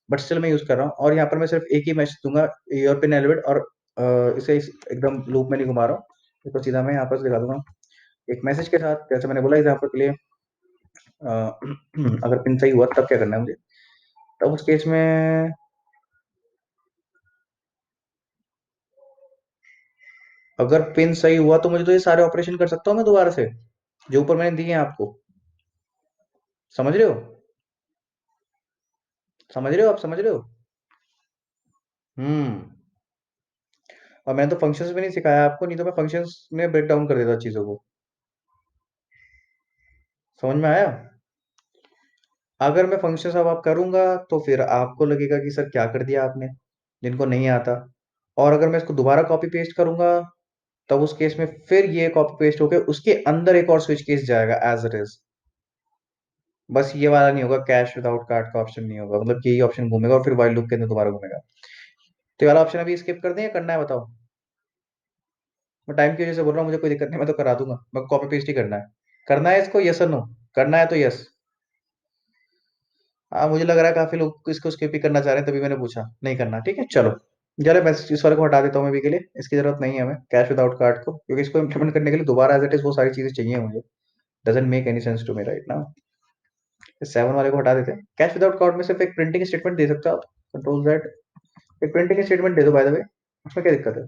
बट स्टिल मैं यूज कर रहा हूँ। और यहाँ पर मैं सिर्फ एक ही मैसेज दूंगा, योर पिन एलिमेंट, और एकदम लूप में नहीं घुमा रहा हूँ, तो सीधा मैं यहाँ पर दिखा दूंगा एक मैसेज के साथ, जैसे मैंने बोला एग्जाम्पल के लिए। अ, अगर पिन सही हुआ तब क्या करना है मुझे, तब उस केस में अगर पिन सही हुआ तो मुझे तो ये सारे ऑपरेशन कर सकता हूँ मैं दोबारा से, जो ऊपर मैंने दिए हैं आपको। समझ रहे हो, समझ रहे हो, आप समझ रहे हो। और मैंने तो फंक्शंस भी नहीं सिखाया आपको, नहीं तो मैं फंक्शंस में ब्रेक डाउन कर देता चीज़ों को। समझ में आया? अगर मैं फंक्शंस अब आप करूँगा, तो फिर आपको लगेगा कि सर क्या कर दिया आपने, जिनको नहीं आता। और अगर मैं इसको दोबारा कॉपी पेस्ट करूँगा, तब उस केस में फिर ये कॉपी पेस्ट होके उसके अंदर एक और स्विच केस जाएगा एज़ इट इज़। बस ये वाला नहीं होगा, कैश विदाउट कार्ड का ऑप्शन नहीं होगा, मतलब यही ऑप्शन घूमेगा और फिर व्हाइल लूप के अंदर दोबारा घूमेगा। तो ये वाला ऑप्शन अभी स्किप कर दें या करना है बताओ? मैं टाइम की वजह से बोल रहा हूँ, मुझे कोई दिक्कत नहीं, मैं तो करा दूंगा, मैं कॉपी पेस्ट ही करना है। करना है इसको, यस और नो? करना है तो यस। हाँ, मुझे लग रहा है काफी लोग इसको स्किप ही करना चाह रहे हैं, तभी मैंने पूछा। नहीं करना, ठीक है चलो। चलो मैं इस वाले को हटा देता हूँ अभी के लिए, इसकी जरूरत नहीं है हमें कैश विदाउट कार्ड को, क्योंकि इसको इम्प्लीमेंट करने के लिए दोबारा एज इट इज वो सारी चीजें चाहिए मुझे। Doesn't make any sense to me right now. इस 7 वाले को हटा देते हैं। कैश विदाउट कार्ड में सिर्फ एक प्रिंटिंग स्टेटमेंट दे सकते हो आप, कंट्रोल जेड। एक प्रिंटिंग स्टेटमेंट दे दो बाय द वे, उसमें क्या दिक्कत है?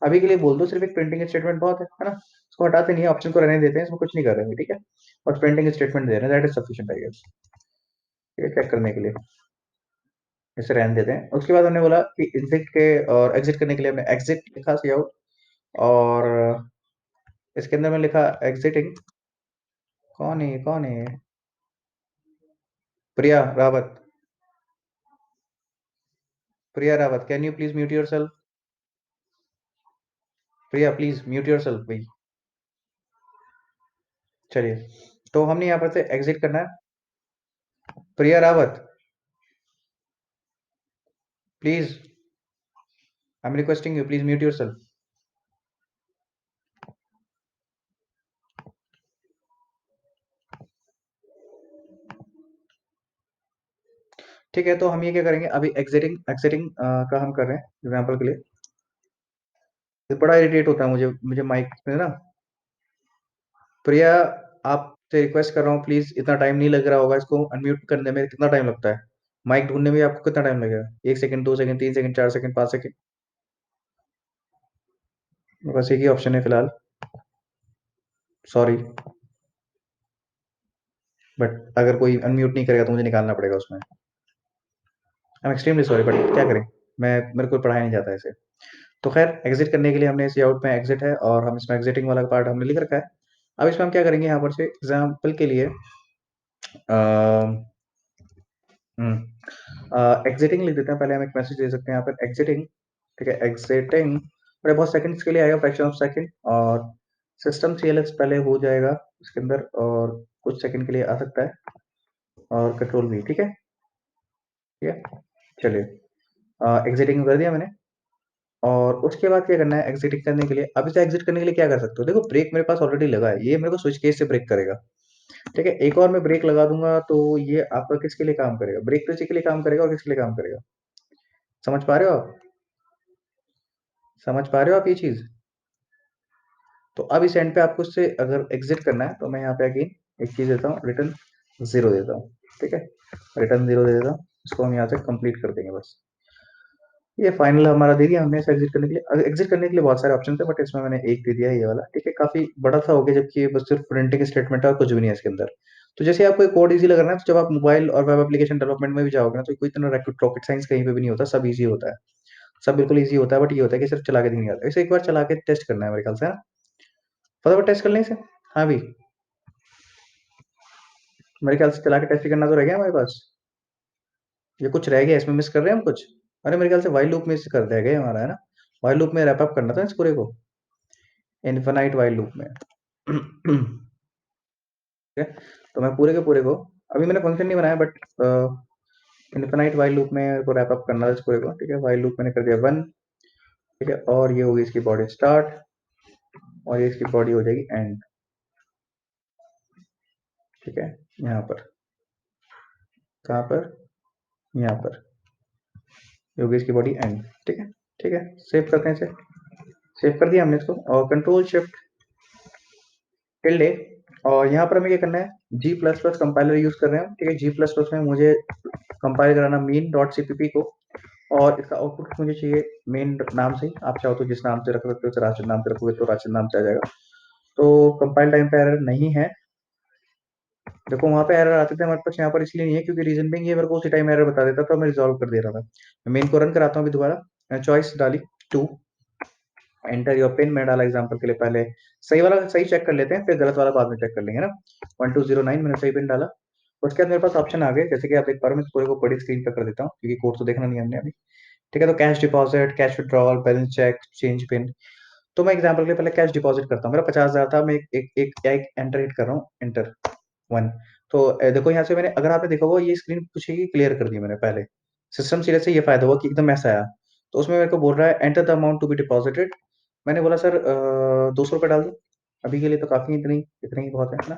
अभी के लिए बोल दो, सिर्फ एक प्रिंटिंग स्टेटमेंट बहुत है ना? इसको हटाते नहीं है, ऑप्शन को रहने देते हैं, इसमें कुछ नहीं कर रहे हैं, ठीक है। और प्रिंटिंग स्टेटमेंट दे रहे हैं, that is sufficient I guess, ये चेक करने के लिए इसे रहने देते हैं। उसके बाद हमने बोला कि एग्जिट के और एग्जिट करने के लिए हमने एग्जिट लिखा सी आउट, और इसके अंदर में लिखा एग्जिटिंग। कौन है ये, कौन है ये? Priya Rawat. Priya Rawat, can you please mute your self? Priya please mute your self भाई। चलिए, तो हमने यहाँ पर से एग्जिट करना है। Priya Rawat, please, I am requesting you, please mute your self. ठीक है, तो हम ये क्या करेंगे अभी, एग्जिटिंग एग्जिटिंग का हम कर रहे हैं एग्जाम्पल के लिए। ये बड़ा इरिटेट होता है मुझे, माइक में ना। प्रिया, आपसे रिक्वेस्ट कर रहा हूँ प्लीज, इतना टाइम नहीं लग रहा होगा इसको अनम्यूट करने में, कितना टाइम लगता है? माइक ढूंढने में आपको कितना टाइम लगेगा? 1 second, 2 second, 3 second, 4 second, 5 second? बस एक ही ऑप्शन है फिलहाल, सॉरी, बट अगर कोई अनम्यूट नहीं करेगा तो मुझे निकालना पड़ेगा उसमें। I am extremely sorry, but क्या करें, मैं, मेरे को पढ़ाया नहीं जाता ऐसे। तो खैर, एग्जिट करने के लिए हमने इसे आउट में एग्जिट है, और हम इसमें एग्जिटिंग वाला पार्ट हमने लिख रखा है। अब इसमें हम क्या करेंगे, यहाँ पर से एग्जाम्पल के लिए एग्जिटिंग लिख देते हैं। पहले हम एक मैसेज दे सकते हैं यहाँ पर एग्जिटिंग, ठीक है, एग्जिटिंग। और बहुत सेकंड्स के लिए आएगा, फ्रैक्शन ऑफ सेकंड, और सिस्टम सीएलएस पहले हो जाएगा उसके अंदर, और कुछ सेकंड के लिए आ सकता है, और कंट्रोल भी, ठीक है। ठीक है, चलिए, एग्जिटिंग कर दिया मैंने। और उसके बाद क्या करना है एग्जिट करने के लिए? अब इसे एग्जिट करने के लिए क्या कर सकते हो, देखो ब्रेक मेरे पास ऑलरेडी लगा है, ये मेरे को स्विच केस से ब्रेक करेगा। ठीक है, एक और मैं ब्रेक लगा दूंगा, तो ये आपका किसके लिए काम करेगा? ब्रेक तो इसी के लिए काम करेगा, और किसके लिए काम करेगा? समझ पा रहे हो आप? समझ पा रहे हो आप ये चीज? तो अब इस एंड पे आपको इससे अगर एग्जिट करना है, तो मैं यहाँ पे अगेन एक चीज देता हूँ, रिटर्न 0 देता हूँ। ठीक है, रिटर्न 0 दे देता हूँ, इसको हम यहाँ से कंप्लीट कर देंगे बस। ये फाइनल हमारा दे दिया हमने इसे एग्जिट करने के लिए। एग्जिट करने के लिए बहुत सारे ऑप्शन थे, बट इसमें मैंने एक दे दिया है, ये वाला, ठीक है। काफी बड़ा सा हो गया, जबकि ये बस सिर्फ प्रिंटिंग स्टेटमेंट है और कुछ भी नहीं है इसके अंदर। तो जैसे आपको कोड इजी लग रहा है, तो जब आप मोबाइल और वेब एप्लीकेशन डेवलपमेंट में भी जाओगे ना, तो कोई इतना रॉकेट साइंस कहीं पे भी नहीं होता, सब इजी होता है। सब बिल्कुल इजी होता है, बट ये होता है कि सिर्फ चला के नहीं आता, इसे एक बार चला के टेस्ट करना है मेरे ख्याल से, है ना? फटाफट टेस्ट कर लें इसे। हाँ भी, मेरे ख्याल से चला के टेस्ट करना तो रह गया हमारे पास। ये कुछ रह गया इसमें, मिस कर रहे हैं हम कुछ? अरे मेरे ख्याल से वाइल लूप में इसे कर दिया गया हमारा, है ना? वाइल लूप में रैप अप करना था इस पूरे को, इनफाइनाइट वाइल लूप में। ठीक है, तो मैं पूरे के पूरे को, अभी मैंने फंक्शन नहीं बनाया, बट इनफाइनाइट वाइल लूप में को रैप अप करना था इस पूरे को। ठीक है, वाइल लूप मैंने कर दिया 1। ठीक है, और ये होगी इसकी बॉडी स्टार्ट, और ये इसकी बॉडी हो जाएगी एंड। ठीक है, यहाँ पर, कहाँ पर? यहाँ पर ये होगी इसकी बॉडी एंड। ठीक है, ठीक है, सेव करते हैं इसे। सेव कर दिया हमने इसको, और कंट्रोल शिफ्ट टिल्डे, और यहाँ पर हमें क्या करना है, जी प्लस प्लस कंपाइलर यूज कर रहे हैं, ठीक है। जी प्लस प्लस में मुझे कंपाइल कराना मेन डॉट सीपीपी को, और इसका आउटपुट मुझे चाहिए मेन नाम से ही। आप चाहो तो जिस नाम से रख सकते हो, तो राशिद नाम से रखोगे तो राशिद नाम से आ जाएगा। तो कंपाइल टाइम पे एरर नहीं है, देखो वहां पे एरर आते थे हमारे पास, यहाँ पर इसलिए नहीं है क्योंकि रीजन बिंग ये मेरे को उसी टाइम एरर बता देता था, मैं रिजॉल्व कर दे रहा था। मैं मेन को रन कराता हूँ अभी दोबारा। मैं चॉइस डाली 2, एंटर योर पिन मैं डाला एग्जांपल के लिए, पहले सही वाला सही चेक कर लेते हैं, फिर गलत वाला बाद में चेक कर लेंगे ना। 1209 मैंने सही पिन डाला। उसके बाद मेरे पास ऑप्शन आ गए, जैसे कि आप देख पा रहे हो, मैं इस पूरे को बड़ी स्क्रीन पे कर देता हूँ क्योंकि कोड तो देखना नहीं है हमने अभी। ठीक है, तो cash deposit, cash withdrawal, balance check, change pin. तो मैं एग्जांपल के लिए पहले कैश डिपॉजिट करता हूँ, मेरा 50,000 था, मैं एक एंटर हिट कर रहा हूँ, एंटर 1। तो देखो यहाँ से मैंने, अगर आपने देखा होगा, ये स्क्रीन पूछेगी, क्लियर कर दी मैंने पहले। सिस्टम सीरियस से ये फायदा हुआ कि एकदम ऐसा आया। तो उसमें मेरे को बोल रहा है enter the amount to be deposited. मैंने बोला सर 200 रुपये डाल दो, अभी के लिए तो काफी, इतनी इतनी ही बहुत है ना।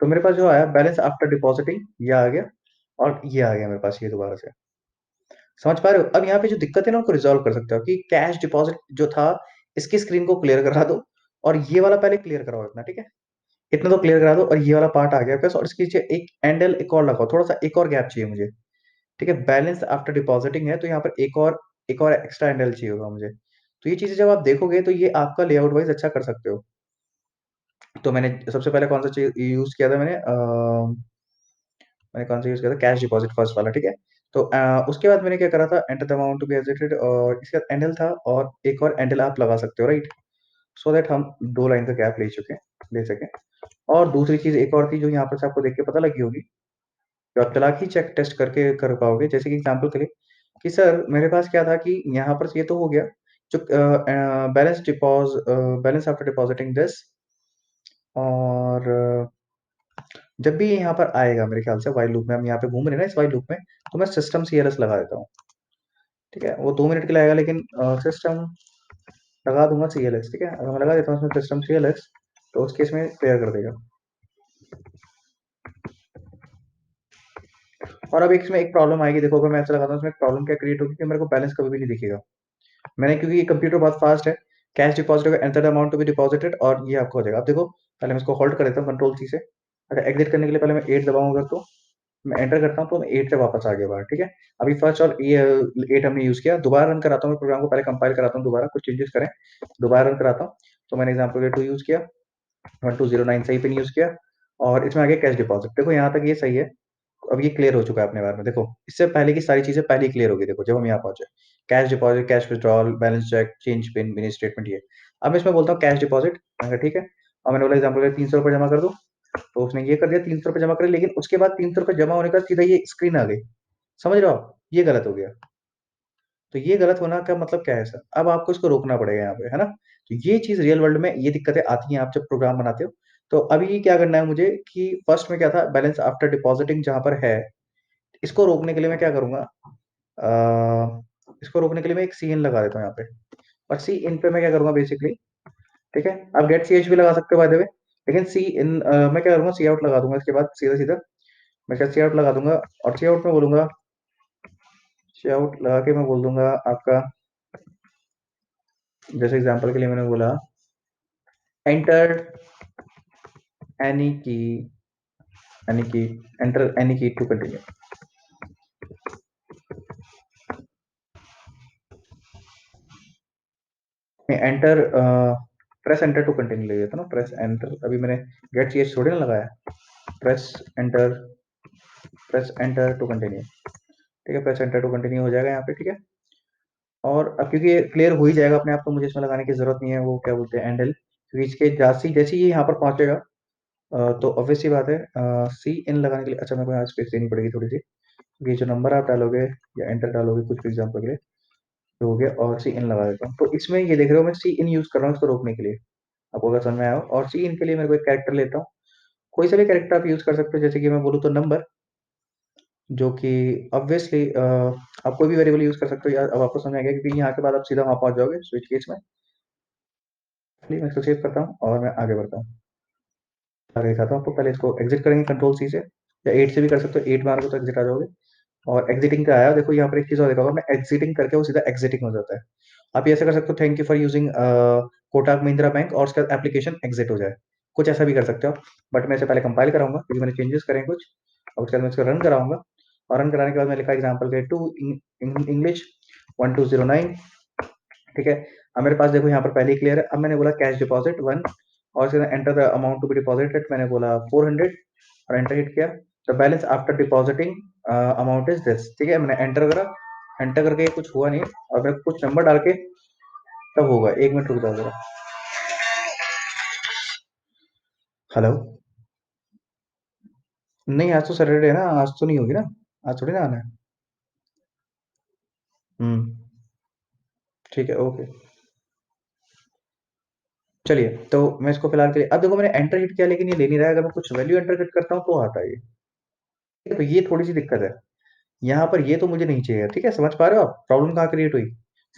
तो मेरे पास जो आया बैलेंस आफ्टर डिपॉजिटिंग, ये आ गया, और ये आ गया मेरे पास ये दोबारा से। समझ पा रहे हो? अब यहाँ पे जो दिक्कत है ना, उनको रिजॉल्व कर सकते हो कि कैश डिपॉजिट जो था, इसकी स्क्रीन को क्लियर करा दो, और ये वाला पहले क्लियर कराओ इतना, ठीक है। इतना तो क्लियर करा दो, और ये वाला पार्ट आ गया आपके पास, और इसके नीचे एक एंडल एक और लगाओ, थोड़ा सा एक और गैप चाहिए मुझे। ठीक है, बैलेंस आफ्टर डिपॉजिटिंग है, तो यहाँ पर एक और एक्स्ट्रा हैंडल चाहिए होगा मुझे। तो ये चीजें जब आप देखोगे तो ये आपका लेआउट वाइज अच्छा कर सकते हो। तो मैंने सबसे पहले कौन सा चीज यूज किया था, मैंने कौन सा यूज किया था, कैश डिपॉजिट फर्स्ट वाला, ठीक है। तो उसके बाद मैंने क्या करा था, enter the amount to be exited, और इसके बाद एंडल था, और एक और एंडल आप लगा सकते हो, राइट। सो दैट हम दो लाइन का गैप ले सके। और दूसरी चीज एक और थी जो यहाँ पर से आपको देख के पता लगी होगी, जो आप चालाकी चेक टेस्ट करके कर पाओगे, जैसे कि एग्जांपल के लिए, कि सर मेरे पास क्या था कि यहाँ पर ये तो हो गया, जो बैलेंस आफ्टर डिपॉजिटिंग दिस, और जब भी यहाँ पर आएगा मेरे ख्याल से वाइल लूप में, हम यहाँ पे घूम रहे हैं ना इस वाइल लूप में, तो मैं सिस्टम सीएलएस लगा देता हूँ। ठीक है, वो 2 मिनट के लिए आएगा, लेकिन सिस्टम लगा दूंगा सीएलएस, ठीक है। अगर मैं लगा देता हूँ इसमें सिस्टम सीएलएस, तो उस केस में क्लियर कर देगा। और अब इसमें एक प्रॉब्लम आएगी, देखो अगर मैं ऐसा लगाता हूँ, इसमें एक प्रॉब्लम क्या क्रिएट होगी कि मेरे को बैलेंस कभी भी नहीं दिखेगा। मैंने, क्योंकि ये कंप्यूटर बहुत फास्ट है, कैश डिपॉजिट होगा, enter the amount to be deposited, और ये आपको हो जाएगा। अब देखो, पहले मैं इसको होल्ड कर देता हूँ कंट्रोल सी से। अगर एग्जिट करने के लिए पहले मैं 8 दबाऊंगा, तो मैं एंटर करता हूँ, तो मैं 8 से वापस आ गया बाहर, ठीक है। अभी फर्स्ट और ये 8 हमने यूज किया, दोबारा रन कराता हूँ प्रोग्राम को, पहले कंपाइल कराता हूँ, दोबारा कुछ चेंजेस करें, दोबारा रन कराता हूँ। तो मैंने एग्जाम्पल के 2 यूज किया, 1209 सही पिन यूज किया, और इसमें आगे कैश डिपॉजिट। देखो यहाँ तक ये सही है। अब ये क्लियर हो चुका है अपने बारे में, देखो इससे पहले की सारी चीजें पहले ही क्लियर हो गई। देखो जब हम यहाँ पहुंचे, cash deposit, cash withdrawal, balance check, change pin, mini statement, ये। अब मैं इसमें बोलता हूँ कैश डिपॉजिट, ठीक है। और मैंने बोला एग्जाम्पल 300 रुपये जमा कर दो, तो उसने ये कर दिया, 300 रुपये जमा करे, लेकिन उसके बाद 300 रुपये जमा होने का सीधा ये स्क्रीन आ गई। समझ रहे हो आप? ये गलत हो गया। तो ये गलत होना का मतलब क्या है सर, अब आपको इसको रोकना पड़ेगा यहाँ पे, है ना। तो ये चीज रियल वर्ल्ड में ये दिक्कतें आती हैं आप जब प्रोग्राम बनाते हो। तो अभी क्या करना है मुझे कि फर्स्ट में क्या था, बैलेंस आफ्टर डिपॉजिटिंग जहां पर है, इसको रोकने के लिए मैं क्या करूंगा, इसको रोकने के लिए मैं एक सी इन लगा देता हूँ यहाँ पे। और सी इन पे मैं क्या करूंगा बेसिकली, ठीक है। आप गेट सी एच भी लगा सकते हो बाय द वे, लेकिन सी इन मैं क्या करूंगा, सी आउट लगा दूंगा इसके बाद, सीधा सीधा मैं क्या सी आउट लगा दूंगा। और सी आउट में बोलूंगा, सी आउट लगा के मैं बोल दूंगा आपका, जैसे एग्जांपल के लिए मैंने बोला, enter any key, any key, enter any key to continue. Enter, press enter to continue ले लेता ना, प्रेस एंटर, अभी मैंने गेट सी एच थोड़ी ना लगाया, press enter, press enter to continue, ठीक है। प्रेस एंटर टू कंटिन्यू हो जाएगा यहाँ पे, ठीक है। और अब क्योंकि ये क्लियर हो ही जाएगा अपने आप, तो मुझे इसमें लगाने की जरूरत नहीं है, वो क्या बोलते हैं एंडल, क्योंकि इसके जैसे जैसे ही यहाँ पर पहुंचेगा, तो ऑब्वियस सी बात है, सी इन लगाने के लिए, अच्छा मेरे को यहाँ स्पेस देनी पड़ेगी थोड़ी सी, क्योंकि जो नंबर आप डालोगे या एंटर डालोगे कुछ भी एग्जाम्पल के लिए, तो हो गया, और सी इन लगा देता हूँ। तो इसमें ये देख रहे हो, मैं सी इन यूज कर रहा हूँ इसको रोकने के लिए, आपको अगर समझ में आया हो। और सी इन के लिए मेरे को एक कैरेक्टर लेता हूँ, कोई सा भी कैरेक्टर आप यूज कर सकते हो, जैसे कि मैं बोलूँ तो नंबर, जो कि ऑब्वियसली आप कोई भी वेरिएबल यूज कर सकते हो यार। अब आपको समझ आ गया, क्योंकि यहाँ के बाद आप सीधा वहां पहुंच जाओगे स्विच केस में। चलिए मैं इसको सेव करता हूँ और मैं आगे बढ़ता हूँ, आगे दिखाता हूँ आपको। पहले इसको एग्जिट करेंगे कंट्रोल सी से, या 8 से भी कर सकते हो, 8 मारोगे तो एग्जिट आ जाओगे। और एग्जिटिंग का आया, देखो यहाँ पर एक चीज और देखा होगा, मैं एग्जिटिंग करके वो सीधा एग्जिटिंग हो जाता है। आप ये ऐसा कर सकते हो, thank you for using Kotak Mahindra bank, और उसका एप्लीकेशन एग्जिट हो जाए, कुछ ऐसा भी कर सकते हो आप। बट मैं इसे पहले कंपाइल कराऊंगा क्योंकि मैंने चेंजेस करे हैं कुछ, और उसके बाद मैं इसको रन कराऊंगा। और रन कराने के बाद मैं लिखा एग्जाम्पल के टू इंग्लिश 1209, ठीक है। अब मेरे पास देखो यहाँ पर पहले ही क्लियर है। अब मैंने बोला कैश डिपॉजिट 1, और enter the amount to be deposited मैंने बोला 400, और एंटर हिट किया। The balance after depositing amount is this. ठीक है, मैंने एंटर करा, एंटर करके कुछ हुआ नहीं, और मैं कुछ नंबर डाल के तब होगा। 1 मिनट रुक जाओ जरा। हेलो। नहीं, आज तो सैटरडे है ना, आज तो नहीं होगी ना, आज थोड़ी ना आना है। हम्म। ठीक है, ओके। चलिए, तो मैं इसको फिलहाल के लिए, अब देखो मैंने एंटर हिट किया लेकिन ये ले नहीं रहा है। अगर मैं कुछ वैल्यू एंटर हिट करता हूँ तो आता है ये। ठीक है, तो ये थोड़ी सी दिक्कत है यहाँ पर, ये तो मुझे नहीं चाहिए। ठीक है, समझ पा रहे हो आप प्रॉब्लम कहाँ क्रिएट हुई?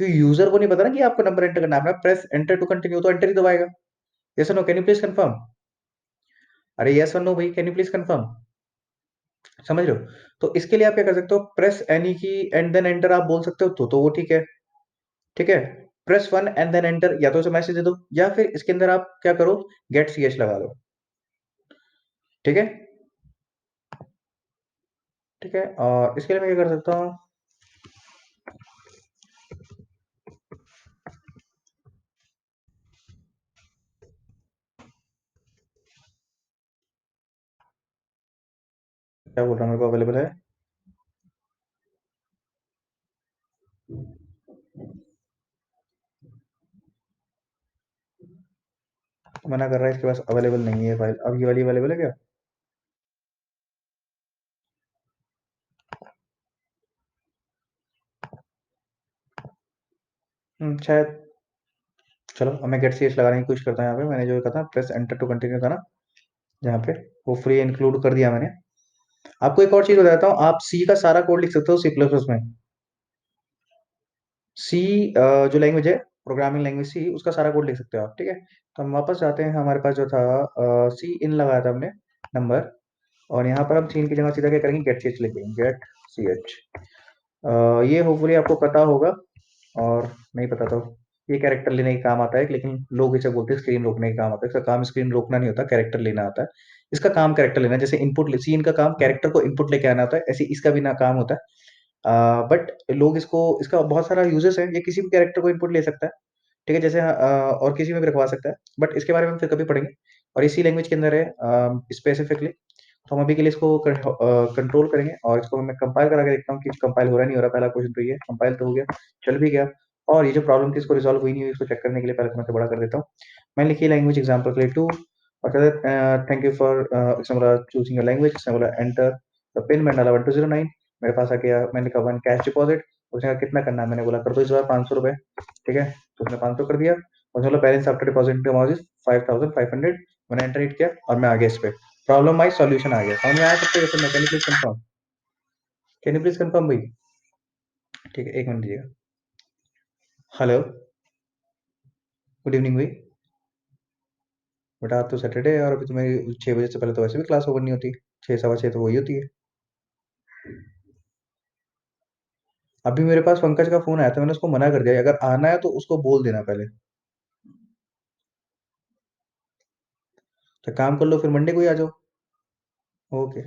क्योंकि यूजर को नहीं पता ना कि आपको नंबर एंटर करना है। प्रेस एंटर टू कंटिन्यू, तो एंटर ही दबाएगा। यस और no, can you please confirm? अरे यस और नो भाई, कैन यू प्लीज कंफर्म? समझ रहे हो? तो इसके लिए आप क्या कर सकते हो, प्रेस एनी की एंड देन एंटर आप बोल सकते हो, तो वो ठीक है। ठीक है, press one and then enter, या तो इसे मैसेज दे दो, या फिर इसके अंदर आप क्या करो, गेट सी एच लगा दो। ठीक है। ठीक है, और इसके लिए मैं क्या कर सकता हूँ, क्या बोल रहा हूँ, मेरे को अवेलेबल है। मना कर रहा है, इसके पास अवेलेबल नहीं है फाइल। अब ये वाली अवेलेबल है क्या? शायद। चलो, अब मैं गेट सी एच लगाने की कोशिश करता हूँ। यहाँ पे मैंने जो कहा था प्रेस एंटर टू कंटिन्यू था ना, यहाँ पे वो फ्री इंक्लूड कर दिया मैंने। आपको एक और चीज बताता हूँ, आप सी का सारा कोड लिख सकते हो सी प्लस प्लस में। सी जो लैंग्वेज है, प्रोग्रामिंग लैंग्वेज सी, उसका सारा कोड लिख सकते हो आप। ठीक है, तो हम वापस जाते हैं, हमारे पास जो था सी इन लगाया था हमने नंबर, और यहाँ पर हम सी इन की जगह सीधा क्या करेंगे, गेट सी एच लिखेंगे, गेट सी एच। ये होपफुली आपको पता होगा, और नहीं पता तो ये कैरेक्टर लेने के काम आता है, लेकिन लोग इसे बोलते हैं स्क्रीन रोकने के काम आता है। इसका काम स्क्रीन रोकना नहीं होता, कैरेक्टर लेना आता है। इसका काम कैरेक्टर लेना है। जैसे इनपुट सी इनका काम कैरेक्टर को इनपुट लेके आना होता है, ऐसे इसका भी ना काम होता है। बट लोग इसको, इसका बहुत सारा यूजेस है, ये किसी भी कैरेक्टर को इनपुट ले सकता है। ठीक है, जैसे और किसी में भी रखवा सकता है, बट इसके बारे में हम फिर कभी पढ़ेंगे। और इसी लैंग्वेज के अंदर है स्पेसिफिकली। तो हम अभी के लिए इसको कंट्रोल करेंगे, और इसको मैं कंपाइल करा के देखता हूँ कि कंपाइल हो रहा नहीं हो रहा। पहला क्वेश्चन तो ये कंपाइल तो हो गया, चल भी गया। और ये जो प्रॉब्लम थी इसको रिजॉल्व हुई नहीं हुई, इसको चेक करने के लिए पहले तो मैं इसे बड़ा कर देता हूँ। मैंने लिखी लैंग्वेज एग्जाम्पल के लिए 2, और thank you for choosing your language. इसने बोला एंटर द पिन, मैंने डाला 1209। मेरे पास आ गया, मैंने कहा वन कैश डिपॉजिट। उसने कहा कितना करना है, मैंने बोला कर दो इस बार 500 रुपए। ठीक है, तो उसने 500 कर दिया। उसने बोला balance after deposit amount is 5500। मैंने एंटर हिट किया और मैं आ गया इस पे। प्रॉब्लम आई, सॉल्यूशन आ गया। समझ में आया सबको? जैसे mechanic please confirm, can you please confirm भाई? ठीक है, 1 मिनट दीजिएगा। हेलो, गुड इवनिंग भाई। बेटा आज तो सैटरडे है, और अभी तो मेरी 6 बजे से पहले तो वैसे भी क्लास ओवर नहीं होती। 6 सवा 6 तो वही होती है। अभी मेरे पास पंकज का फोन आया था, मैंने उसको मना कर दिया, अगर आना है तो उसको बोल देना पहले। तो काम कर लो, फिर मंडे को ही आ जाओ। ओके।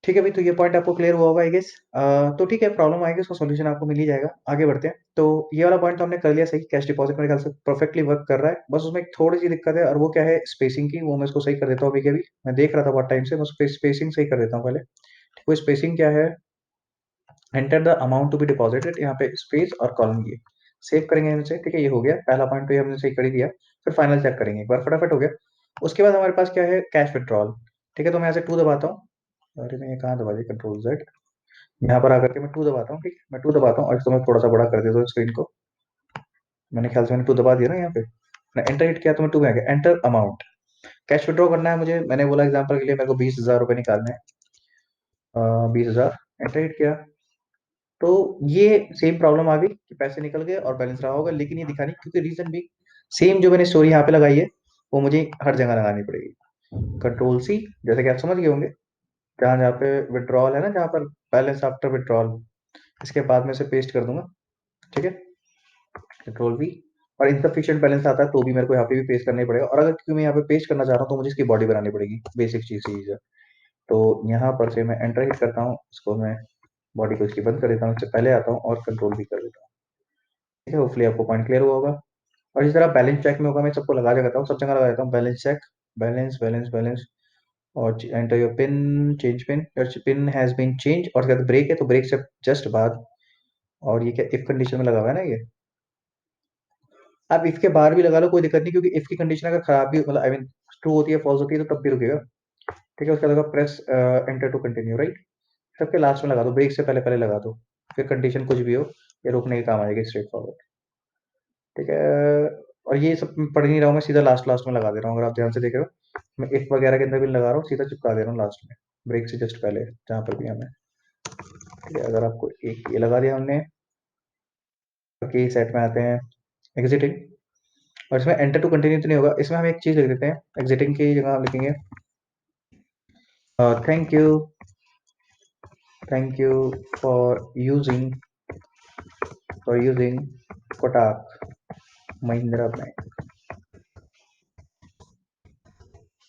ठीक है भाई, तो ये पॉइंट आपको क्लियर हुआ होगा आई गेस। तो ठीक है, प्रॉब्लम आएगी, उसका सॉल्यूशन आपको मिल ही जाएगा। आगे बढ़ते हैं। तो ये वाला पॉइंट तो हमने कर लिया सही, कैश डिपॉजिट मेरे ख्याल से परफेक्टली वर्क कर रहा है। बस उसमें एक थोड़ी सी दिक्कत है, और वो क्या है, स्पेसिंग की। वो मैं इसको सही कर देता हूँ अभी के अभी। मैं देख रहा था बहुत टाइम से, मैं स्पेसिंग सही कर देता हूँ पहले। वो स्पेसिंग क्या है, enter the amount to be deposited, यहाँ पे स्पेस और कॉलम ये सेव करेंगे इनसे। ठीक है, ये हो गया पहला पॉइंट, तो ये हमने सही कर ही दिया। फिर फाइनल चेक करेंगे एक बार, फटाफट हो गया। उसके बाद हमारे पास क्या है, कैश विड्रॉल। ठीक है, तो मैं ऐसे 2 दबाता हूँ। अरे मैं ये कहाँ दबा दिया, कंट्रोल जेड। यहाँ पर आकर के मैं 2 दबाता हूँ। ठीक है, मैं 2 दबाता हूँ, और इसको मैं थोड़ा सा बड़ा कर देता हूँ स्क्रीन को। मैंने ख्याल से मैंने 2 दबा दिया ना यहाँ पे। मैंने एंटर हिट किया तो मैं 2 में आ गया। एंटर अमाउंट, कैश विड्रॉ करना है मुझे। मैंने बोला एग्जाम्पल के लिए मेरे को 20,000 रुपये निकालने हैं। 20,000, एंटर हिट किया। तो ये सेम प्रॉब्लम आ गई कि पैसे निकल गए और बैलेंस रहा होगा, लेकिन ये दिखा नहीं, क्योंकि रीजन भी सेम जो मैंने स्टोरी यहाँ पे लगाई है, वो मुझे हर जगह लगानी पड़ेगी। कंट्रोल सी, जैसे कि आप समझ गए होंगे, जहाँ जहाँ पे विड्रॉल है ना, जहाँ पर बैलेंस आफ्टर विड्रॉल, इसके बाद में से पेस्ट कर दूंगा। ठीक है, कंट्रोल वी। और इनसफिशिएंट बैलेंस आता है तो भी मेरे को यहाँ पे भी पेस्ट करना ही पड़ेगा। और अगर क्योंकि मैं यहाँ पे पेस्ट करना चाह रहा हूँ तो मुझे इसकी बॉडी बनानी पड़ेगी, बेसिक चीज है। तो यहाँ पर से मैं एंटर हिट करता हूँ, इसको मैं बॉडी को इसकी बंद कर देता हूँ, इससे पहले आता हूँ और कंट्रोल भी कर देता हूँ। ठीक है, होपफुली आपको पॉइंट क्लियर हुआ होगा। और इस तरह बैलेंस चेक में होगा, मैं सबको लगा देता हूँ, सब जगह लगा देता हूँ balance check. Balance balance balance और enter your PIN, change PIN, your pin has been change, और उसके बाद ब्रेक है तो ब्रेक से जस्ट बाद, और ये क्या इफ कंडीशन में लगा हुआ है ना ये। आप इफ के बाहर भी लगा लो कोई दिक्कत नहीं, क्योंकि इफ की कंडीशन अगर खराब भी मतलब आई मीन ट्रू होती है फॉल्स होती है तो तब भी रुकेगा। ठीक है, उसके बाद press enter to continue, right. सबके लास्ट में लगा दो, ब्रेक से पहले पहले लगा दो, फिर कंडीशन कुछ भी हो ये रोकने के काम आएगी, स्ट्रेट फॉरवर्ड। ठीक है, और ये सब मैं पढ़ नहीं रहा हूँ, मैं सीधा लास्ट लास्ट में लगा दे रहा हूँ, अगर आप ध्यान से देख रहे हो मैं इफ वगैरह के अंदर भी लगा रहा हूँ, सीधा चिपका दे रहा हूँ लास्ट में, ब्रेक से जस्ट पहले जहाँ पर भी हमें। ठीक है, अगर आपको एक ये लगा दिया हमने, बाकी सेट में आते हैं एग्जिटिंग, और इसमें एंटर टू कंटिन्यू तो नहीं होगा, इसमें हम एक चीज लिख देते हैं, एग्जिटिंग की जगह हम लिखेंगे thank you, thank you for using, Kotak Mahindra Bank.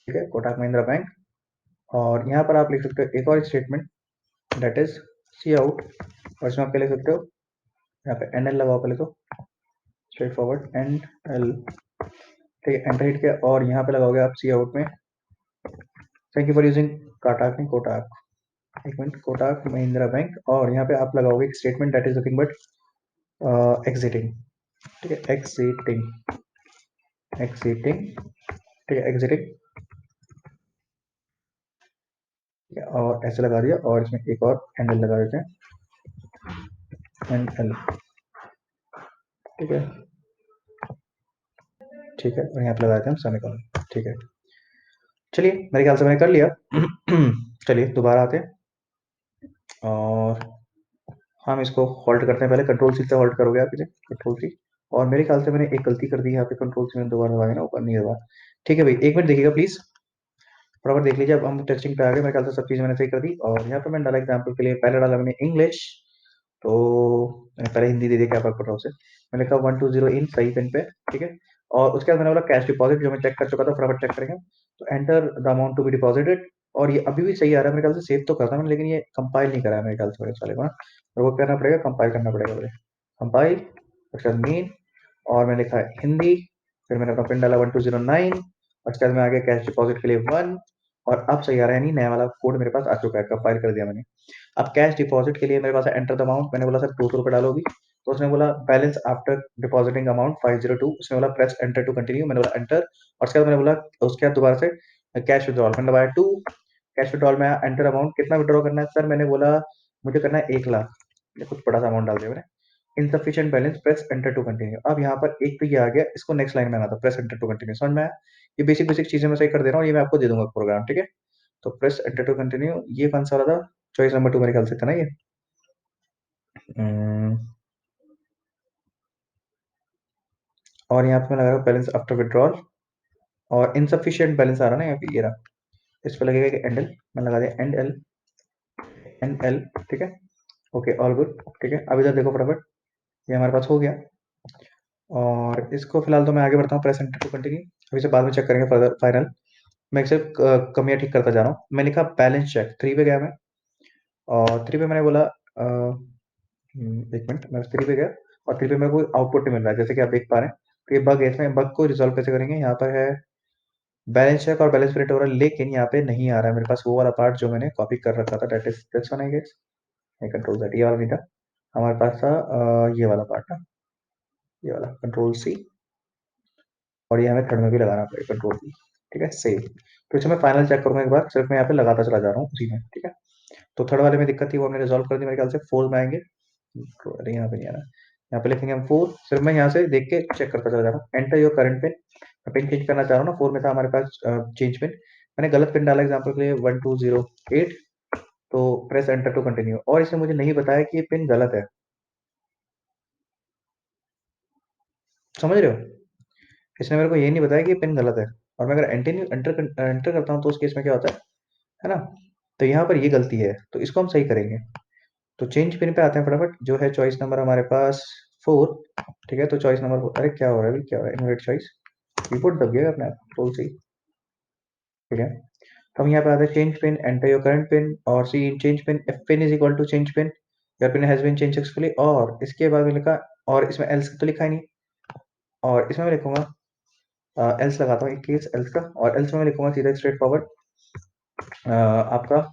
ठीक है, कोटाक महिंद्रा बैंक। और यहाँ पर आप लिख सकते हो एक और statement, that is C out, और इसमें आप क्या लिख सकते हो, यहाँ पे एन एल लगाओ पहले तो, स्ट्रेट फॉरवर्ड एन एल। ठीक है, एंटर हिट किया, और यहाँ पे लगाओगे आप सी आउट में थैंक यू फॉर यूजिंग कोटाक, नहीं कोटाक, एक मिनट, कोटाक महिंद्रा बैंक, और यहाँ पे आप लगाओगे एक statement that is nothing but exiting. ठीक है, एग्जिटिंग, एग्जिटिंग, ठीक है एग्जिटिंग। और ऐसे लगा दिया, और इसमें एक और हैंडल लगा देते हैं एन एल। ठीक है, ठीक है, और यहाँ पे लगा देते हैं सेमीकोलन। ठीक है, चलिए मेरे ख्याल से मैंने कर लिया। चलिए दोबारा आते हैं, और हम इसको होल्ड करते हैं, पहले कंट्रोल सी से होल्ड करोगे आप इसे, कंट्रोल सी। और मेरे ख्याल से मैंने एक गलती कर दी है यहाँ पे, कंट्रोल सी मैंने दोबारा दबाया ना, ऊपर नहीं दबा। ठीक है भाई, एक मिनट देखिएगा प्लीज, बराबर देख लीजिए। अब हम टेस्टिंग पे आ गए, मेरे ख्याल से सब चीज़ मैंने सही कर दी। और यहाँ पे मैंने डाला एग्जाम्पल के लिए, पहले डाला मैंने इंग्लिश, तो मैंने पहले हिंदी दे दी, क्या फर्क पड़ रहा है उसे, मैंने लिखा 120 इन सही पिन पे। ठीक है, और उसके बाद मैंने बोला कैश डिपॉजिट, जो मैं चेक कर चुका था, फटाफट चेक करेंगे, तो enter the amount to be deposited. और ये अभी भी सही आ रहा है मेरे ख्याल से, सेव तो करता मैंने, लेकिन ये कंपाइल नहीं करा है मेरे ख्याल से मेरे साले को ना, और वो करना पड़ेगा, कंपाइल करना पड़ेगा मुझे, कंपाइल, उसके बाद मेन, और मैंने लिखा है हिंदी, फिर मैंने अपना पिन डाला 1209, और उसके बाद में आ गया कैश डिपॉजिट के लिए 1, और अब सही आ रहा है, नहीं नया वाला कोड मेरे पास आ चुका है, कंपाइल कर दिया मैंने। अब कैश डिपॉजिट के लिए मेरे पास एंटर द अमाउंट, मैंने बोला सर 200 रुपये डालोगी, तो उसने बोला बैलेंस आफ्टर डिपॉजिटिंग अमाउंट 502, उसने बोला प्रेस एंटर टू कंटिन्यू, मैंने बोला एंटर, और उसके बाद मैंने बोला, उसके बाद दोबारा से कैश विड्रॉल, मैंने दबाया 2, कैश विड्रॉल में एंटर अमाउंट, कितना विड्रॉ करना है सर, मैंने बोला मुझे करना है 1 लाख, कुछ बड़ा सा अमाउंट डाल दिया मैंने, insufficient balance, press enter to continue. अब यहाँ पर एक तो ये आ गया, इसको नेक्स्ट लाइन में आना था, प्रेस एंटर टू कंटिन्यू, समझ में आया। ये बेसिक बेसिक चीजें मैं सही कर दे रहा हूँ, ये मैं आपको दे दूंगा प्रोग्राम। ठीक है, तो प्रेस एंटर टू कंटिन्यू, ये कौन सा वाला था, चॉइस नंबर 2 मेरे ख्याल से था ना ये। हम्म, और यहाँ पे मैं लगा रहा हूँ बैलेंस आफ्टर विड्रॉल, और इनसफिशिएंट बैलेंस आ रहा है ना यहाँ पे, ये रहा, इस पे लगेगा कि एंड एल, मैंने लगा दिया एंड एल, एंड एल। ठीक है, ओके ऑल गुड। ठीक है, अब इधर देखो फटाफट, ये हमारे पास हो गया, और इसको फिलहाल तो मैं आगे बढ़ता हूँ, प्रेस एंटर टू कंटिन्यू, अभी से बाद में चेक करेंगे फर्दर फाइनल। मैं सिर्फ कमियां ठीक करता जा रहा हूँ। मैं लिखा बैलेंस चेक, 3 पे गया मैं, और 3 पे मैंने बोला एक मिनट, मैं 3 पे गया, और 3 पे मेरे को आउटपुट नहीं मिल रहा है, जैसे कि आप देख पा रहे हैं, तो ये बग है, इसमें बग को रिजॉल्व कैसे करेंगे, यहाँ पर है बैलेंस चेक और बैलेंस प्रिंट हो रहा है, लेकिन यहाँ पे नहीं आ रहा है मेरे पास वो वाला पार्ट जो मैंने कॉपी कर रखा था, that is this one I guess, control Z, ये वाला नहीं था हमारे पास था, ये वाला पार्ट था, ये वाला कंट्रोल सी, और ये हमें थर्ड में भी लगाना पड़ेगा, कंट्रोल सी। ठीक है, सेव। तो इसे मैं फाइनल चेक करूंगा एक बार, सिर्फ मैं यहाँ पे लगाता चला जा रहा हूँ उसी में। ठीक है, तो थर्ड वाले में दिक्कत थी, वो हमने रिजॉल्व कर दी मेरे ख्याल से, फोर में आएंगे, अरे यहाँ पे नहीं आ रहा, यहाँ पे लिखेंगे हम 4, सिर्फ मैं यहाँ से देख के चेक करता चला जा रहा हूँ, एंटर योर करंट पिन, मैं पिन चेंज करना चाह रहा हूँ ना, 4 में था हमारे पास चेंज पिन, मैंने गलत पिन डाला एग्जाम्पल के लिए 1208, तो प्रेस एंटर टू कंटिन्यू, और इसने मुझे नहीं बताया कि ये पिन गलत है, समझ रहे हो, इसने मेरे को ये नहीं बताया कि ये पिन गलत है, और मैं अगर एंटर एंटर एंटर करता हूँ तो उस केस में क्या होता है ना, तो यहाँ पर ये गलती है, तो इसको हम सही करेंगे। तो चेंज पिन पे आते हैं फटाफट, जो है चॉइस नंबर हमारे पास 4। ठीक है, तो चॉइस नंबर, अरे क्या हो रहा है अभी, क्या हो रहा है, इनवर्ट चॉइस, कीबोर्ड दब गया अपने आप टोल से ही। ठीक है, तो हम यहाँ पे आते हैं change PIN, enter your current PIN, और cin change PIN, if PIN is equal to change PIN, your pin has been change successfully, और इसके बाद में लिखा, और इसमें एल्स तो लिखा ही नहीं, और इसमें मैं लिखूंगा एल्स लगाता हूँ एक केस एल्स का, और एल्स में मैं लिखूंगा सीधा स्ट्रेट फॉरवर्ड आपका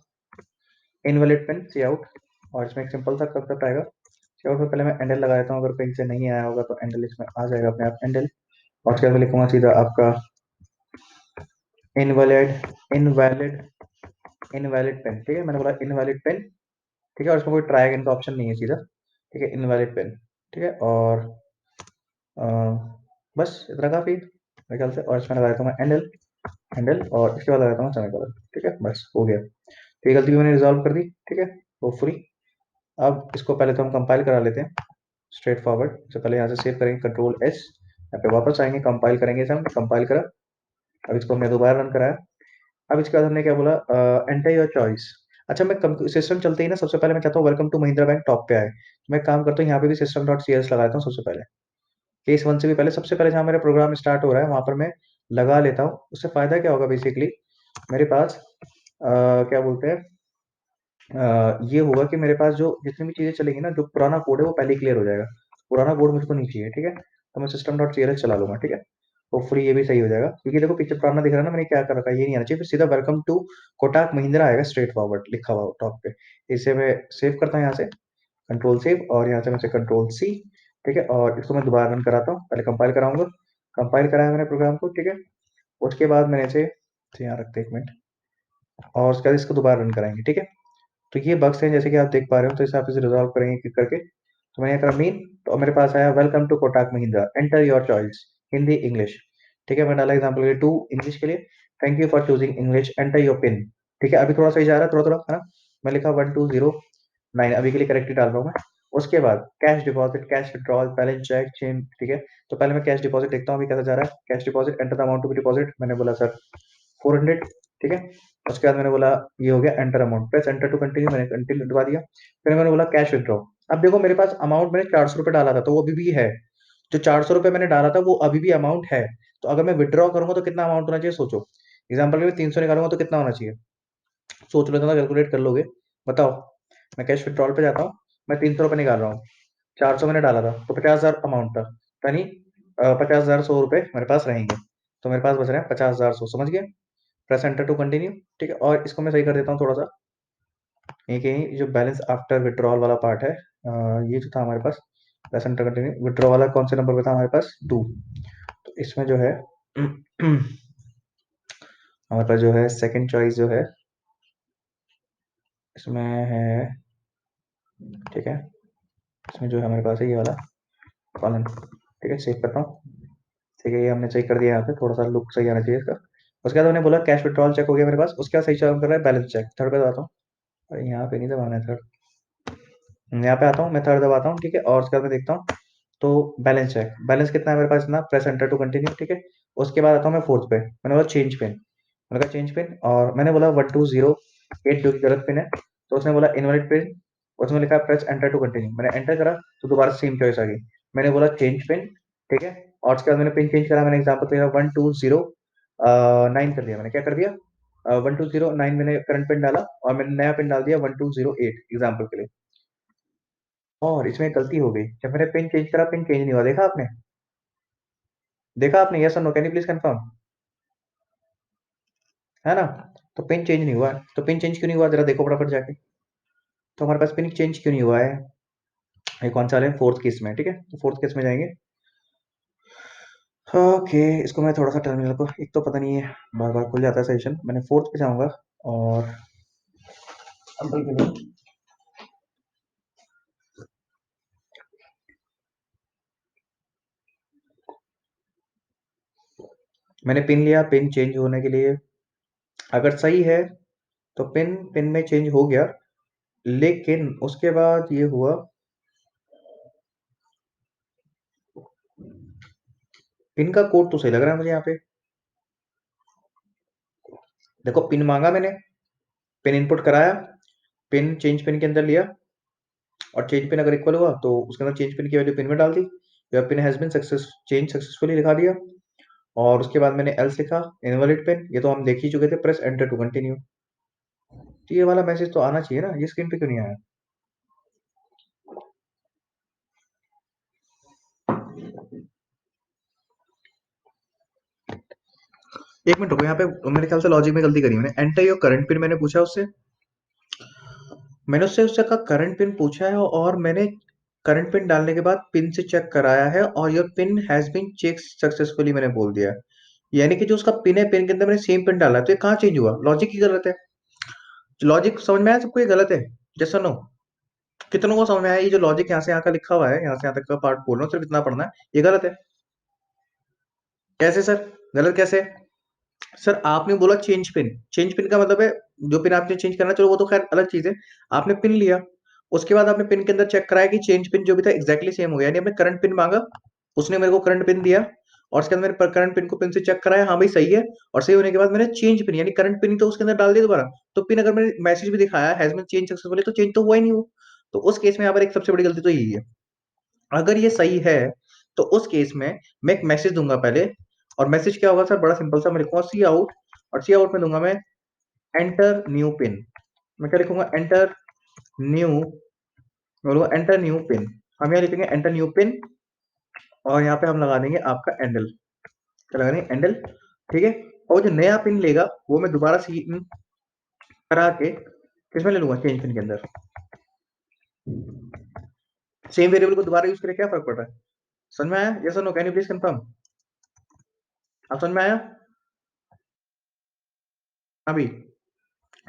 इनवैलिड पेन सी आउट, और इसमें एक सिंपल सा कंसेप्ट आएगा सी आउट में पहले मैं एंडल लगा देता हूँ, अगर पेन से नहीं आया होगा तो एंडल इसमें आ जाएगा अपने आप एंडल, और उसके बाद मैं लिखूंगा सीधा आपका इनवैलिड इनवैलिड इनवैलिड पेन, ठीक है, मैंने बोला इनवैलिड पेन, ठीक है, और इसमें कोई ट्राई अगेन का ऑप्शन नहीं है सीधा, ठीक है, इनवैलिड पेन, ठीक है, और अ, बस इतना काफी है मेरे ख्याल से, और इसमें लगाया था मैं हैंडल हैंडल, और इसके बाद लगाया था मैं सेमीकोलन, ठीक है, बस हो गया। तो ये गलती भी मैंने रिजॉल्व कर दी, ठीक है, होपफुली। अब इसको पहले तो हम कंपाइल करा लेते हैं स्ट्रेट फॉरवर्ड, सबसे पहले यहाँ से सेव करेंगे कंट्रोल एस, यहाँ पे वापस आएंगे, कंपाइल करेंगे इसे, हम कंपाइल करा, अब इसको हमने दोबारा रन कराया। अब इसके बाद हमने क्या बोला, एंटर योर चॉइस। अच्छा, मैं सिस्टम चलते ही ना सबसे पहले मैं चाहता हूँ welcome to Mahindra bank top पे आए, तो मैं एक काम करता हूँ यहाँ पे भी system डॉट सी एस लगाता हूँ सबसे पहले, केस वन से भी पहले, सबसे पहले जहाँ मेरा प्रोग्राम स्टार्ट हो रहा है वहां पर मैं लगा लेता हूँ। उससे फायदा क्या होगा, बेसिकली मेरे पास क्या बोलते हैं, ये होगा कि मेरे पास जो जितनी भी चीजें चलेंगी ना, जो पुराना कोड है वो पहले क्लियर हो जाएगा, पुराना कोड मुझको नहीं चाहिए, ठीक है, तो मैं सिस्टम डॉट सी एल चला लूंगा, ठीक है, होपफुली ये भी सही हो जाएगा, क्योंकि देखो पीछे पुराना दिख रहा है ना, मैंने क्या कर रखा है, ये नहीं आना चाहिए, फिर सीधा वेलकम टू कोटाक महिंद्रा आएगा स्ट्रेट फॉरवर्ड लिखा हुआ टॉप पे। इसे मैं सेव करता हूँ यहाँ से, कंट्रोल सेव, और यहाँ से मैं कंट्रोल सी, ठीक है, और इसको मैं दोबारा रन कराता हूँ, पहले कंपाइल कराऊंगा, कंपाइल कराया मैंने प्रोग्राम को, ठीक है, उसके बाद मैंने इसे यहाँ रखते हैं 1 मिनट, और उसके बाद इसको दोबारा रन कराएंगे, ठीक है। तो ये बग्स हैं जैसे कि आप देख पा रहे हो, तो इसे आप इसे रिजॉल्व करेंगे क्लिक करके, तो मैंने करा मीन, तो मेरे पास आया welcome to Kotak Mahindra, enter your choice Hindi English, ठीक है, मैं डाला एग्जाम्पल के लिए 2 इंग्लिश के लिए, thank you for choosing English, enter your pin, ठीक है, अभी थोड़ा सही जा रहा है, थोड़ा थोड़ा है ना, मैं लिखा 1209 अभी के लिए करेक्ट ही डाल रहा हूँ मैं। उसके बाद cash deposit, cash withdrawal, balance check, chain, ठीक है, तो पहले मैं कैश डिपॉजिट देखता हूँ अभी कैसा जा रहा है, cash deposit, enter the amount to be deposit, मैंने बोला सर 400, ठीक है, उसके बाद मैंने बोला ये हो गया enter amount, press enter to continue, मैंने कंटिन्यू दबा दिया, फिर मैंने बोला कैश विड्रॉ। अब देखो मेरे पास अमाउंट मैंने 400 रुपये डाला था, तो वो अभी भी है, जो 400 रुपये मैंने डाला था वो अभी भी अमाउंट है, तो अगर मैं विड्रॉ करूंगा तो कितना अमाउंट होना चाहिए सोचो, एग्जाम्पल के लिए 300 निकालूंगा तो कितना होना चाहिए, सोच लो, इतना कैलकुलेट कर लोगे, बताओ। मैं कैश विड्रॉल पे जाता हूँ, मैं 300 रुपये निकाल रहा हूँ, 400 मैंने डाला था तो 50,000 अमाउंट था, यानी 50,100 रुपये मेरे पास रहेंगे, तो मेरे पास बच रहे हैं 50,100, समझ गए, प्रेस एंटर टू कंटिन्यू, ठीक है, और इसको मैं सही कर देता हूँ थोड़ा सा, एक ये जो बैलेंस आफ्टर विड्रॉल वाला पार्ट है, ये जो था हमारे पास, प्रेस एंटर कंटिन्यू, विड्रॉ वाला कौन से नंबर पे था हमारे पास 2, तो इसमें जो है हमारे पास जो है सेकंड चॉइस जो है इसमें है, ठीक है, इसमें जो है हमारे पास है ये वाला कॉलन, ठीक है, सेव करता हूँ, ठीक है, ये हमने चेक कर दिया, यहाँ पे थोड़ा सा लुक सही आना चाहिए इसका। उसके बाद हमने बोला कैश विड्रॉल चेक हो गया मेरे पास, उसके बाद सही काम कर रहा है बैलेंस चेक, थर्ड पे दबाता हूँ, अरे यहाँ पे नहीं दबाना है थर्ड, यहाँ पे आता हूँ मैं, थर्ड दबाता हूँ, ठीक है, और उसके बाद मैं देखता हूँ, तो बैलेंस चेक, बैलेंस कितना है मेरे पास, इतना, प्रेस एंटर टू कंटिन्यू, ठीक है, उसके बाद आता हूँ मैं फोर्थ पे, मैंने बोला चेंज पिन, मैंने कहा चेंज पिन, और मैंने बोला 1208 जो कि गलत पिन है, तो उसने बोला इनवैलिड पिन, उसमें लिखा प्रेस एंटर टू कंटिन्यू, मैंने एंटर करा तो दोबारा सेम चॉइस आ गई, मैंने बोला चेंज पिन, ठीक है, और उसके बाद मैंने पिन चेंज करा, मैंने एग्जाम्पल दिया 1209 कर दिया, मैंने क्या कर दिया 1209 मैंने करंट पिन डाला, और मैंने नया पिन डाल दिया 1208 एग्जाम्पल के लिए, और इसमें एक गलती हो गई, जब मैंने पिन चेंज करा पिन चेंज नहीं हुआ, देखा आपने, देखा आपने, यस और no, can you please confirm, है ना, तो पिन चेंज नहीं हुआ है, तो पिन चेंज क्यों नहीं हुआ जरा देखो फटाफट जाके, तो हमारे पास पिन चेंज क्यों नहीं हुआ है, ये कौन सा है फोर्थ केस में, ठीक है, तो फोर्थ केस में जाएंगे, ओके, इसको मैं थोड़ा सा टर्मिनल को, एक तो पता नहीं है बार बार खुल जाता है सेशन, मैंने फोर्थ पे जाऊंगा, और अंकल के लिए मैंने पिन लिया, पिन चेंज होने के लिए अगर सही है तो पिन पिन में चेंज हो गया, लेकिन उसके बाद ये हुआ, पिन का कोड तो सही लग रहा है मुझे यहाँ पे, देखो पिन मांगा मैंने, पिन इनपुट कराया, पिन चेंज पिन के अंदर लिया, और चेंज पिन अगर इक्वल हुआ तो उसके अंदर चेंज पिन की वैल्यू पिन में डाल दी, या pin has been success change successfully लिखा दिया, और उसके बाद मैंने एल्स लिखा इनवैलिड पिन, ये तो हम देख ही चुके थे, प्रेस एंटर टू कंटिन्यू, तो ये वाला मैसेज तो आना चाहिए ना, ये स्क्रीन पे क्यों नहीं आया, एक मिनट रुको, यहाँ पे मेरे ख्याल से लॉजिक में गलती करी मैंने। एंटर योर करंट पिन मैंने पूछा उससे, मैंने उससे उससे का करंट पिन पूछा है, और मैंने करंट पिन डालने के बाद पिन से चेक कराया है, और your pin has been check successfully मैंने बोल दिया है। यानी कि जो उसका पिन है, पिन के अंदर मैंने सेम पिन डाला है, तो ये कहाँ चेंज हुआ? लॉजिक ही गलत है। लॉजिक समझ में आया सबको? ये गलत है, जैसा नो? कितनों को समझ में आया? ये जो लॉजिक यहाँ से यहाँ का लिखा हुआ है, यहाँ से यहाँ तक का पार्ट बोल रहा हूँ, सिर्फ इतना पढ़ना है, ये गलत है। कैसे सर? गलत कैसे? सर आपने बोला चेंज पिन। चेंज पिन का मतलब है जो पिन आपने चेंज करना, चलो वो तो खैर अलग चीज है। आपने पिन लिया, उसके बाद आपने पिन के अंदर चेक कराया कि चेंज पिन जो भी था एग्जैक्टली सेम हो गया, यानी आपने करंट पिन मांगा, उसने मेरे को करंट पिन दिया, और उसके अंदर मैंने करंट पिन को पिन से चेक कराया, हाँ भाई सही है, और सही होने के बाद मैंने चेंज पिन यानी करंट पिन तो उसके अंदर डाल दिया दोबारा। तो पिन अगर मैंने मैसेज भी दिखाया हैज बीन चेंज सक्सेसफुली, तो चेंज तो हुआ ही नहीं वो। तो उस केस में यहाँ पर एक सबसे बड़ी गलती तो यही है। अगर ये सही है, तो उस केस में मैं एक मैसेज दूंगा पहले, और मैसेज क्या होगा सर? बड़ा सिंपल सा, मैं लिखूंगा सी आउट, और सी आउट में दूंगा मैं एंटर न्यू पिन। मैं क्या लिखूंगा? एंटर न्यू, बोलूंगा एंटर न्यू पिन। हम यहाँ लिखेंगे एंटर न्यू पिन, और यहाँ पे हम लगा देंगे आपका एंडल। क्या लगा देंगे? एंडल। ठीक है। और जो नया पिन लेगा, वो मैं दोबारा सी इन करा के किसमें ले लूंगा? चेंज पिन के अंदर। सेम वेरिएबल को दोबारा यूज करके क्या फर्क पड़ रहा है? समझ में आया? यस और no? Can you please confirm? आप समझ में आया? अभी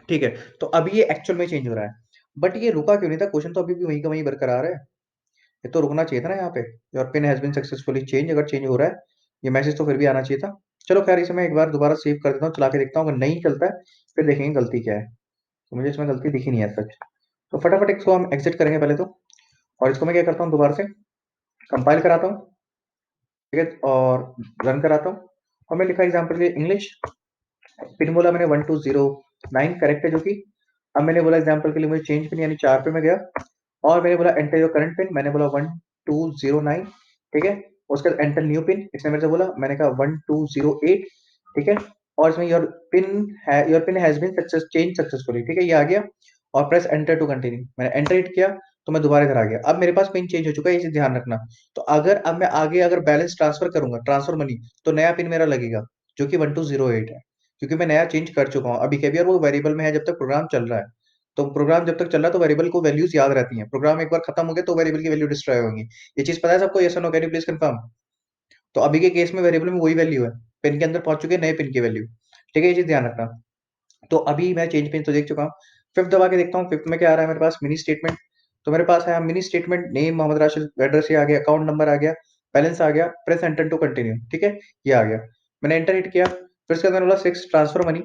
ठीक है। तो अभी ये एक्चुअल में चेंज हो रहा है, बट ये रुका क्यों नहीं था? क्वेश्चन तो अभी भी वहीं का वहीं बरकरार है। ये तो रुकना चाहिए था ना यहाँ पे। Your pin has been successfully change, अगर चेंज हो रहा है ये मैसेज तो फिर भी आना चाहिए था। चलो खैर, इसे मैं एक बार दोबारा सेव कर देता हूँ, चला के देखता हूँ, अगर नहीं चलता है फिर देखेंगे गलती क्या है। तो मुझे इसमें गलती दिखी नहीं है सच। तो फटाफट इसको हम एग्जिट करेंगे पहले तो, और इसको मैं क्या करता हूँ, दोबारा से कंपाइल कराता हूँ, ठीक है, और रन कराता हूँ। और मैं लिखा एग्जाम्पल के इंग्लिश, पिन बोला मैंने 1209 करेक्ट है जो कि। अब मैंने बोला एग्जाम्पल के लिए मुझे चेंज पिन यानी 4 पे मैं गया, और मैंने बोला एंटर योर करंट पिन, मैंने बोला 1209, ठीक है। उसके बाद एंटर न्यू पिन, इसने मेरे से बोला, मैंने कहा 1208, ठीक है। और इसमें your pin has been change successfully, ठीक है, ये आ गया। और प्रेस एंटर टू कंटिन्यू, मैंने एंटर हिट किया, तो मैं दोबारा इधर आ गया। अब मेरे पास पिन चेंज हो चुका है, ये चीज ध्यान रखना। तो अगर अब मैं आगे अगर बैलेंस ट्रांसफर करूंगा, ट्रांसफर मनी, तो नया पिन मेरा लगेगा जो कि 1208 है, क्योंकि मैं नया चेंज कर चुका हूँ। अभी बिहेवियर वो वेरिएबल में है जब तक प्रोग्राम चल रहा है। तो प्रोग्राम जब तक चल रहा है तो वेरिएबल को वैल्यूज याद रहती हैं, प्रोग्राम एक बार खत्म हो गया तो वेरिएबल की वैल्यू डिस्ट्रॉय होगी। ये चीज पता है सबको? यस और no? Can you please confirm? तो अभी के केस में वेरिएबल में वही वैल्यू है, पिन के अंदर पहुंच चुके हैं नए पिन की वैल्यू, ठीक है, ये चीज ध्यान रखना। तो अभी मैं चेंज पिन तो देख चुका हूँ। फिफ्थ दबा के देखता हूँ, फिफ्थ में क्या आ रहा है मेरे पास? Mini statement. तो मेरे पास है mini statement, name Mohammad Rashid, address ये आ गया, अकाउंट नंबर आ गया, बैलेंस आ गया, प्रेस एंटर टू कंटिन्यू, ठीक है, ये आ गया। मैंने एंटर हिट किया, फिर उसके बाद मैंने बोला 6 ट्रांसफर मनी,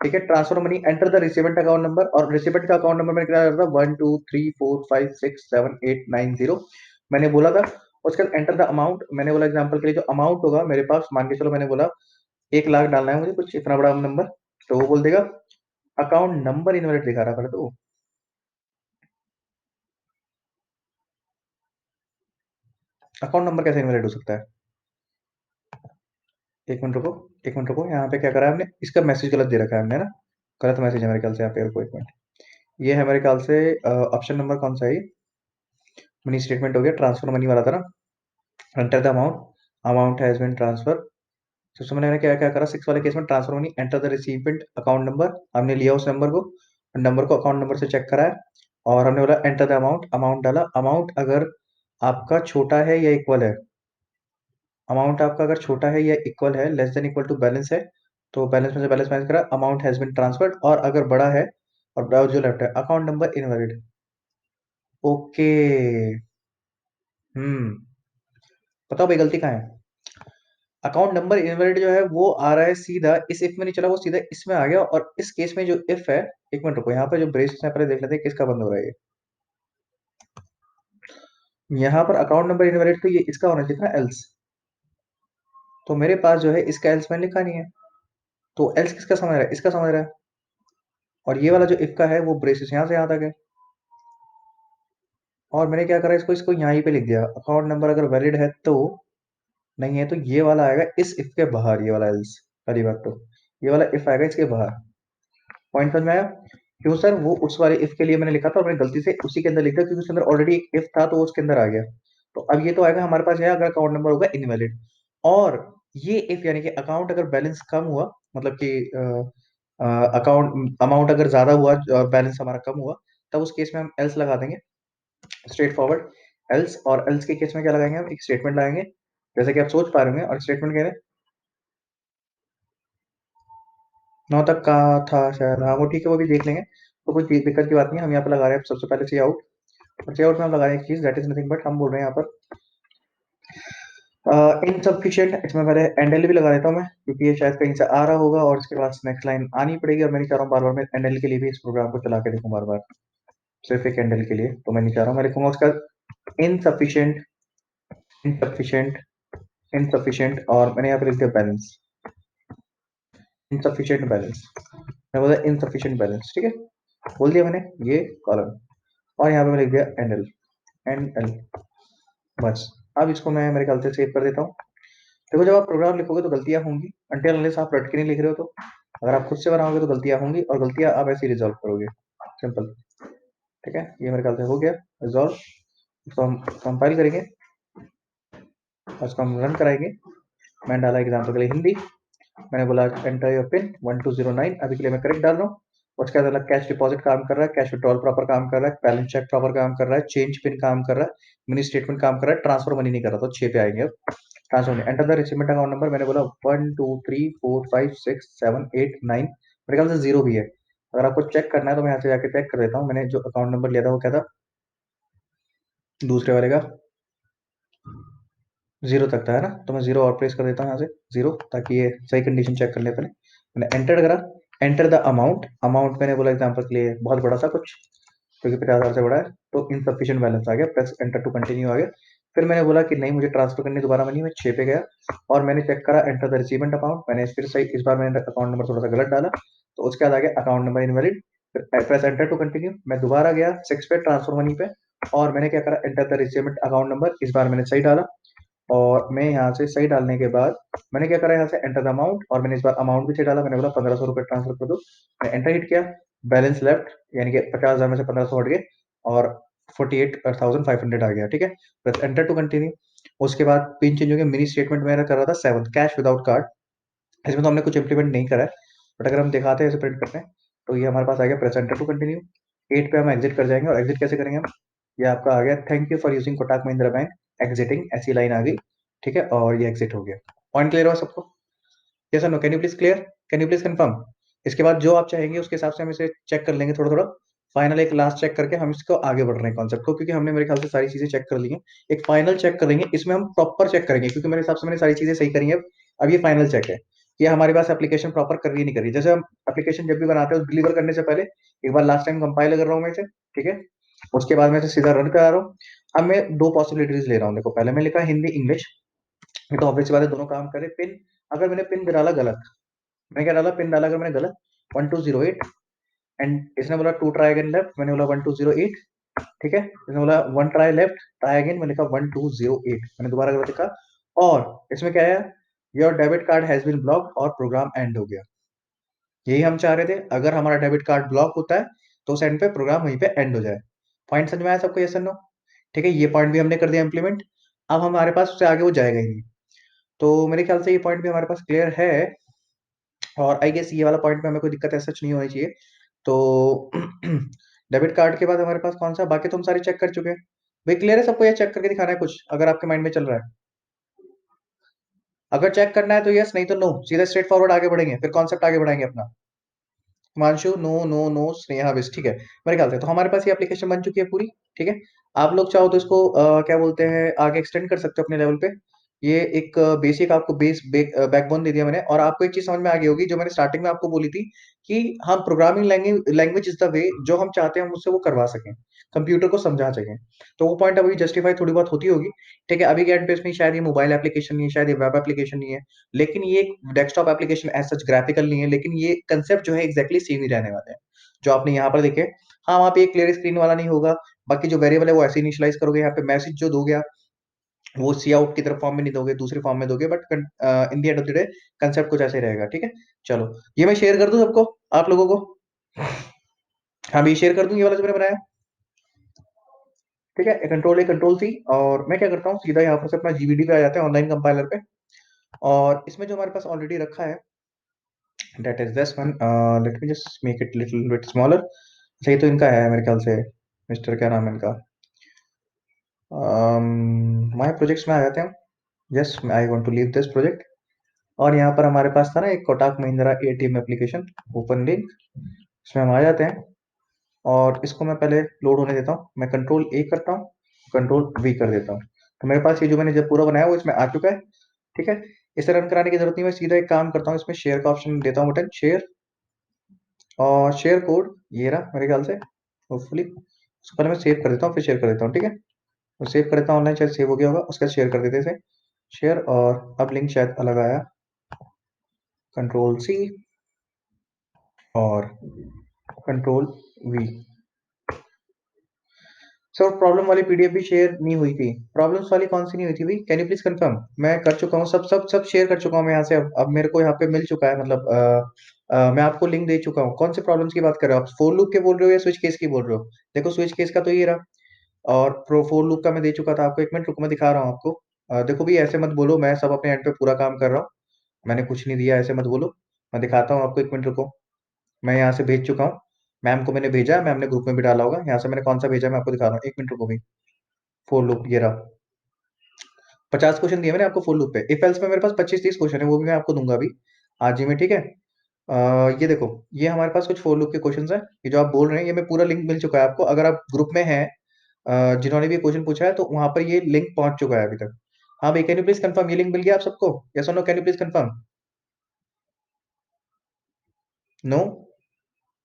ठीक है, transfer money, enter the recipient account number, और रिसिवेंट का अकाउंट नंबर मैंने क्या रखा था? 1234567890 मैंने बोला था। उसके बाद एंटर द अमाउंट, मैंने बोला एग्जाम्पल के लिए जो अमाउंट होगा मेरे पास, मान के चलो मैंने बोला 1 लाख डालना है मुझे, कुछ इतना बड़ा नंबर, तो वो बोल देगा अकाउंट नंबर इनवैलिड दिखा रहा है, तो अकाउंट नंबर कैसे इनवैलिड हो सकता है? एक मिनट रुको, एक मिनट रुको, यहाँ पे क्या करा है हमने? इसका मैसेज गलत दे रखा है हमने ना, गलत मैसेज है मेरे ख्याल से यहाँ पे। रुको एक मिनट, ये है मेरे ख्याल से ऑप्शन नंबर कौन सा है? मनी स्टेटमेंट हो गया, ट्रांसफर मनी वाला था ना। Enter the amount, amount has been transfer. तो उसमें मैंने क्या क्या करा? 6 वाले केस में transfer money, enter the रिसीवेंट account number, हमने लिया उस नंबर को अकाउंट नंबर से चेक कराया, और हमने बोला एंटर द अमाउंट, अमाउंट डाला। अमाउंट अगर आपका छोटा है या इक्वल है, अमाउंट आपका अगर छोटा है या इक्वल है, less than equal to balance है, तो बैलेंस में से बैलेंस माइनस करा, अमाउंट हैज बीन ट्रांसफर्ड। और अगर बड़ा है और ब्राउज जो लेफ्ट है, account number invalid. Okay. Hmm. बताओ भाई गलती कहाँ है? अकाउंट नंबर इनवैलिड जो है वो आ रहा है सीधा, इस इफ में नहीं चला, वो सीधा इसमें आ गया। और इस केस में जो इफ है, एक मिनट रुको, यहाँ पे जो ब्रेसेस है पहले देख लेते हैं किसका बंद हो रहा है ये। यहाँ पर अकाउंट नंबर इनवैलिड, तो ये इसका होना चाहिए था एल्स, तो मेरे पास जो है इसका एल्स मैंने लिखा नहीं है। तो एल्स किसका समझ रहा है? इसका समझ रहा है। और ये वाला जो इफ का है वो ब्रेसेस यहाँ से यहाँ तक है। और मैंने क्या करा, इसको इसको यहाँ ही पे लिख दिया, अकाउंट नंबर अगर वैलिड है तो, नहीं है तो ये वाला आएगा इस इफ के बाहर, ये वाला एल्स। पहली बात तो ये वाला इफ आएगा इसके बाहर। पॉइंट समझ में आया? क्यों सर? वो उस वाले इफ के लिए मैंने लिखा था और मैंने गलती से उसी के अंदर लिख दिया, क्योंकि उसके अंदर ऑलरेडी एक इफ था तो वो उसके अंदर आ गया। तो अब ये तो आएगा हमारे पास है अगर अकाउंट नंबर होगा इनवैलिड। और ये इफ यानी कि अकाउंट अगर बैलेंस कम हुआ, मतलब कि अकाउंट अमाउंट अगर ज्यादा हुआ और बैलेंस हमारा कम हुआ, तब उस केस में हम एल्स लगा देंगे, स्ट्रेट फॉरवर्ड एल्स। और एल्स के केस में क्या लगाएंगे, हम एक स्टेटमेंट लगाएंगे, जैसे कि आप सोच पा रहे होंगे। और स्टेटमेंट कह रहे हैं 9 तक का था शायद, हाँ वो ठीक है, वो भी देख लेंगे, तो कोई दिक्कत की बात नहीं है। हम यहाँ पे लगा रहे हैं सबसे पहले सी आउट, और सी आउट में हम लगा रहे हैं एक चीज, दैट इज नथिंग बट हम बोल रहे हैं यहाँ पर इनसफिशियंट। इसमें पहले एंडल भी लगा देता हूँ मैं, क्योंकि ये शायद कहीं से आ रहा होगा और इसके बाद नेक्स्ट लाइन आनी पड़ेगी, और मैं नहीं चाह रहा हूँ बार बार मैं एंडल के लिए भी इस प्रोग्राम को चला के देखूँ बार बार, सिर्फ एक कैंडल के लिए तो मैं नहीं चाह रहा हूँ। मैं लिखूंगा उसका इनसफिशियंट, इनसफिशियंट, इनसफिशियंट, और मैंने यहाँ पे लिख दिया बैलेंस, इनसफिशियंट बैलेंस। मैं बोला इनसफिशियंट बैलेंस, ठीक है, बोल दिया मैंने ये कॉलम। और यहाँ पे मैं लिख दिया एंडल, एंड एल, बस। अब इसको मैं मेरे ख्याल से सेव कर देता हूँ। देखो जब आप प्रोग्राम लिखोगे तो गलतियां होंगी, अनटिल अनलेस आप रट के नहीं लिख रहे हो तो। अगर आप खुद से बनाओगे तो गलतियां होंगी, और गलतियां आप ऐसे ही रिजॉल्व करोगे, सिंपल। ठीक है, ये मेरे ख्याल से हो गया रिजॉल्व। इसको हम कंपाइल करेंगे, उसको हम रन कराएंगे। मैंने डाला एग्जाम्पल के लिए हिंदी, मैंने बोला एंटर योर पिन 1209, अभी के लिए मैं करेक्ट डाल रहा हूँ। उसके बाद कैश डिपॉजिट काम कर रहा है, कैश विड्रॉल प्रॉपर काम कर रहा है, बैलेंस चेक प्रॉपर काम कर रहा है, चेंज पिन काम कर रहा है, मिनी स्टेटमेंट काम कर रहा है, ट्रांसफर मनी नहीं कर रहा, तो 6 पे आएंगे अब। Transfer money, enter the रिसीवेंट account number, मैंने बोला 1 2 3 4 5 6 7 8 9, मेरे ख्याल से जीरो भी है। अगर आपको चेक करना है तो मैं यहाँ से जाके चेक कर देता हूँ। मैंने जो अकाउंट नंबर लिया था वो क्या था, दूसरे वाले का जीरो तक था, है ना, तो मैं जीरो और प्लेस कर देता हूँ यहाँ से जीरो, ताकि ये सही कंडीशन चेक कर ले पहले। मैंने एंटर करा, एंटर द अमाउंट, अमाउंट मैंने बोला एग्जांपल के लिए बहुत बड़ा सा कुछ, क्योंकि 50,000 से बड़ा है, तो इनसफिशियंट बैलेंस आ गया, प्रेस एंटर टू कंटिन्यू आ गया। फिर मैंने बोला कि नहीं मुझे ट्रांसफर करनी दोबारा मनी, मैं 6 पे गया, और मैंने चेक करा एंटर द रिसीवेंट अकाउंट, मैंने फिर सही, इस बार मैंने अकाउंट नंबर थोड़ा सा गलत डाला, तो उसके बाद आ गया account number invalid. Press enter to continue, मैं दोबारा गया 6 पे ट्रांसफर मनी पे, और मैंने क्या करा एंटर द रिसीवेंट अकाउंट नंबर, इस बार मैंने सही डाला। और मैं यहाँ से सही डालने के बाद मैंने क्या करा, यहाँ से एंटर द अमाउंट, और मैंने इस बार अमाउंट भी सही डाला, मैंने बोला 1,500 रुपये ट्रांसफर कर दो। मैंने एंटर हिट किया, बैलेंस लेफ्ट, यानी कि 50,000 में से 1,500 हट गए, और 48,500 आ गया, ठीक है। बस एंटर टू कंटिन्यू। उसके बाद पिन चेंज हो गया, मिनी स्टेटमेंट मेरा कर रहा था 7 कैश विदाउट कार्ड, इसमें तो हमने कुछ इंप्लीमेंट नहीं करा है, बट अगर हम दिखाते हैं ऐसे प्रिंट करते हैं, तो ये हमारे पास आ गया, प्रेस एंटर टू कंटिन्यू। 8 पे हम एग्जिट कर जाएंगे, और एग्जिट कैसे करेंगे हम, ये आपका आ गया thank you for using Kotak Mahindra bank, exiting, ऐसी लाइन आ गई, ठीक है, और ये एग्जिट हो गया। पॉइंट क्लियर हुआ सबको? यस और no, can you please clear, can you please confirm? इसके बाद जो आप चाहेंगे उसके हिसाब से हम इसे चेक कर लेंगे थोड़ा थोड़ा, फाइनल एक लास्ट चेक करके हम इसको आगे बढ़ रहे हैं कॉन्सेप्ट को, क्योंकि हमने मेरे ख्याल से सारी चीजें चेक कर ली हैं। एक फाइनल चेक करेंगे, इसमें हम प्रॉपर चेक करेंगे, क्योंकि मेरे हिसाब से मैंने सारी चीजें सही करी हैं। अब ये फाइनल चेक है कि हमारे पास एप्लीकेशन प्रॉपर कर रही है नहीं कर रही। जैसे हम एप्लीकेशन जब भी बनाते हैं डिलीवर करने से पहले एक बार लास्ट टाइम कंपाइल कर रहा हूँ मैं इसे, ठीक है, उसके बाद मैं इसे सीधा रन करा रहा हूँ। अब मैं दो पॉसिबिलिटीज ले रहा हूँ, देखो पहले मैं लिखा हिंदी इंग्लिश, ये तो ऑब्वियस बात है दोनों काम करे। पिन, अगर मैंने पिन डाला गलत, मैं क्या डाला पिन डाला अगर मैंने गलत 1208, एंड इसने बोला टू ट्राई अगेन लेफ्ट, मैंने बोला 1208, ठीक है, इसने बोला one try left try again, मैंने लिखा 1208, मैंने दोबारा गलत लिखा। और इसमें क्या है, your debit card has been blocked, और प्रोग्राम एंड हो गया। यही हम चाह रहे थे, अगर हमारा डेबिट कार्ड ब्लॉक होता है तो उस एंड पे प्रोग्राम वहीं पे एंड हो जाए। पॉइंट समझ में आया सबको, यस और नो? ठीक है, ये पॉइंट भी हमने कर दिया इंप्लीमेंट। अब हमारे पास उससे आगे वो जाएगा ही नहीं, तो मेरे ख्याल से ये पॉइंट भी हमारे पास क्लियर है। और आई गेस ये वाला पॉइंट में हमें कोई दिक्कत ऐसा नहीं होनी चाहिए। तो डेबिट कार्ड के बाद हमारे पास कौन सा, बाकी तो हम सारे चेक कर चुके हैं। भाई क्लियर है सबको, या चेक करके दिखाना है कुछ अगर आपके माइंड में चल रहा है? अगर चेक करना है तो यस, नहीं तो नो, सीधा स्ट्रेट फॉरवर्ड आगे बढ़ेंगे, फिर कॉन्सेप्ट आगे बढ़ाएंगे अपना। Himanshu no no no, Sneha बिस, ठीक है। मेरे ख्याल से तो हमारे पास ये एप्लीकेशन बन चुकी है पूरी, ठीक है। आप लोग चाहो तो इसको क्या बोलते हैं आगे एक्सटेंड कर सकते हो अपने लेवल पे। ये एक बेसिक आपको बैकबोन दे दिया मैंने, और आपको एक चीज समझ में आ गई होगी जो मैंने स्टार्टिंग में आपको बोली थी, कि हम programming language is the way, जो हम चाहते हैं हम उससे वो करवा सकें, कंप्यूटर को समझा सकें। तो वो पॉइंट अभी जस्टिफाई थोड़ी बहुत होती होगी, ठीक है। अभी के एंड पे इसमें शायद ये मोबाइल एप्लीकेशन नहीं है, शायद ये वेब एप्लीकेशन नहीं है, लेकिन ये एक desktop application as such graphical नहीं है, लेकिन ये कंसेप्ट जो है एग्जैक्टली सेम ही रहने वाले हैं जो आपने यहाँ पर देखे। हाँ, वहाँ पे एक क्लियर स्क्रीन वाला नहीं होगा, बाकी जो वेरिएबल है वो ऐसे इनिशियलाइज करोगे, यहाँ पे मैसेज जो दोगे आप वो सी आउट की तरफ फॉर्म में नहीं दोगे, दूसरे फॉर्म में दोगे, but in the end of the day concept कुछ ऐसे ही रहेगा, ठीक है। चलो, ये मैं शेयर कर दूं सबको, आप लोगों को? हाँ, मैं शेयर कर दूं ये वाला जो मैंने बनाया, ठीक है। कंट्रोल A कंट्रोल C, और मैं क्या करता हूँ सीधा यहाँ पर से अपना जीवीडी पे आ जाते हैं ऑनलाइन कंपाइलर पे, और इसमें जो हमारे पास ऑलरेडी रखा है, that is this one. Let me just make it little bit smaller. अच्छा, ये तो इनका है मेरे ख्याल से। मिस्टर क्या नाम है इनका? माय प्रोजेक्ट्स में आ जाते हैं। Yes, I want to leave this project. और यहाँ पर हमारे पास था ना एक Kotak Mahindra ATM application, open link. इसमें हम आ जाते हैं और इसको मैं पहले लोड होने देता हूँ। मैं कंट्रोल ए करता हूँ, कंट्रोल वी कर देता हूँ। तो मेरे पास ये जो मैंने जब पूरा बनाया वो इसमें आ चुका है। ठीक है, इसे रन कराने की जरूरत नहीं, मैं सीधा एक काम करता हूँ, इसमें शेयर का ऑप्शन देता हूँ, बटन शेयर। और शेयर कोड ये रहा मेरे ख्याल से, होपफुली। उसको पहले मैं सेव कर देता हूँ, फिर शेयर कर देता हूँ। ठीक है, तो सेव कर देता हूँ, ऑनलाइन शायद सेव हो गया होगा, उसके बाद शेयर कर देते थे। शेयर, और अब लिंक शायद अलग आया। कंट्रोल सी और कंट्रोल वी। सर, प्रॉब्लम वाली पीडीएफ भी शेयर नहीं हुई थी। प्रॉब्लम्स वाली कौन सी नहीं हुई थी भाई? Can you please confirm? मैं कर चुका हूँ, सब सब सब शेयर कर चुका हूँ मैं यहाँ से। अब मेरे को यहाँ पे मिल चुका है, मतलब मैं आपको लिंक दे चुका हूँ। कौन से प्रॉब्लम्स की बात कर रहे हो आप? फोर लूप के बोल रहे हो या स्विच केस की बोल रहे हो? देखो, स्विच केस का तो ये रहा, और प्रो फोर लूप का मैं दे चुका था आपको। एक मिनट रुको, मैं दिखा रहा हूँ आपको। देखो भी, ऐसे मत बोलो, मैं सब अपने एंड पे पूरा काम कर रहा हूँ। मैंने कुछ नहीं दिया, ऐसे मत बोलो। मैं दिखाता हूँ आपको, एक मिनट रुको। मैं यहाँ से भेज चुका हूँ, मैम को मैंने भेजा है, मैम ने ग्रुप में भी डाला होगा। यहाँ से मैंने कौन सा भेजा है मैं आपको दिखा रहा हूँ, एक मिनट रुको भाई। फोर लूप ये रहा। 50 क्वेश्चन दिए मैंने आपको फुल लूप पे। इफ एल्स में मेरे पास 25-30 क्वेश्चन है, वो भी मैं आपको दूंगा अभी आज ही में। ठीक है, ये देखो, ये हमारे पास कुछ फॉर लूप के क्वेश्चंस हैं। ये जो आप बोल रहे हैं, ये मैं पूरा लिंक मिल चुका है आपको। अगर आप ग्रुप में हैं, जिन्होंने भी क्वेश्चन पूछा है, तो वहां पर ये लिंक पहुंच चुका है अभी तक। हाँ भाई, कैन यू प्लीज कंफर्म? ये लिंक मिल गया आप सबको? यस और no? Can you please confirm? No?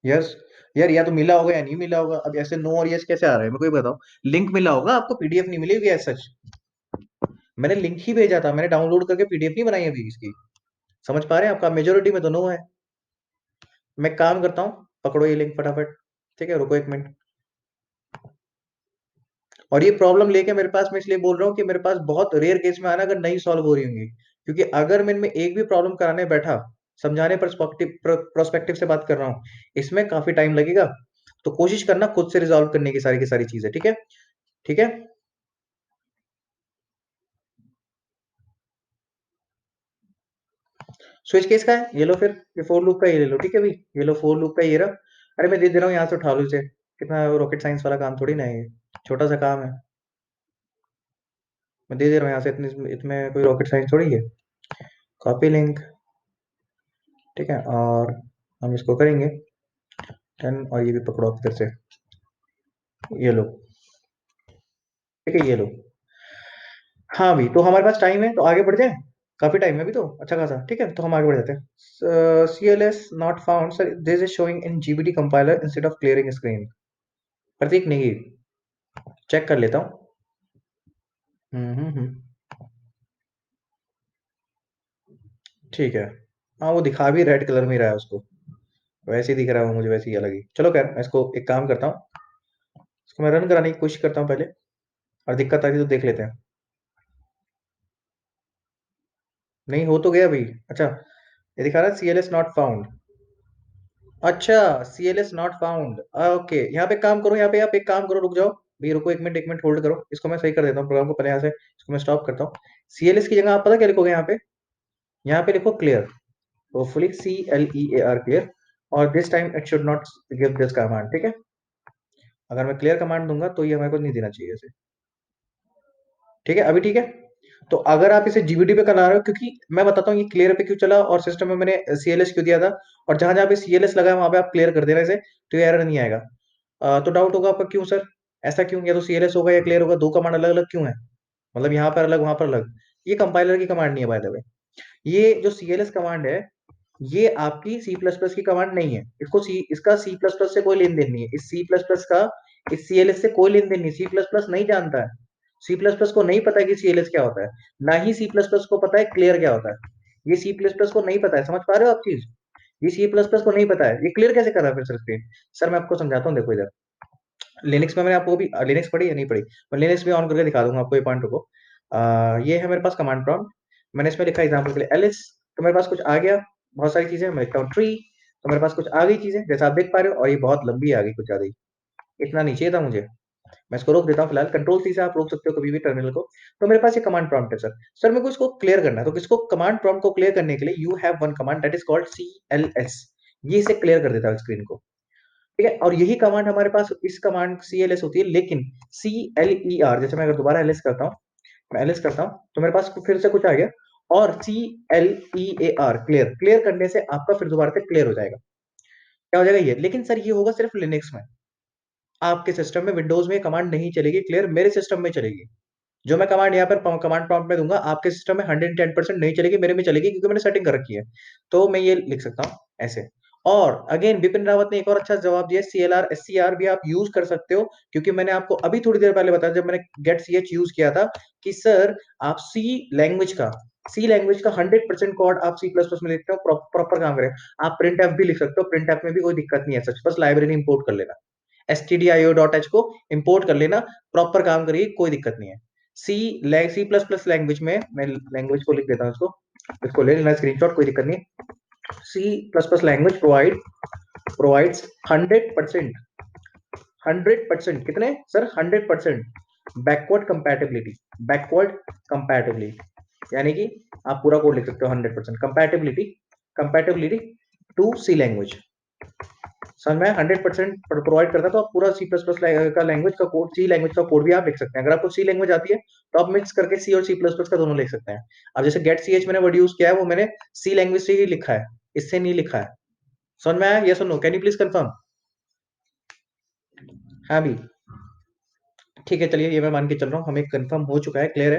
Yes? यार, या तो मिला होगा या नहीं मिला होगा। अब ऐसे नो और यस कैसे आ रहे हैं, मेरे को ये बताओ। लिंक मिला होगा आपको, पीडीएफ नहीं मिलेगी एज सच। मैंने लिंक ही भेजा था, मैंने डाउनलोड करके पीडीएफ नहीं बनाई अभी इसकी। समझ पा रहे हैं? आपका मेजोरिटी में तो नो है। मैं काम करता हूँ, पकड़ो ये लिंक फटाफट। ठीक है, रुको एक मिनट। और ये प्रॉब्लम लेके मेरे पास, मैं इसलिए बोल रहा हूँ कि मेरे पास बहुत रेयर केस में आना अगर नहीं सॉल्व हो रही होंगी। क्योंकि अगर मैं इनमें एक भी प्रॉब्लम कराने बैठा, समझाने प्रोस्पेक्टिव से बात कर रहा हूँ, इसमें काफी टाइम लगेगा। तो कोशिश करना खुद से रिजॉल्व करने की सारी चीजें। ठीक है? ठीक है। स्विच केस का है, ये लो फिर। ये फोर लूप का ये ले लो। ठीक है भाई, ये लो फोर लूप का ये रहा। अरे मैं दे दे रहा हूँ, यहाँ से उठा लो इसे। कितना रॉकेट साइंस वाला काम थोड़ी ना है ये, छोटा सा काम है। मैं दे दे रहा हूँ यहाँ से, इतने इसमें कोई रॉकेट साइंस थोड़ी है। Copy link. ठीक है, और हम इसको करेंगे 10, और ये भी पकड़ो आप फिर से। ये लो। ठीक है, ये लो। हाँ भी, तो हमारे पास टाइम है, तो आगे बढ़ जाए। काफी टाइम है अभी तो, अच्छा खासा। ठीक है, तो हम आगे बढ़ जाते हैं। CLS not found sir, this is showing in GBT compiler instead of clearing screen. Prateek नहीं, चेक कर लेता हूँ। हम्म। ठीक है। हाँ, वो दिखा भी रेड कलर में ही रहा है उसको। वैसे ही दिख रहा है वो मुझे, वैसे ही अलग ही। चलो खैर, मैं इसको एक काम करता हूँ, इसको मैं रन कराने की कोशिश करता हूँ पहले, और दिक्कत आ रही तो देख लेते हैं। नहीं हो तो गया भाई। अच्छा, ये दिखा रहा है CLS नॉट फाउंड। अच्छा, CLS नॉट फाउंड। ओके, यहाँ पे काम करो, यहाँ पे आप एक काम करो, रुक जाओ भैया, रुको एक मिनट होल्ड करो। इसको मैं सही कर देता हूँ प्रोग्राम को, पहले यहाँ से इसको मैं स्टॉप करता हूँ। CLS की जगह आप पता क्या लिखोगे यहाँ पे? यहाँ पे लिखो क्लियर। Hopefully CLEAR, clear. और this time it should not give this command. ठीक है, अगर मैं क्लियर कमांड दूंगा तो ये हमें को नहीं देना चाहिए इसे। ठीक है, अभी ठीक है। तो अगर आप इसे जीबीटी पे करा रहे हो, क्योंकि मैं बताता हूँ ये क्लियर पे क्यों चला और सिस्टम में मैंने CLS क्यों दिया था, और जहां जहां पे CLS लगा है वहां पे आप क्लियर कर देना इसे, तो ये एरर नहीं आएगा। तो डाउट होगा आपका, क्यों सर? ऐसा क्यों? या तो CLS होगा या क्लियर होगा, दो कमांड अलग अलग क्यों है? मतलब यहाँ पर अलग वहां पर अलग। ये कंपाइलर की कमांड नहीं है बाय द वे। ये जो CLS कमांड है, ये आपकी सी प्लस प्लस की कमांड नहीं है। इसका सी प्लस प्लस से कोई लेन देन नहीं है। इस सी प्लस प्लस का इस CLS से कोई लेन देन नहीं। सी प्लस प्लस नहीं जानता है, सी प्लस प्लस को नहीं पता है कि CLS क्या होता है। ना ही सी प्लस प्लस को पता है क्लियर क्या होता है। ये सी प्लस प्लस को नहीं पता है, समझ पा रहे हो आप चीज? ये सी प्लस प्लस को नहीं पता है, ये क्लियर कैसे कर रहा है फिर सर स्क्रीन? सर मैं आपको समझाता हूँ, देखो इधर। लिनक्स में मैंने आपको भी, लिनक्स पढ़ी या नहीं पढ़ी? मैं लिनक्स भी ऑन करके दिखा दूंगा आपको, ये पॉइंट को। ये है मेरे पास कमांड प्रॉम्प्ट। मैंने इसमें लिखा एग्जाम्पल के लिए एलिस, तो मेरे पास कुछ आ गया। बहुत सारी चीजें मैं लिखता हूँ ट्री, तो मेरे पास कुछ आ गई चीजें, जैसा आप देख पा रहे हो। और ये बहुत लंबी आ गई, कुछ आ गई। इतना नहीं चाहिए था मुझे। मैं इसको रोक देता हूँ फिलहाल, कंट्रोल सी से आप रोक सकते हो कभी भी टर्मिनल को। तो मेरे पास ये कमांड प्रॉम्प्ट है सर। सर मेरे को इसको क्लियर करना है, तो इसको कमांड प्रॉम्प्ट को क्लियर करने के लिए you have one command that is called CLS। ये इसे क्लियर कर देता है स्क्रीन को, ठीक है। और यही कमांड हमारे पास इस कमांड CLS होती है, लेकिन CLER, जैसे मैं अगर दोबारा एलएस करता हूँ, मैं एलएस करता हूँ तो मेरे पास फिर से कुछ आ गया। और CLEAR, क्लियर, क्लियर करने से आपका फिर दोबारा से क्लियर हो जाएगा। क्या हो जाएगा ये? लेकिन सर ये होगा सिर्फ लिनक्स में, आपके सिस्टम में विंडोज में कमांड नहीं चलेगी क्लियर, मेरे सिस्टम में चलेगी। जो मैं कमांड यहाँ पर कमांड प्रॉम्प्ट में दूंगा, आपके सिस्टम में 110% नहीं चलेगी, मेरे में चलेगी, क्योंकि मैंने सेटिंग कर रखी है। तो मैं ये लिख सकता हूँ ऐसे। और अगेन विपिन रावत ने एक और अच्छा जवाब दिया, CLR SCR भी आप यूज कर सकते हो, क्योंकि मैंने आपको अभी थोड़ी देर पहले बताया जब मैंने गेट ch यूज किया था कि सर आप सी लैंग्वेज का 100% कोड आप C++ में लिखते हो, प्रॉपर काम करें। आप प्रिंट एफ भी लिख सकते हो, प्रिंट एफ में भी कोई दिक्कत नहीं है सच, बस लाइब्रेरी इंपोर्ट कर लेना, stdio.h को इंपोर्ट कर लेना, प्रॉपर काम करिए, कोई दिक्कत नहीं है। सी प्लस प्लस लैंग्वेज में, मैं लैंग्वेज को लिख देता हूँ, इसको ले लेना स्क्रीनशॉट, कोई दिक्कत नहीं। C plus plus language provides 100%, कितने सर? 100% बैकवर्ड कंपैटिबिलिटी, यानी कि आप पूरा कोड लिख सकते हो, 100% compatibility to C language. Sir मैं 100% प्रोवाइड करता, तो आप पूरा सी प्लस प्लस का लैंग्वेज का कोड, सी लैंग्वेज का कोड भी आप लिख सकते हैं। अगर आपको सी लैंग्वेज आती है तो आप मिक्स करके सी और सी प्लस प्लस का दोनों लिख सकते हैं। अब जैसे गेट सी एच मैंने वर्ड यूज किया है, वो मैंने सी लैंग्वेज से ही लिखा है, इससे नहीं लिखा है। समझ में आया? यस और no? Can you please confirm? हाँ भी, ठीक है, चलिए ये मैं मान के चल रहा हूँ, हमें कंफर्म हो चुका है, क्लियर है,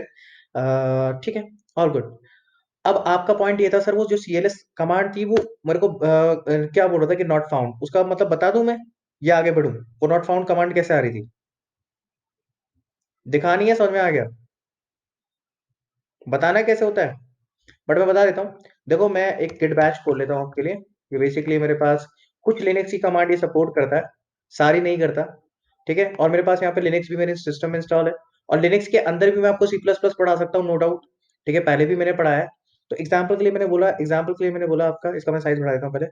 ठीक है, ऑल गुड। अब आपका पॉइंट ये था सर, वो जो CLS कमांड थी वो मेरे को क्या बोल रहा था कि नॉट फाउंड, उसका मतलब बता दूं मैं या आगे बढ़ूं? वो नॉट फाउंड कमांड कैसे आ रही थी, दिखानी है? समझ में आ गया? बताना है कैसे होता है, बट मैं बता देता हूँ। देखो मैं एक गिट बैच खोल लेता हूँ आपके लिए। ये बेसिकली मेरे पास कुछ लिनक्स की कमांड ये सपोर्ट करता है, सारी नहीं करता, ठीक है। और मेरे पास यहाँ पे लिनक्स भी मेरे सिस्टम में इंस्टॉल है, और लिनक्स के अंदर भी मैं आपको C++ पढ़ा सकता हूँ, नो डाउट, ठीक है, पहले भी मैंने पढ़ाया है। तो एग्जाम्पल के लिए मैंने बोला आपका, इसका मैं साइज बढ़ा देता हूँ पहले।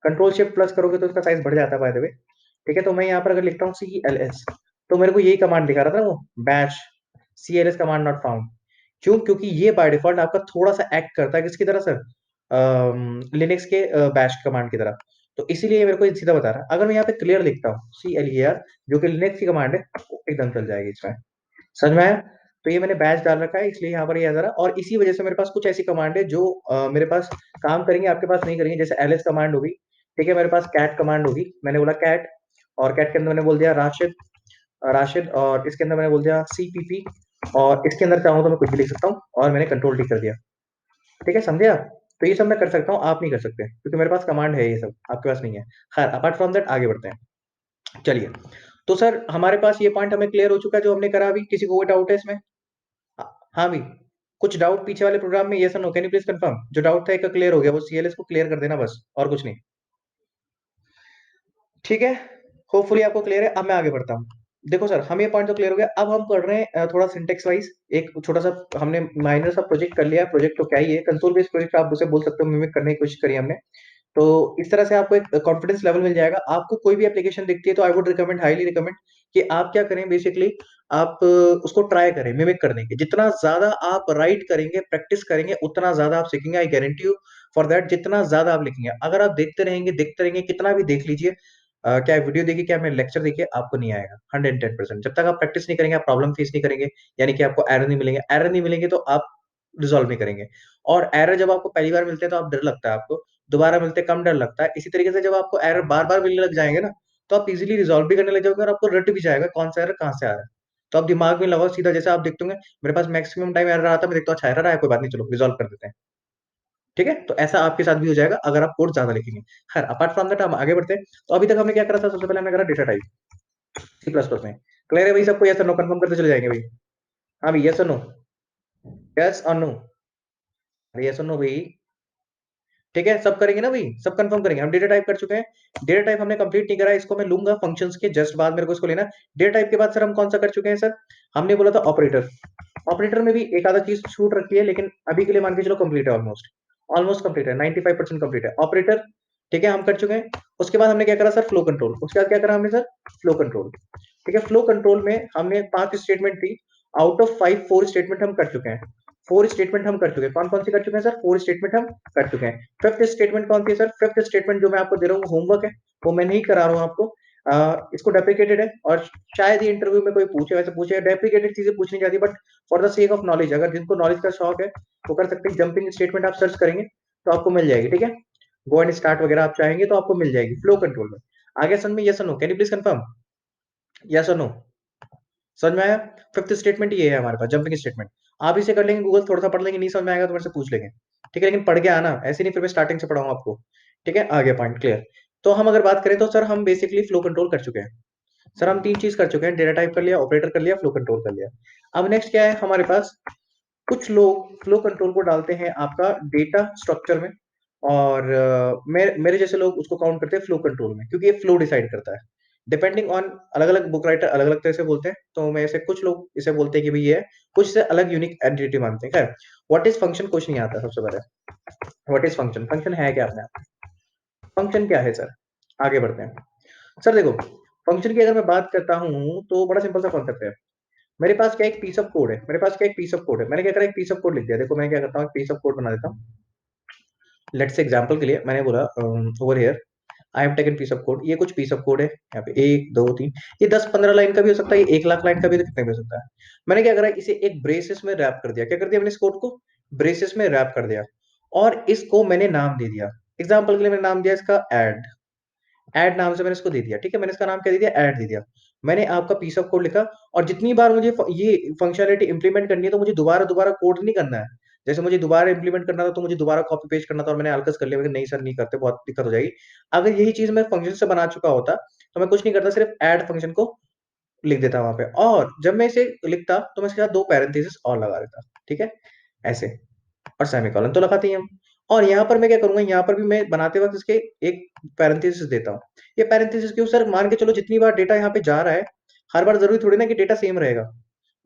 कंट्रोल शिफ्ट प्लस करोगे तो इसका साइज बढ़ जाता है बाय द वे, ठीक है। तो मैं यहाँ पर अगर लिखता हूँ CLS, तो मेरे को यही कमांड दिखा रहा था वो, batch CLS command not found. क्यों? क्योंकि ये बाय डिफॉल्ट आपका थोड़ा सा एक्ट करता है किसकी तरह सर? लिनक्स के बैश कमांड की तरह। तो इसीलिए ये मेरे को सीधा बता रहा है। अगर मैं यहाँ पे क्लियर लिखता हूँ CLER, जो कि लिनक्स की कमांड है, एकदम चल जाएगी इसमें। समझ में आया? तो ये मैंने बैच डाल रखा है, इसलिए यहाँ पर ये आ रहा, और इसी वजह से मेरे पास कुछ ऐसी कमांड है जो मेरे पास काम करेंगे, आपके पास नहीं करेंगे। जैसे ls कमांड होगी, ठीक है, मेरे पास कैट कमांड होगी, मैंने बोला कैट, और कैट के अंदर मैंने बोल दिया राशिद, और इसके अंदर मैंने बोल दिया CPP, और इसके अंदर चाहूँ तो मैं कुछ भी लिख सकता हूँ, और मैंने कंट्रोल टी कर दिया, ठीक है, समझे आप? तो ये सब मैं कर सकता हूँ, आप नहीं कर सकते, क्योंकि मेरे पास कमांड है, ये सब आपके पास नहीं है। खैर अपार्ट फ्रॉम दैट आगे बढ़ते हैं, चलिए। तो सर हमारे पास ये पॉइंट हमें क्लियर हो चुका है जो हमने करा। अभी किसी को कोई डाउट है इसमें? हाँ भी, कुछ डाउट पीछे वाले प्रोग्राम में? ये sir no? Can you please confirm? जो डाउट था एक क्लियर हो गया, वो CLS को क्लियर कर देना बस, और कुछ नहीं, ठीक है। होपफुली आपको क्लियर है। अब मैं आगे बढ़ता हूँ। देखो सर, हम ये पॉइंट तो क्लियर हो गया, अब हम कर रहे हैं थोड़ा सिंटेक्स वाइज एक छोटा सा, हमने माइनर सा प्रोजेक्ट कर लिया है। प्रोजेक्ट तो क्या ही है, कंसोल बेस्ड प्रोजेक्ट आप उसे बोल सकते हो, मिमिक करने की कोशिश करी हमने। तो इस तरह से आपको एक कॉन्फिडेंस लेवल मिल जाएगा। आपको कोई भी एप्लीकेशन दिखती है तो I would recommend, highly recommend, कि आप क्या करें बेसिकली, आप उसको ट्राई करें मिमिक करने के। जितना ज्यादा आप राइट करेंगे, प्रैक्टिस करेंगे, उतना ज्यादा आप सीखेंगे, I guarantee you for that. जितना ज्यादा आप लिखेंगे, अगर आप देखते रहेंगे, कितना भी देख लीजिए, क्या वीडियो देखिए, क्या मैं लेक्चर देखिए, आपको नहीं आएगा 110%। जब तक आप प्रैक्टिस नहीं करेंगे, आप प्रॉब्लम फेस नहीं करेंगे, यानी कि आपको एरर नहीं मिलेंगे, तो आप रिजॉल्व नहीं करेंगे। और एरर जब आपको पहली बार मिलते हैं तो आप डर लगता है आपको, दोबारा मिलते कम डर लगता है। इसी तरीके से जब आपको एरर बार बार मिलने लग जाएंगे ना, तो आप इजीली रिजॉल्व भी करने लग जाओगे, और आपको रट भी जाएगा कौन सा एरर कहाँ से आ रहा है। तो आप दिमाग में लगाओ सीधा, जैसे आप देखते होंगे मेरे पास मैक्सिमम टाइम एरर आता है, मैं देखता हूँ अच्छा एरर आया, कोई बात नहीं, चलो रिजॉल्व कर देते हैं, ठीक है। तो ऐसा आपके साथ भी हो जाएगा अगर आप कोड ज्यादा लिखेंगे। खैर अपार्ट फ्रॉम दैट हम आगे बढ़ते हैं। तो अभी तक हमने क्या करा था? सबसे पहले हमने करा डेटा टाइप C++ में। क्लियर है भाई सबको? यस और नो कंफर्म करते चले जाएंगे भाई। हाँ भाई, यस और नो? यस और नो? अरे यस और नो भाई, ठीक है, सब करेंगे ना भाई, सब कंफर्म करेंगे। हम डेटा टाइप कर चुके हैं, डेटा टाइप हमने कंप्लीट नहीं करा, इसको मैं लूंगा फंक्शंस के जस्ट बाद, मेरे को इसको लेना। डेटा टाइप के बाद सर हम कौन सा कर चुके हैं सर? हमने बोला था ऑपरेटर। ऑपरेटर में भी एक आधा चीज छूट रखी है, लेकिन अभी के लिए मान के चलो कंप्लीट है, ऑलमोस्ट ऑलमोस्ट कंप्लीट है, 95% कंप्लीट है ऑपरेटर। ठीक है, हम कर चुके हैं। उसके बाद हमने क्या करा सर, फ्लो कंट्रोल। उसके बाद क्या करा हमने सर, फ्लो कंट्रोल। ठीक है, फ्लो कंट्रोल में हमने 5 स्टेटमेंट थी, आउट ऑफ 5 4 स्टेटमेंट हम कर चुके हैं। 4 स्टेटमेंट हम कर चुके हैं। कौन कौन सी कर चुके हैं सर, 4 स्टेटमेंट हम कर चुके हैं। फिफ्थ स्टेटमेंट कौन सी है सर, फिफ्थ स्टेटमेंट जो मैं आपको दे रहा हूँ होमवर्क है, वो मैं नहीं करा रहा हूँ आपको। इसको डेप्रिकेटेड है, और शायद ही इंटरव्यू में कोई पूछे, वैसे पूछे डेप्रिकेटेड चीजें पूछनी जाती है, but for the sake of knowledge, अगर जिनको नॉलेज का शौक है वो कर सकते हैं। जंपिंग स्टेटमेंट आप सर्च करेंगे तो आपको मिल जाएगी। ठीक है, गो एंड स्टार्ट वगैरह आप चाहेंगे तो आपको मिल जाएगी फ्लो कंट्रोल में। आगे समझ में, यस और no, can you please confirm, yes और नो, समझ में आया। फिफ्थ स्टेटमेंट ये है हमारे पास, जंपिंग स्टेटमेंट। आप इसे कर लेंगे, गूगल थोड़ा सा पढ़ लेंगे, नहीं समझ में आएगा तो मेरे से पूछ लेंगे। ठीक है, लेकिन पढ़ के आना, ऐसे नहीं फिर मैं स्टार्टिंग से पढ़ाऊंगा आपको। ठीक है, आगे पॉइंट क्लियर। तो हम अगर बात करें तो सर हम बेसिकली फ्लो कंट्रोल कर चुके हैं। सर हम 3 चीज कर चुके हैं, डेटा टाइप कर लिया, ऑपरेटर कर लिया, फ्लो कंट्रोल कर लिया। अब नेक्स्ट क्या है हमारे पास, कुछ लोग फ्लो कंट्रोल को डालते हैं आपका डेटा स्ट्रक्चर में, और मेरे जैसे लोग उसको काउंट करते हैं फ्लो कंट्रोल में, क्योंकि ये फ्लो डिसाइड करता है। डिपेंडिंग ऑन, अलग अलग बुक राइटर अलग अलग तरह से बोलते हैं, तो मैं ऐसे कुछ लोग इसे बोलते हैं कि भाई ये है, कुछ से अलग यूनिक एंटिटी मानते हैं। खैर, व्हाट इज फंक्शन कुछ नहीं आता सबसे पहले। व्हाट इज फंक्शन, फंक्शन है क्या अपने आप, फंक्शन क्या है सर, आगे बढ़ते हैं। सर देखो, फंक्शन की अगर मैं बात करता हूं तो बड़ा सिंपल सा कॉन्सेप्ट है। मेरे पास क्या एक पीस ऑफ कोड है, मेरे पास क्या एक पीस ऑफ कोड है, मैंने क्या करा, एक पीस ऑफ कोड लिख दिया। देखो मैं क्या करता हूँ, पीस ऑफ कोड बना देता हूँ। लेट्स से एग्जांपल के लिए मैंने बोला over here I have taken piece of code, ये कुछ पीस ऑफ कोड है यहाँ पे, 1 2 3, ये 10 15 लाइन का भी हो सकता है, ये 1 लाख लाइन का भी, तो कितने भी हो सकता है। मैंने क्या करा, इसे एक ब्रेसेस में रैप कर दिया। क्या कर दिया मैंने इस कोड को, ब्रेसेस में रैप कर दिया, और इसको मैंने नाम दे दिया। एग्जाम्पल के लिए मैंने नाम दिया इसका ऐड, ऐड नाम से मैंने इसको दे दिया। ठीक है, मैंने इसका नाम क्या दे दिया, ऐड दे दिया। मैंने आपका पीस ऑफ कोड लिखा, और जितनी बार मुझे ये फंक्शनलिटी इंप्लीमेंट करनी है तो मुझे दोबारा दोबारा कोड नहीं करना है। जैसे मुझे दोबारा इंप्लीमेंट करना था तो मुझे दोबारा कॉपी पेस्ट करना था, और मैंने अलकस कर लिया, नहीं सर नहीं करते, बहुत दिक्कत हो जाएगी। अगर यही चीज मैं फंक्शन से बना चुका होता तो मैं कुछ नहीं करता, सिर्फ ऐड फंक्शन को लिख देता वहां पे, और जब मैं इसे लिखता तो मैं इसके साथ 2 पैरेंथेसिस और लगा देता। ठीक है, ऐसे, और सेमीकोलन तो लगाते ही हम। और यहाँ पर मैं क्या करूंगा, यहाँ पर भी मैं बनाते वक्त इसके एक पैरेंथेसिस देता हूँ। ये पैरेंथेसिस क्यों सर, मान के चलो जितनी बार डेटा यहाँ पे जा रहा है, हर बार जरूरी थोड़ी ना कि डेटा सेम रहेगा।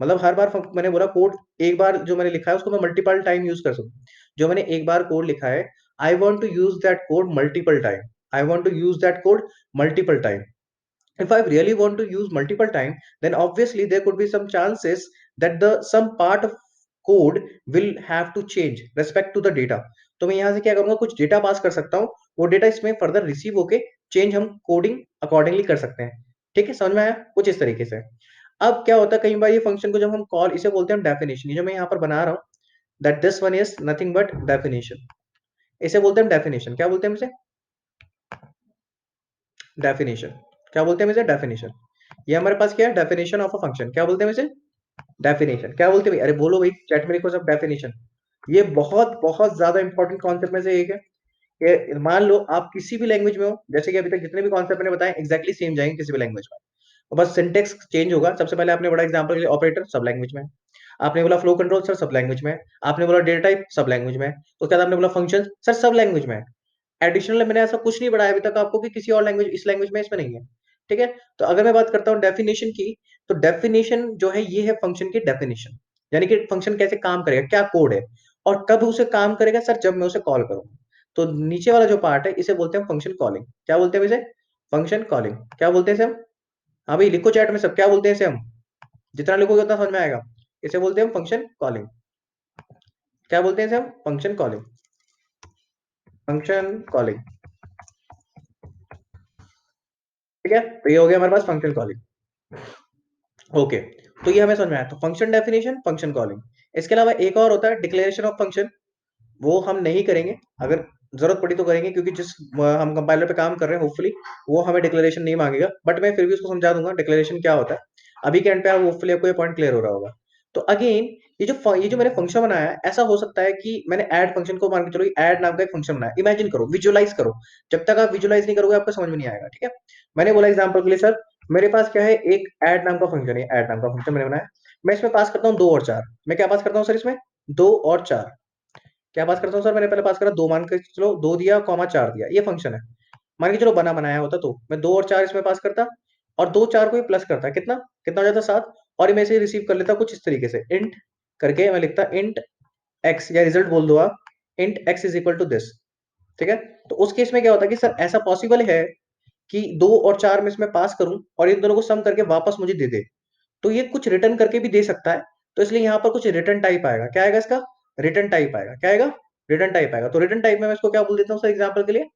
मतलब हर बार मैंने बोला कोड, एक बार जो मैंने लिखा है उसको मैं मल्टीपल टाइम यूज कर सकूं। जो मैंने एक बार कोड लिखा है, I want to use that code multiple time, I want to use that code multiple time. If I really want to use multiple time, then obviously there could be some chances that the some part of code will have to change respect to the data. तो मैं यहाँ से क्या करूंगा, कुछ data pass कर सकता हूँ, वो डेटा इसमें फर्दर रिसीव होके चेंज हम कोडिंग अकॉर्डिंगली कर सकते हैं। ठीक है, समझ में आया कुछ इस तरीके से। अब क्या होता है, कई बार ये फंक्शन को जब हम कॉल, इसे बोलते हैं हम डेफिनेशन, ये जो मैं यहाँ पर बना रहा हूँ, that this one is nothing but definition. इसे बोलते हैं डेफिनेशन, क्या बोलते हैं इसे, डेफिनेशन। क्या बोलते हैं इसे, डेफिनेशन। ये हमारे पास क्या है, डेफिनेशन ऑफ अ फंक्शन। क्या बोलते हैं इसे, डेफिनेशन। क्या बोलते हैं भाई, अरे बोलो भाई, चैट में लिखो सब, डेफिनेशन। ये बहुत बहुत ज्यादा इंपॉर्टेंट कॉन्सेप्ट में से एक है। ये मान लो आप किसी भी लैंग्वेज में हो, जैसे कि अभी तक जितने भी कॉन्सेप्ट मैंने बताए एग्जैक्टली सेम जाएंगे किसी भी लैंग्वेज में, और बस सिंटेक्स चेंज होगा। सबसे पहले आपने बड़ा एग्जांपल के लिए ऑपरेटर सब लैंग्वेज में है, आपने बोला फ्लो कंट्रोल सर सब लैंग्वेज में है, आपने बोला डेटा टाइप सब लैंग्वेज में है, तो क्या आपने बोला फंक्शन सर सब लैंग्वेज में है। एडिशनल मैंने ऐसा कुछ नहीं बढ़ाया अभी तक आपको कि किसी और लैंग्वेज, इस लैंग्वेज में इसमें नहीं है। ठीक है, तो अगर मैं बात करता हूँ डेफिनेशन की, तो डेफिनेशन जो है ये है फंक्शन की डेफिनेशन, यानी कि फंक्शन कैसे काम करेगा, क्या कोड है, और कब उसे काम करेगा सर, जब मैं उसे कॉल करूंगा। तो नीचे वाला जो पार्ट है इसे बोलते हैं फंक्शन कॉलिंग। क्या बोलते हैं इसे, फंक्शन कॉलिंग। क्या बोलते हैं इसे हम, हाँ भाई लिखो चैट में सब, क्या बोलते हैं इसे हम, जितना लिखोगे उतना समझ में आएगा। इसे बोलते हैं फंक्शन कॉलिंग। क्या बोलते हैं इसे हम, फंक्शन कॉलिंग, फंक्शन कॉलिंग। ठीक है, तो ये हो गया हमारे पास फंक्शन कॉलिंग। ओके, तो ये हमें समझ में आया, तो फंक्शन डेफिनेशन, फंक्शन कॉलिंग। इसके अलावा एक और होता है डिक्लेरेशन ऑफ फंक्शन, वो हम नहीं करेंगे, अगर जरूरत पड़ी तो करेंगे, क्योंकि जिस हम कंपाइलर पे काम कर रहे हैं होपफुली वो हमें डिक्लेरेशन नहीं मांगेगा, बट मैं फिर भी उसको समझा दूंगा डिक्लेरेशन क्या होता है। अभी के एंड पे होपफुली आपको ये पॉइंट क्लियर हो रहा होगा। तो अगेन, ये जो मैंने फंक्शन बनाया है, ऐसा हो सकता है कि मैंने ऐड फंक्शन को मान के चलो ऐड नाम का एक फंक्शन बनाया, इमेजिन करो, विजुअलाइज करो। जब तक आप विजुअलाइज नहीं करोगे आपको समझ में नहीं आएगा। ठीक है, मैंने बोला एग्जाम्पल के लिए सर, मेरे पास क्या है, एक ऐड नाम का फंक्शन है, ऐड नाम का फंक्शन मैंने बनाया। मैं इसमें पास करता हूँ 2 और 4। मैं क्या पास करता हूँ सर इसमें, 2 और 4। क्या पास करता हूँ सर, मैंने पहले पास करा 2, मान के चलो 2 दिया कॉमा 4 दिया, ये फंक्शन है। मान के चलो बना बनाया होता तो मैं 2 और 4 इसमें पास करता, और 2 4 को प्लस करता, कितना कितना हो जाता 7, और मैं इसे रिसीव कर लेता कुछ इस तरीके से, इंट करके मैं लिखता इंट एक्स, या रिजल्ट बोल दो आप, int x is equal to this. ठीक है। तो उस केस में क्या होता है कि सर ऐसा पॉसिबल है कि 2 और 4 में से मैं पास करूं और इन दोनों को सम करके वापस मुझे दे दे, तो ये कुछ रिटर्न करके भी दे सकता है। तो इसलिए यहाँ पर कुछ रिटर्न टाइप आएगा। क्या आएगा इसका? रिटर्न टाइप आएगा। क्या आएगा? रिटर्न टाइप आएगा। तो रिटर्न टाइप में मैं इसको क्या बोल देता हूँ सर एग्जाम्पल के लिए?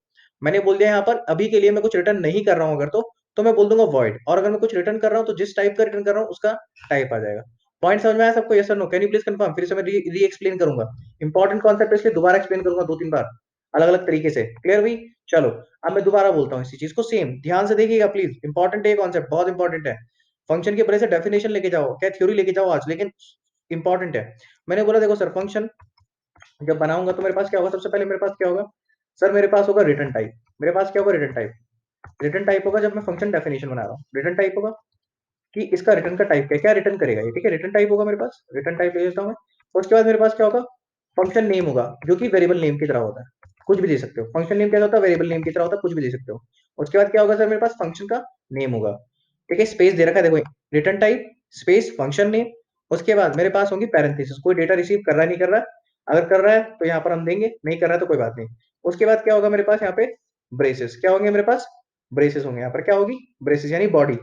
मैंने बोल दिया यहाँ पर अभी के लिए मैं कुछ रिटर्न नहीं कर रहा हूँ अगर तो मैं बोल दूंगा वॉइड। और अगर मैं कुछ रिटर्न कर रहा हूँ तो जिस टाइप का रिटर्न कर रहा हूँ उसका टाइप आ जाएगा। पॉइंट समझ में आया सबको? यस और no? Can you please confirm? फिर से मैं री एक्सप्लेन करूंगा। इंपॉर्टेंट कॉन्सेप्ट इसलिए दोबारा एक्सप्लेन करूंगा 2-3 बार अलग अलग तरीके से। क्लियर हुई? चलो अब मैं दोबारा बोलता हूँ इसी चीज को, सेम ध्यान से देखिएगा प्लीज। इंपॉर्टेंट है कॉन्सेप्ट, बहुत इंपॉर्टेंट है। फंक्शन के बड़े से डेफिनेशन लेके जाओ, क्या थ्योरी लेके जाओ आज, लेकिन इंपॉर्टेंट है। मैंने बोला देखो सर फंक्शन जब बनाऊंगा तो मेरे पास क्या होगा? सबसे पहले मेरे पास क्या होगा सर? मेरे पास होगा रिटर्न टाइप। मेरे पास क्या होगा? Return type. रिटर्न टाइप होगा जब मैं फंक्शन डेफिनेशन बना रहा हूँ, रिटर्न टाइप होगा कि इसका रिटर्न का टाइप क्या क्या रिटर्न करेगा ये। ठीक है, रिटर्न टाइप होगा मेरे पास, रिटर्न टाइप ले लेता हूँ मैं। और उसके बाद मेरे पास क्या होगा? फंक्शन नेम होगा जो कि वेरिएबल नेम की तरह होता है, कुछ भी दे सकते हो। फंक्शन नेम क्या होता है? वेरिएबल नेम की तरह होता है, कुछ भी दे सकते हो। उसके बाद क्या होगा सर? मेरे पास फंक्शन का नेम होगा। ठीक है, स्पेस दे रखा है देखो, return type space function name. उसके बाद मेरे पास होंगी पैरेंथेसिस, कोई डेटा रिसीव कर रहा है नहीं कर रहा है। अगर कर रहा है तो यहाँ पर हम देंगे, नहीं कर रहा है तो कोई बात नहीं। उसके बाद क्या होगा मेरे पास यहाँ पे? ब्रेसेस। क्या होंगे मेरे पास? ब्रेसेस होंगे। यहाँ पर क्या होगी? ब्रेसेस यानी बॉडी।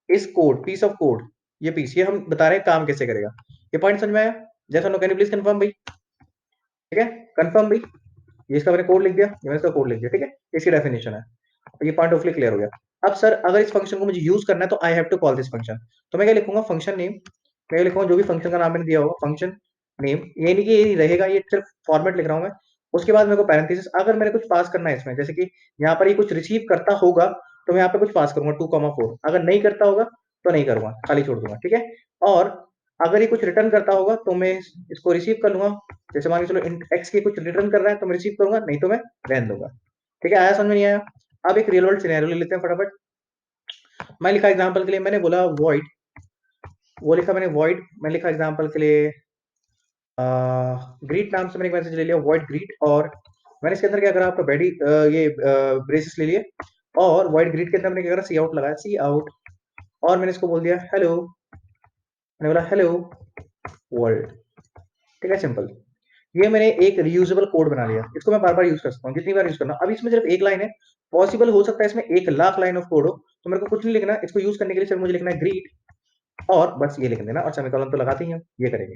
इस कोड, पीस ऑफ कोड, ये पीस, ये हम बता रहे हैं काम कैसे करेगा। ये पॉइंट समझ में आया? जैसा no can you please confirm भाई? ठीक है, कंफर्म भाई? ये इसका मैंने कोड लिख दिया, ये मैंने इसका कोड लिख दिया। ठीक है, इसकी डेफिनेशन है। तो ये पॉइंट ऑफली क्लियर हो गया। अब सर अगर इस फंक्शन को मुझे यूज करना है तो I have to call this function. तो मैं क्या लिखूंगा? Function name. मैं लिखूंगा जो भी फंक्शन का नाम मैंने दिया होगा, फंक्शन नेम। ये नहीं कि ये रहेगा, ये सिर्फ फॉर्मेट लिख रहा हूं मैं। उसके बाद मेरे को पैरेंथेसिस, अगर मैंने कुछ पास करना है इसमें, जैसे कि यहाँ पर ये कुछ रिसीव करता होगा तो मैं यहाँ पे कुछ पास करूंगा 2,4। अगर नहीं करता होगा तो नहीं करूंगा, खाली छोड़ दूंगा। ठीक है, और अगर ये कुछ रिटर्न करता होगा तो मैं इसको रिसीव कर लूंगा। जैसे मान के चलो एक्स की कुछ रिटर्न कर रहा है तो मैं रिसीव करूंगा, नहीं तो मैं रहने दूंगा। ठीक है, आया समझ में? नहीं आया? अब एक रियल वर्ल्ड सिनेरियो ले लेते हैं फटाफट। मैं लिखा एग्जांपल के लिए, मैंने बोला वॉइड, वो लिखा मैंने वॉइड। मैं लिखा एग्जांपल के लिए ग्रीट नाम से मैंने एक मैसेज ले लिया, वॉइड ग्रीट। और मैंने इसके अंदर क्या करा? आपका बैडी ये ब्रेसेस ले लिए। और वॉइड ग्रीट के अंदर मैंने क्या करा? सी आउट लगाया, सी आउट। और मैंने इसको बोल दिया हेलो। मैंने बोला हेलो वर्ल्ड। ठीक है, सिंपल। ये मैंने एक रीयूजेबल कोड बना लिया, इसको मैं बार बार यूज कर सकता हूँ, जितनी बार यूज करना। अब इसमें सिर्फ एक लाइन है, पॉसिबल हो सकता है इसमें 1 लाख लाइन ऑफ कोड हो, तो मेरे को कुछ नहीं लिखना। इसको यूज करने के लिए सिर्फ मुझे लिखना है ग्रीट, और बस ये लिख देना, और सेमीकोलन तो लगाते ही हम, ये करेंगे।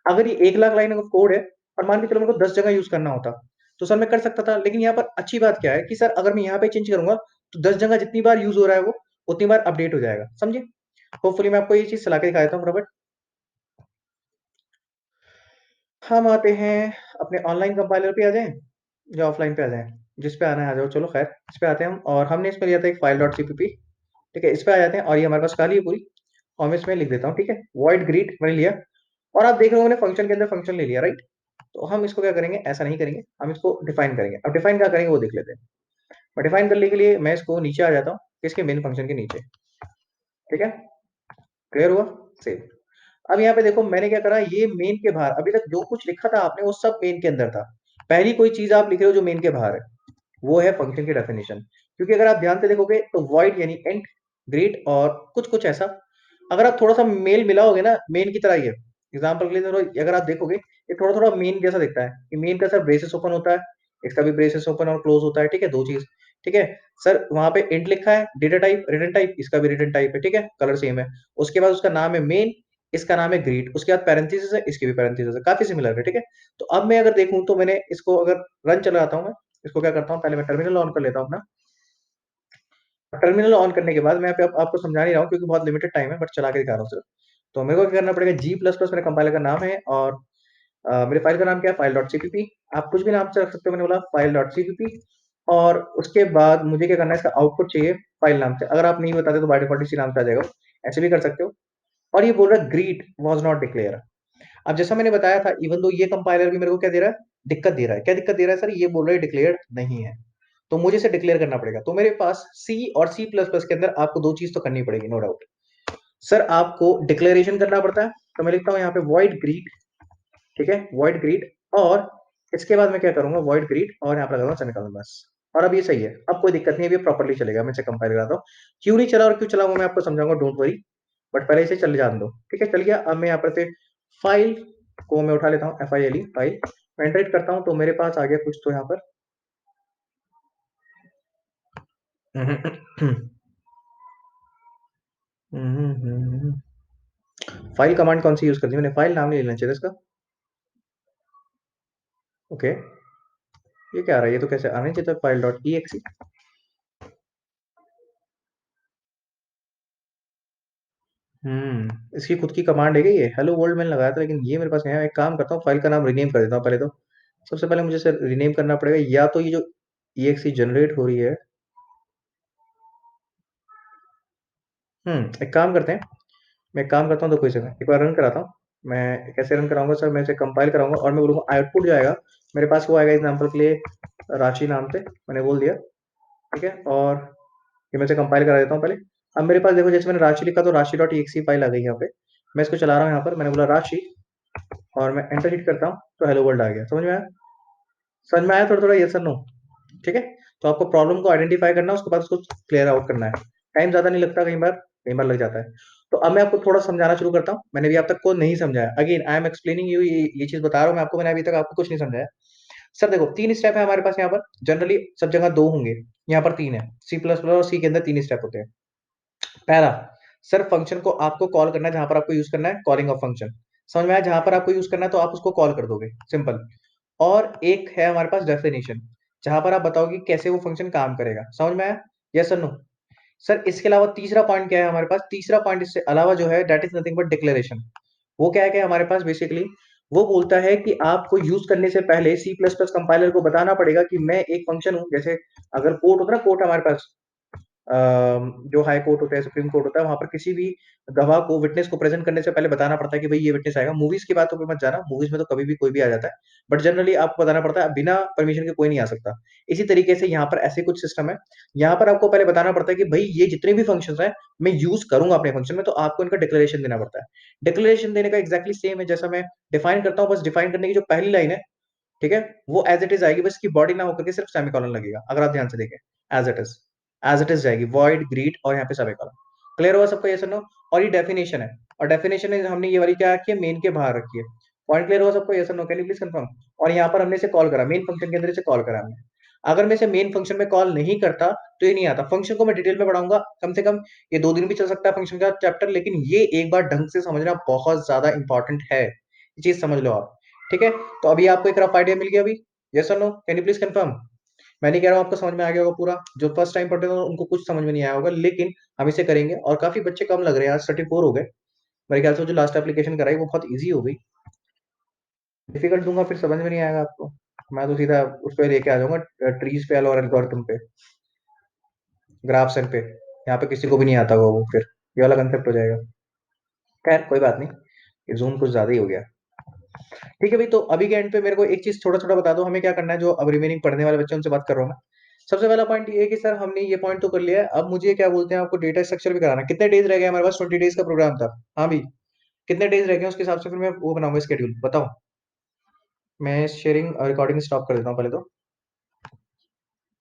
अगर ये 1 लाख लाइन ऑफ कोड है और मान के चलो मेरे को 10 जगह यूज करना होता तो सर मैं कर सकता था। लेकिन यहाँ पर अच्छी बात क्या है कि सर अगर मैं यहाँ पे चेंज करूंगा तो 10 जगह जितनी बार यूज हो रहा है वो उतनी बार अपडेट हो जाएगा। समझे? होपफुली मैं आपको ये चीज चला के दिखा देता हूँ फटाफट। हम आते हैं अपने ऑनलाइन कंपाइलर पे आ जाएं या ऑफलाइन पे आ जाएं, जिस पे आना है आ जाओ। चलो खैर इस पे आते हैं हम, और हमने इसमें लिया था एक फाइल डॉट सीपीपी। ठीक है, इस पे आ जाते हैं, और ये हमारे पास खाली है पूरी, और मैं इसमें लिख देता हूँ। ठीक है, वॉइड ग्रीट मैंने लिया, और आप देख रहे हो मैंने फंक्शन के अंदर फंक्शन ले लिया, राइट? तो हम इसको क्या करेंगे? ऐसा नहीं करेंगे, हम इसको डिफाइन करेंगे। अब डिफाइन क्या करेंगे वो देख लेते हैं। मैं डिफाइन करने के लिए मैं इसको नीचे आ जाता हूँ, इसके मेन फंक्शन के नीचे। ठीक है, क्लियर हुआ? सेव। अब यहाँ पे देखो मैंने क्या करा, ये मेन के बाहर अभी तक जो कुछ लिखा था आपने वो सब मेन के अंदर था। पहली कोई चीज आप लिख रहे हो जो मेन के बाहर है, वो है फंक्शन की डेफिनेशन। क्योंकि अगर आप ध्यान से देखोगे तो वॉइड यानी एंड ग्रीट और कुछ कुछ ऐसा, अगर आप थोड़ा सा मेल मिलाओगे ना मेन की तरह, ये एग्जांपल के लिए अगर आप देखोगे ये थोड़ा थोड़ा मेन जैसा दिखता है कि मेन का सर ब्रेसेस ओपन होता है, इसका भी ब्रेसेस ओपन और क्लोज होता है। ठीक है, दो चीज। ठीक है सर, वहां पे इंट लिखा है, डेटा टाइप रिटर्न टाइप, इसका भी रिटर्न टाइप है। ठीक है, कलर सेम है। उसके बाद उसका नाम है मेन, इसका नाम है ग्रीट, उसके बाद पैरेंथेसिस है, इसके भी पैरेंथेसिस है, काफी सिमिलर है। ठीक है, तो अब मैं अगर देखूं तो मैंने इसको अगर रन चलाता हूं मैं, इसको क्या करता हूँ, पहले मैं टर्मिनल ऑन कर लेता हूँ अपना। टर्मिनल ऑन करने के बाद मैं आपको समझा नहीं रहा हूँ क्योंकि बहुत लिमिटेड टाइम है, बट चला के दिखा रहा हूँ सिर्फ। तो मेरे को क्या करना पड़ेगा? जी प्लस प्लस मेरे कंपाइलर का नाम है, और मेरे फाइल का नाम क्या है? File dot CPP. आप कुछ भी नाम से रख सकते हो, मैंने बोला फाइल डॉट सीपीपी। और उसके बाद मुझे क्या करना है? इसका आउटपुट चाहिए फाइल नाम से। अगर आप नहीं बताते तो बाय डिफॉल्ट इसी नाम से आ जाएगा, ऐसे भी कर सकते हो। और ये बोल रहा है ग्रीट वॉज नॉट डिक्लेयर। अब जैसा मैंने बताया था, इवन दो ये कंपाइलर भी मेरे को क्या दे रहा है? दिक्कत दे रहा है। क्या दिक्कत दे रहा है सर? ये बोल रहा है डिक्लेयर नहीं है, तो मुझे इसे डिक्लेयर करना पड़ेगा। तो मेरे पास सी और सी प्लस प्लस के अंदर आपको दो चीज तो करनी पड़ेगी, नो डाउट। सर आपको डिक्लेरेशन करना पड़ता है, तो मैं लिखता हूं यहाँ पे वॉइड ग्रीट। ठीक है, वॉइड ग्रीट। और इसके बाद मैं क्या करूंगा? वॉइड ग्रीट, और यहाँ पर लगाऊंगा सेमीकोलन बस। और अब ये सही है, अब कोई दिक्कत नहीं है, ये प्रॉपर्ली चलेगा। मैं इसे कंपाइल कराता हूँ। क्यों नहीं चला और क्यों चला वो मैं आपको समझाऊंगा, डोंट वरी। बट पहले इसे चल जाने दो। ठीक है, चल गया। अब मैं यहाँ पर से फाइल को मैं उठा लेता हूँ, FILE फाइल। मैं एंटर करता हूँ तो मेरे पास आ गया कुछ तो यहाँ पर फाइल कमांड कौन सी यूज करती है? मैंने फाइल नाम नहीं लेना चाहिए था इसका। ओके, ये क्या आ रहा है? ये तो कैसे आना चाहिए था, फाइल डॉट ई एक्स। इसकी खुद की कमांड है क्या ये? हेलो वर्ल्ड मैंने लगाया था, लेकिन ये मेरे पास नहीं है। एक काम करता हूँ, फाइल का नाम रीनेम कर देता हूँ पहले तो। सबसे पहले मुझे सर रीनेम करना पड़ेगा, या तो ये जो exe जनरेट हो रही है। एक काम करते हैं, मैं एक काम करता हूँ, तो कोई सेकंड एक बार रन कराता हूँ। मैं कैसे रन कराऊंगा सर? मैं इसे कंपाइल कराऊंगा और मैं बोलूंगा आउटपुट जो आएगा मेरे पास, वो आएगा एग्जाम्पल के लिए राशि नाम से, मैंने बोल दिया। ठीक है, और ये मैं इसे कंपाइल करा देता हूँ पहले। अब मेरे पास देखो, जैसे मैंने राशि लिखा तो राशि डॉट exe फाइल आ गई यहाँ पे। मैं इसको चला रहा हूँ यहाँ पर, मैंने बोला राशि, और मैं एंटर हिट करता हूँ तो हेलो वर्ल्ड आ गया। समझ में आया? समझ में आया थोड़ा थोड़ा, यस और नो? ठीक है, तो आपको प्रॉब्लम को आइडेंटिफाई करना है, उसके बाद उसको क्लियर आउट करना है। टाइम ज्यादा नहीं लगता, कई बार लग जाता है। तो अब मैं आपको थोड़ा समझाना शुरू करता हूँ। मैंने भी आप तक को नहीं समझाया, again I am explaining you, ये चीज बता रहा हूँ मैं आपको, मैंने अभी तक आपको कुछ नहीं समझाया। सर देखो, तीन स्टेप है हमारे पास यहाँ पर, जनरली सब जगह दो होंगे, यहाँ पर तीन है। सी प्लस प्लस और सी के अंदर तीन स्टेप होते हैं। पहला, सर फंक्शन को आपको कॉल करना है, जहां पर आपको यूज करना है कॉलिंग ऑफ फंक्शन। समझ में आया? जहां पर आपको यूज करना है तो आप उसको कॉल कर दोगे, सिंपल। और एक है हमारे पास डेफिनेशन, जहां पर आप बताओगे कैसे वो फंक्शन काम करेगा। समझ में आया? यस और नो? सर इसके अलावा तीसरा पॉइंट क्या है हमारे पास? तीसरा पॉइंट इससे अलावा जो है, that is nothing but declaration. वो क्या है कि हमारे पास बेसिकली वो बोलता है कि आपको यूज करने से पहले सी प्लस प्लस कंपाइलर को बताना पड़ेगा कि मैं एक फंक्शन हूं। जैसे अगर कोर्ट होता है ना, कोर्ट हमारे पास जो हाई कोर्ट होता है, सुप्रीम कोर्ट होता है, वहां पर किसी भी गवाह को, विटनेस को प्रेजेंट करने से पहले बताना पड़ता है कि भाई ये विटनेस आएगा। मूवीज की बातों पे मत जाना, मूवीज में तो कभी भी कोई भी आ जाता है, बट जनरली आपको बताना पड़ता है, बिना परमिशन के कोई नहीं आ सकता। इसी तरीके से यहाँ पर ऐसे कुछ सिस्टम है, यहाँ पर आपको पहले बताना पड़ता है कि भाई ये जितने भी फंक्शन है मैं यूज करूंगा अपने फंक्शन में, तो आपको इनका डिक्लेरेशन देना पड़ता है। डिक्लेरेशन देने का एक्जैक्टली सेम है जैसा मैं डिफाइन करता हूँ, बस डिफाइन करने की जो पहली लाइन है, ठीक है, वो एज इट इज आएगी, बस इसकी बॉडी ना होकर के सिर्फ सेमीकोलन लगेगा। अगर आप ध्यान से देखें, as it is, as it is जाएगी, वॉइड ग्रीट और यहाँ पे सेमीकोलन। क्लियर हुआ सबको? ये सुनो। और ये डेफिनेशन है, और डेफिनेशन हमने ये वाली क्या रखी है, मेन के बाहर रखी है। पॉइंट क्लियर हुआ सबको? ये सुनो, कैन यू प्लीज कंफर्म? और यहाँ पर हमने इसे कॉल करा, मेन फंक्शन के अंदर इसे कॉल करा हमने। अगर मैं इसे मेन फंक्शन में कॉल नहीं करता तो ये नहीं आता। फंक्शन को मैं डिटेल में पढ़ाऊंगा, कम से कम ये 2 दिन भी चल सकता है फंक्शन का चैप्टर, लेकिन ये एक बार ढंग से समझना बहुत ज्यादा इंपॉर्टेंट है, ये चीज समझ लो आप। ठीक है, तो अभी आपको एक रफ आइडिया मिल गया अभी? यस और no? Can you please confirm? मैं नहीं कह रहा हूँ आपको समझ में आ गया होगा पूरा, जो फर्स्ट टाइम पढ़ते हो उनको कुछ समझ में नहीं आया होगा, लेकिन हम इसे करेंगे। और काफी बच्चे कम लग रहे हैं, आज 34 हो गए मेरे ख्याल से। जो लास्ट एप्लीकेशन कराई वो बहुत ईजी हो गई। डिफिकल्ट दूंगा फिर समझ में नहीं आएगा आपको, मैं तो सीधा उस पर लेके आ जाऊंगा, ट्रीज पे और एल्गोरिथम पे, ग्राफ्स एंड पे। यहाँ पे किसी को भी नहीं आता होगा वो, फिर ये वाला कंसेप्ट हो जाएगा। खैर कोई बात नहीं, ये जूम कुछ ज्यादा ही हो गया। ठीक है भाई, तो अभी के एंड पे मेरे को एक चीज छोटा छोटा बता दो, हमें क्या करना है, जो अब रिमेनिंग पढ़ने वाले बच्चे हैं, उनसे बात कर रहा हूँ मैं। सबसे पहला पॉइंट ये है कि सर हमने ये पॉइंट तो कर लिया है, अब मुझे क्या बोलते हैं, आपको डेटा स्ट्रक्चर भी कराना है। कितने डेज रह गए हमारे पास? 20 डेज का प्रोग्राम था। हाँ भी, कितने डेज रह गए उसके हिसाब से फिर मैं वो बनाऊंगा स्केड्यूल, बताओ। मैं शेयरिंग रिकॉर्डिंग स्टॉप कर देता हूँ पहले तो।